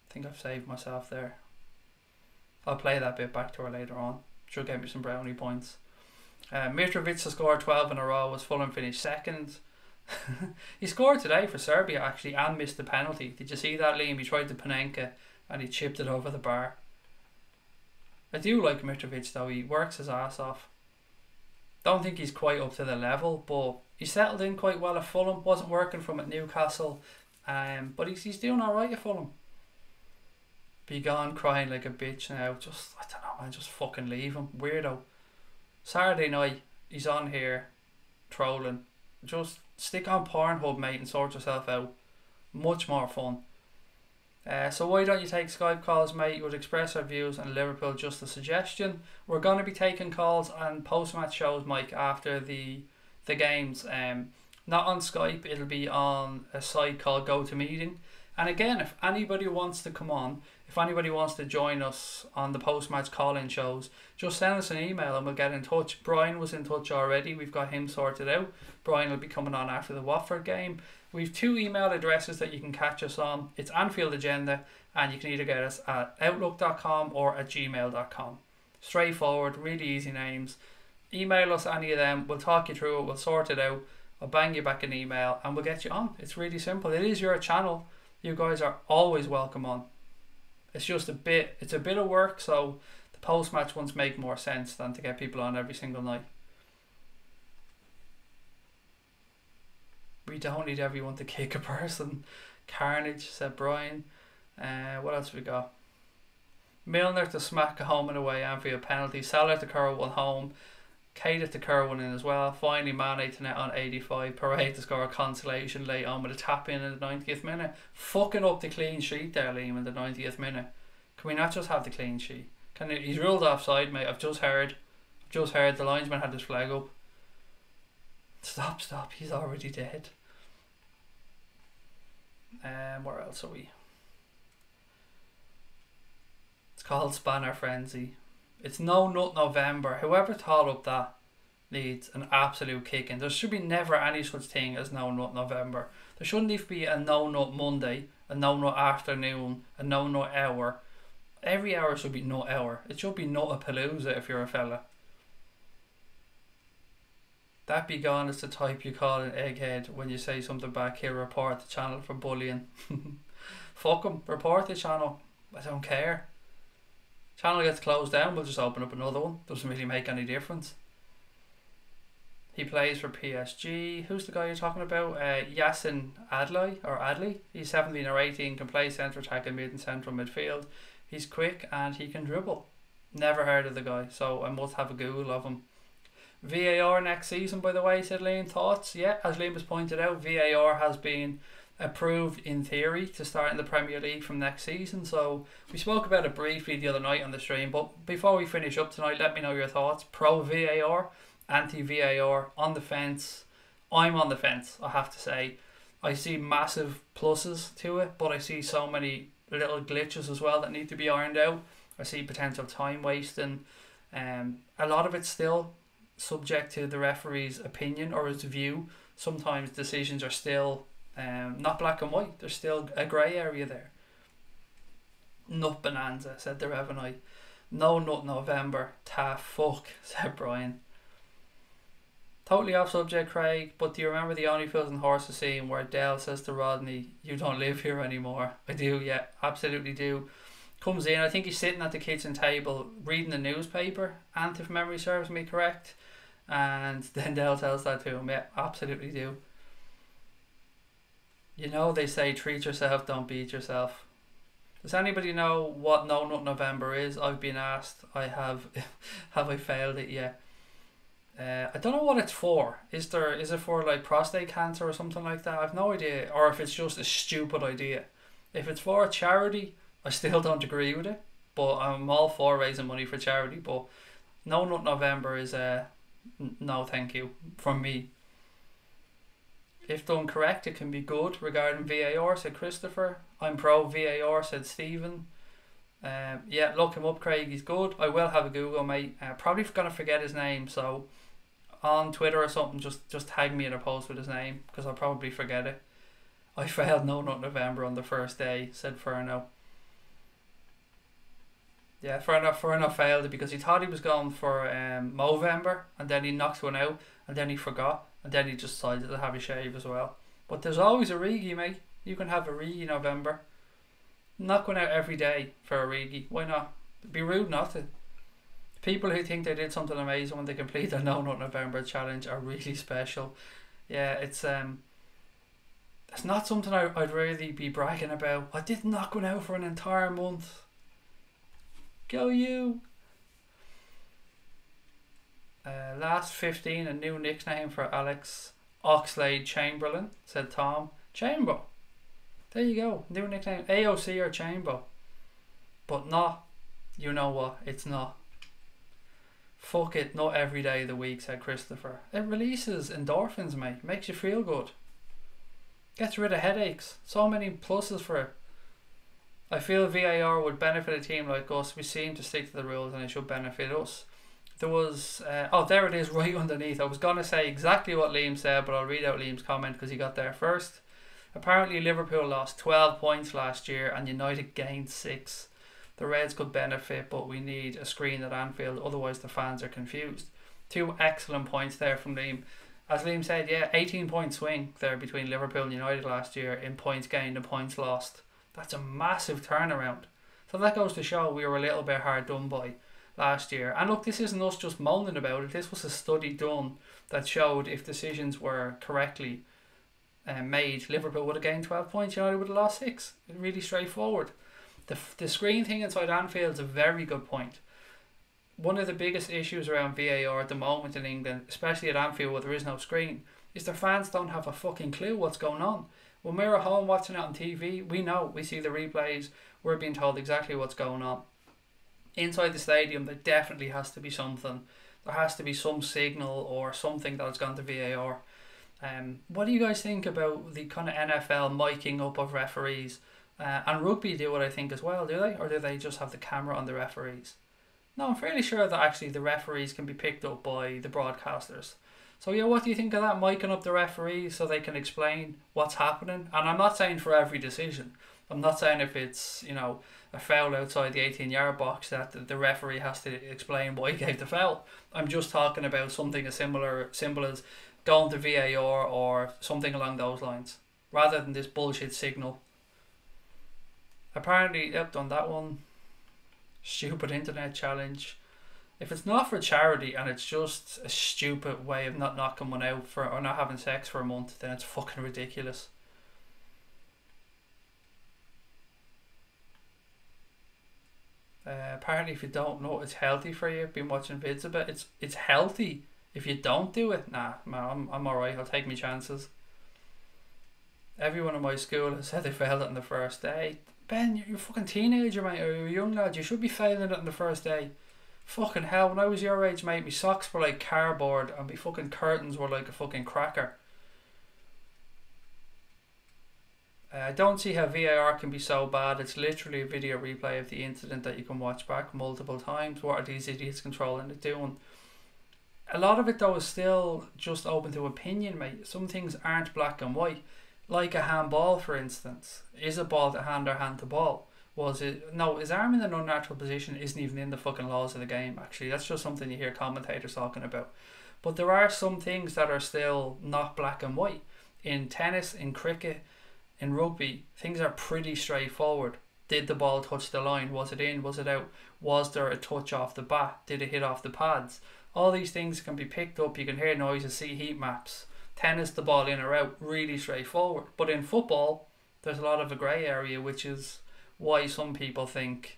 I think I've saved myself there. I'll play that bit back to her later on. She'll get me some brownie points. Mitrovic has scored 12 in a row as Fulham finished second. He scored today for Serbia actually and missed the penalty. Did you see that, Liam? He tried the Panenka and he chipped it over the bar. I do like Mitrovic though. He works his ass off. Don't think he's quite up to the level, but he settled in quite well at Fulham. Wasn't working from at Newcastle, but he's doing alright at Fulham. Be gone crying like a bitch now. Just, I don't know, man, just fucking leave him. Weirdo. Saturday night, he's on here trolling. Just stick on Pornhub, mate, and sort yourself out. Much more fun. So why don't you take Skype calls, mate? You would express our views on Liverpool, just a suggestion. We're going to be taking calls and post-match shows, Mike, after the games. Not on Skype, it'll be on a site called GoToMeeting. And again, if anybody wants to come on, if anybody wants to join us on the post-match call-in shows, just send us an email and we'll get in touch. Brian was in touch already. We've got him sorted out. Brian will be coming on after the Watford game. We've 2 email addresses that you can catch us on. It's Anfield Agenda, and you can either get us at outlook.com or at gmail.com. Straightforward, really easy names. Email us any of them. We'll talk you through it. We'll sort it out. I'll bang you back an email and we'll get you on. It's really simple. It is your channel. You guys are always welcome on. It's just a bit of work, so the post-match ones make more sense than to get people on every single night. We don't need everyone to kick a person. Carnage, said Brian. What else have we got? Milner to smack a home and away Anfield penalty. Salah to curl one home. Keita to curl one in as well. Finally, Mane to net on 85. Parade to score a consolation late on with a tap in the 90th minute. Fucking up the clean sheet there, Liam, in the 90th minute. Can we not just have the clean sheet? He's ruled offside, mate. I've just heard the linesman had his flag up. Stop. He's already dead. Where else are we? It's called Spanner Frenzy. It's No Nut November. Whoever thought up that needs an absolute kicking. There should be never any such thing as No Nut November. There shouldn't even be a No Nut Monday, a No Nut Afternoon, a No Nut Hour. Every hour should be Nut Hour. It should be Nut-a-Palooza if you're a fella. That be gone is the type you call an egghead when you say something back. He'll report the channel for bullying. Fuck him. Report the channel. I don't care. Channel gets closed down, we'll just open up another one. Doesn't really make any difference. He plays for PSG. Who's the guy you're talking about? Yassin Adli. He's 17 or 18, can play centre attack and mid and central midfield. He's quick and he can dribble. Never heard of the guy, so I must have a Google of him. VAR next season, by the way, said Liam. Thoughts? Yeah, as Liam has pointed out, VAR has been approved in theory to start in the Premier League from next season. So we spoke about it briefly the other night on the stream, but before we finish up tonight, let me know your thoughts. Pro VAR, anti VAR, on the fence. I'm on the fence, I have to say. I see massive pluses to it, but I see so many little glitches as well that need to be ironed out. I see potential time wasting. A lot of it's still subject to the referee's opinion or his view. Sometimes decisions are still not black and white. There's still a grey area there. Nut bonanza, said the Revenite. No Nut November. Ta fuck, said Brian. Totally off subject, Craig, but do you remember the Only Fools and Horses scene where Dell says to Rodney, "You don't live here anymore"? I do, yeah, absolutely do. Comes in, I think he's sitting at the kitchen table reading the newspaper, and if memory serves me correct, And then Dell tells that to him. Yeah, absolutely do. You know, they say treat yourself, don't beat yourself. Does anybody know what No Nut November is? I've been asked. I have. Have I failed it yet? I don't know what it's for. Is it for like prostate cancer or something like that? I've no idea. Or if it's just a stupid idea. If it's for a charity, I still don't agree with it. But I'm all for raising money for charity. But No Nut November is no thank you from me. If done correct, it can be good. Regarding VAR, said Christopher. I'm pro VAR, said Stephen. Yeah, look him up, Craig. He's good. I will have a Google, mate. Probably gonna forget his name, so on Twitter or something, just tag me in a post with his name because I'll probably forget it. I failed No Nut November on the first day, said Ferno. Yeah, Ferno failed it because he thought he was going for Movember, and then he knocked one out, and then he forgot, and then he just decided to have a shave as well. But there's always a Rigi, mate. You can have a Rigi November. Not going out every day for a Rigi. Why not? It'd be rude not to. People who think they did something amazing when they complete their No Nut November challenge are really special. Yeah, it's not something I'd really be bragging about. I did knock one out for an entire month. Go you! Last 15, a new nickname for Alex Oxlade Chamberlain, said Tom. Chamber. There you go. New nickname. AOC or Chamber. But not. You know what? It's not. Fuck it. Not every day of the week, said Christopher. It releases endorphins, mate. Makes you feel good. Gets rid of headaches. So many pluses for it. I feel VAR would benefit a team like us. We seem to stick to the rules and it should benefit us. There was there it is right underneath. I was going to say exactly what Liam said, but I'll read out Liam's comment because he got there first. Apparently Liverpool lost 12 points last year and United gained 6. The Reds could benefit, but we need a screen at Anfield, otherwise the fans are confused. 2 excellent points there from Liam. As Liam said, yeah, 18 point swing there between Liverpool and United last year in points gained and points lost. That's a massive turnaround. So that goes to show we were a little bit hard done by last year. And look, this isn't us just moaning about it. This was a study done that showed if decisions were correctly made, Liverpool would have gained 12 points, United would have lost 6. Really straightforward. The screen thing inside Anfield is a very good point. One of the biggest issues around VAR at the moment in England, especially at Anfield where there is no screen, is their fans don't have a fucking clue what's going on. When we're at home watching it on TV, we know, we see the replays, we're being told exactly what's going on. Inside the stadium, there definitely has to be something. There has to be some signal or something that's gone to VAR. What do you guys think about the kind of NFL miking up of referees? And rugby do what I think as well, do they? Or do they just have the camera on the referees? No, I'm fairly sure that actually the referees can be picked up by the broadcasters. So yeah, what do you think of that, miking up the referees so they can explain what's happening? And I'm not saying for every decision. I'm not saying if it's, a foul outside the 18-yard box that the referee has to explain why he gave the foul. I'm just talking about something as simple as going to VAR or something along those lines, rather than this bullshit signal. Apparently, yep, done that one. Stupid internet challenge. If it's not for charity and it's just a stupid way of not knocking one out or not having sex for a month, then it's fucking ridiculous. Apparently, if you don't know it's healthy for you, been watching vids about it. It's healthy. If you don't do it, nah, man, I'm alright. I'll take my chances. Everyone in my school has said they failed it on the first day. Ben, you're a fucking teenager, mate, or you're a young lad. You should be failing it on the first day. Fucking hell, when I was your age, mate, my socks were like cardboard and my fucking curtains were like a fucking cracker. I don't see how VAR can be so bad. It's literally a video replay of the incident that you can watch back multiple times. What are these idiots controlling it doing? A lot of it though is still just open to opinion, mate. Some things aren't black and white. Like a handball, for instance. Is a ball to hand or hand to ball? No, his arm in an unnatural position isn't even in the fucking laws of the game, actually. That's just something you hear commentators talking about. But there are some things that are still not black and white. In tennis, in cricket, in rugby, things are pretty straightforward. Did the ball touch the line? Was it in? Was it out? Was there a touch off the bat? Did it hit off the pads? All these things can be picked up. You can hear noises, see heat maps. Tennis, the ball in or out, really straightforward. But in football, there's a lot of a grey area, which is why some people think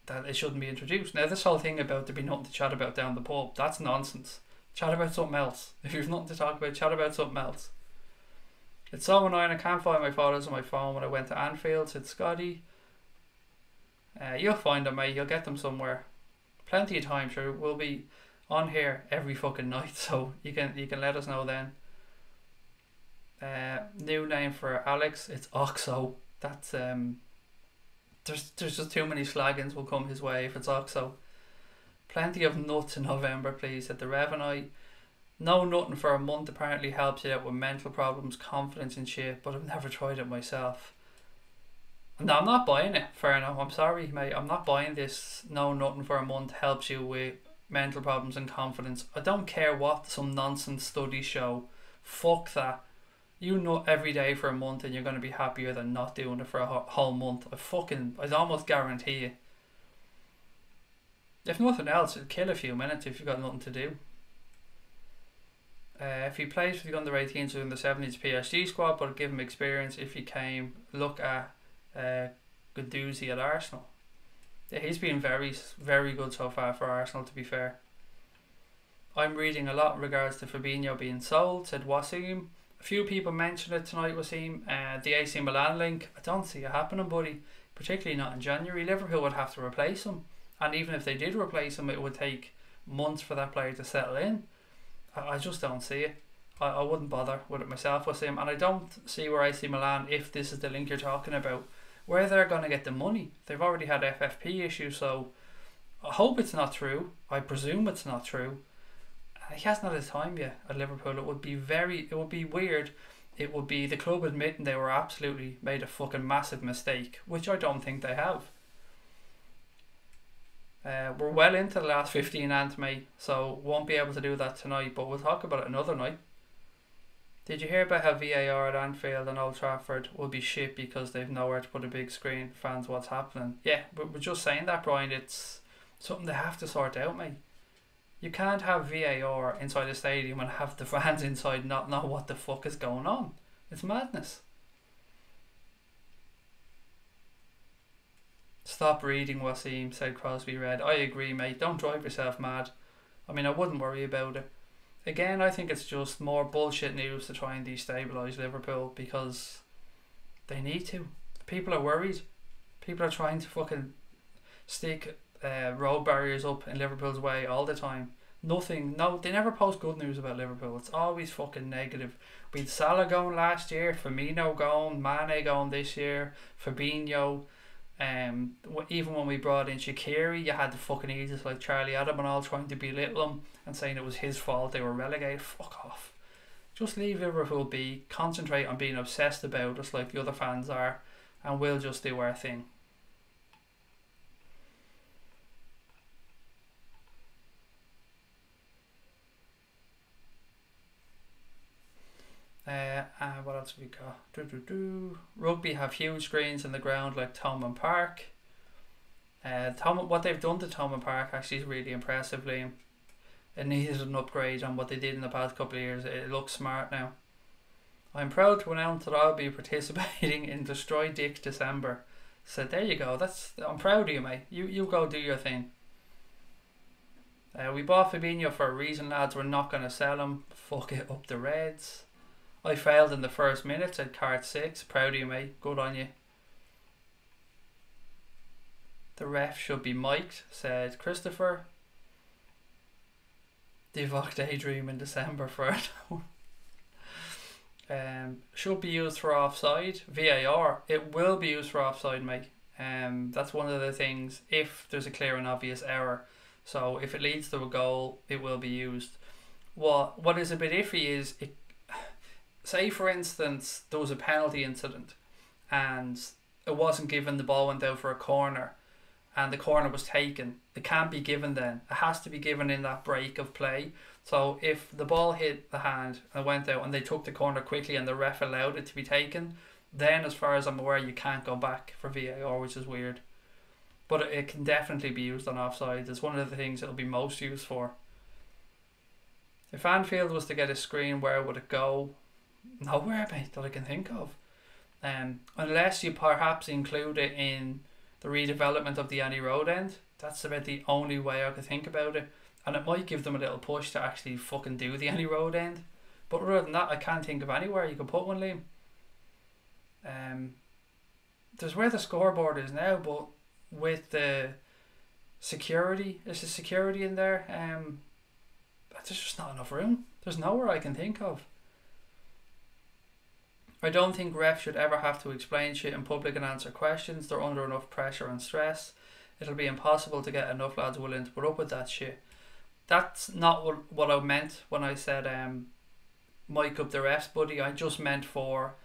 that it shouldn't be introduced. Now, this whole thing about there being nothing to chat about down the pub, that's nonsense. Chat about something else. If you've nothing to talk about, chat about something else. It's so annoying, I can't find my photos on my phone when I went to Anfield, said Scotty. You'll find them, mate. You'll get them somewhere. Plenty of time, sure. We'll be on here every fucking night, so you can let us know then. New name for Alex, it's Oxo. That's there's just too many slaggins will come his way if it's Oxo. Plenty of nuts in November, please, said the Revenue. No nothing for a month apparently helps you out with mental problems, confidence and shit, but I've never tried it myself. No, I'm not buying it, fair enough. I'm sorry, mate. I'm not buying this. No nothing for a month helps you with mental problems and confidence. I don't care what some nonsense studies show. Fuck that. You nut every day for a month and you're going to be happier than not doing it for a whole month. I'd almost guarantee you. If nothing else, it'll kill a few minutes if you've got nothing to do. If he plays for the under 18s or under 70s PSG squad, but give him experience if he came. Look at Guendouzi at Arsenal. Yeah, he's been very, very good so far for Arsenal, to be fair. I'm reading a lot in regards to Fabinho being sold, said Wasim. A few people mentioned it tonight, Wasim. The AC Milan link. I don't see it happening, buddy. Particularly not in January. Liverpool would have to replace him. And even if they did replace him, it would take months for that player to settle in. I just don't see it. I wouldn't bother with it myself, Wasim. And I don't see where AC Milan, if this is the link you're talking about, where they're going to get the money. They've already had FFP issues, so I hope it's not true. I presume it's not true. He hasn't had his time yet at Liverpool. It would be weird. It would be the club admitting they were absolutely made a fucking massive mistake, which I don't think they have. We're well into the last 15 mate, so won't be able to do that tonight, but we'll talk about it another night. Did you hear about how VAR at Anfield and Old Trafford will be shit because they've nowhere to put a big screen? Fans, what's happening? Yeah, but we're just saying that, Brian. It's something they have to sort out, mate. You can't have VAR inside a stadium and have the fans inside not know what the fuck is going on. It's madness. Stop reading, Wasim, said Crosby Red. I agree, mate. Don't drive yourself mad. I mean, I wouldn't worry about it. Again, I think it's just more bullshit news to try and destabilise Liverpool because they need to. People are worried. People are trying to fucking stick road barriers up in Liverpool's way all the time. They never post good news about Liverpool. It's always fucking negative. We had Salah going last year, Firmino going, Mane going this year, Fabinho. Even when we brought in Shaqiri, you had the fucking idiots like Charlie Adam and all trying to belittle him and saying it was his fault they were relegated. Fuck off. Just leave Liverpool be, concentrate on being obsessed about us like the other fans are, and we'll just do our thing. What else have we got? Rugby have huge screens in the ground like Thomond Park. What they've done to Thomond Park actually is really impressive, Liam. It needed an upgrade on what they did in the past couple of years. It looks smart now. I'm proud to announce that I'll be participating in Destroy Dick December. So there you go. I'm proud of you, mate. You go do your thing. We bought Fabinho for a reason, lads. We're not going to sell him. Fuck it, up the Reds. I failed in the first minute, said Card 6. Proud of you, mate. Good on you. The ref should be mic'd, said Christopher. Divock Daydream in December for it. Should be used for offside. VAR. It will be used for offside, mate. That's one of the things if there's a clear and obvious error. So if it leads to a goal, it will be used. What is a bit iffy is say for instance there was a penalty incident and it wasn't given, the ball went out for a corner and the corner was taken. It can't be given then. It has to be given in that break of play. So if the ball hit the hand and went out and they took the corner quickly and the ref allowed it to be taken, then as far as I'm aware you can't go back for VAR, which is weird. But it can definitely be used on offside. It's one of the things it'll be most used for. If Anfield was to get a screen, where would it go? Nowhere, mate, that I can think of. Unless you perhaps include it in the redevelopment of the Annie Road end. That's about the only way I could think about it. And it might give them a little push to actually fucking do the Annie Road end. But other than that, I can't think of anywhere you could put one, Liam. There's where the scoreboard is now, but with the security, is the security in there? There's just not enough room. There's nowhere I can think of. I don't think refs should ever have to explain shit in public and answer questions. They're under enough pressure and stress. It'll be impossible to get enough lads willing to put up with that shit. That's not what I meant when I said mic up the refs, buddy. I just meant for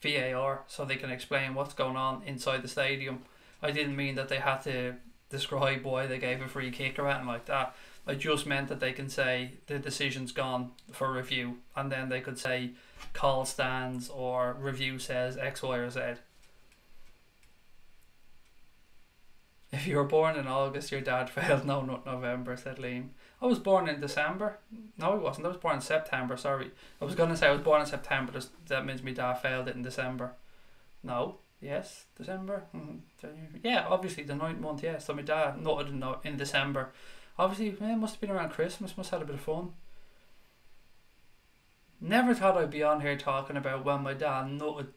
VAR, so they can explain what's going on inside the stadium. I didn't mean that they had to describe why they gave a free kick or anything like that. I just meant that they can say the decision's gone for review, and then they could say call stands or review says X, Y, or Z. If you were born in August, your dad failed. No, not November, said Liam. I was born in December. No, I wasn't. I was born in September, sorry. I was going to say I was born in September. That means my dad failed it in December. No. Yes, December. Yeah, obviously the 9th month, yeah. So my dad nutted in December. Obviously, it must have been around Christmas. Must have had a bit of fun. Never thought I'd be on here talking about when my dad nutted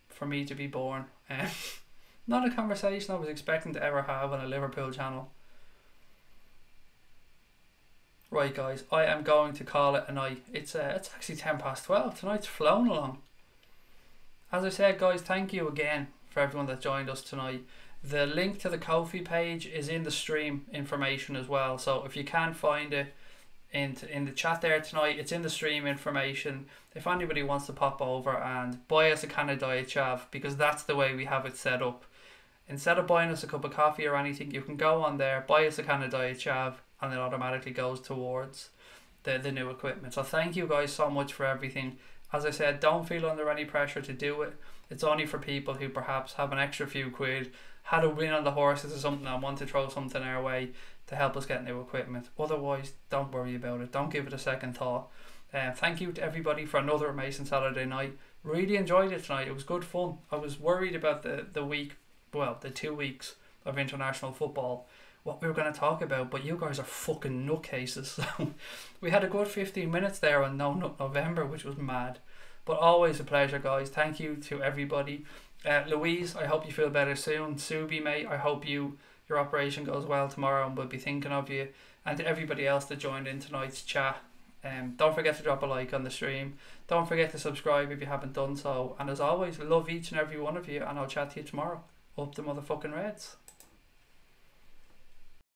for me to be born. Not a conversation I was expecting to ever have on a Liverpool channel. Right, guys, I am going to call it a night. It's actually 12:10. Tonight's flown along. As I said, guys, thank you again for everyone that joined us tonight. The link to the Ko-fi page is in the stream information as well. So if you can't find it in the chat there tonight, it's in the stream information. If anybody wants to pop over and buy us a can of Diet Chav, because that's the way we have it set up. Instead of buying us a cup of coffee or anything, you can go on there, buy us a can of Diet Chav, and it automatically goes towards the new equipment. So thank you guys so much for everything. As I said, don't feel under any pressure to do it. It's only for people who perhaps have an extra few quid, had a win on the horses or something, and want to throw something our way to help us get new equipment. Otherwise, don't worry about it. Don't give it a second thought. Thank you to everybody for another amazing Saturday night. Really enjoyed it tonight. It was good fun. I was worried about the week, well, the 2 weeks of international football, what we were going to talk about, but you guys are fucking nutcases. So we had a good 15 minutes there on No Nut November, which was mad. But always a pleasure, guys. Thank you to everybody. Louise, I hope you feel better soon. Subi, mate, I hope your operation goes well tomorrow, and we'll be thinking of you. And to everybody else that joined in tonight's chat, don't forget to drop a like on the stream. Don't forget to subscribe if you haven't done so. And as always, love each and every one of you, and I'll chat to you tomorrow. Up the motherfucking Reds.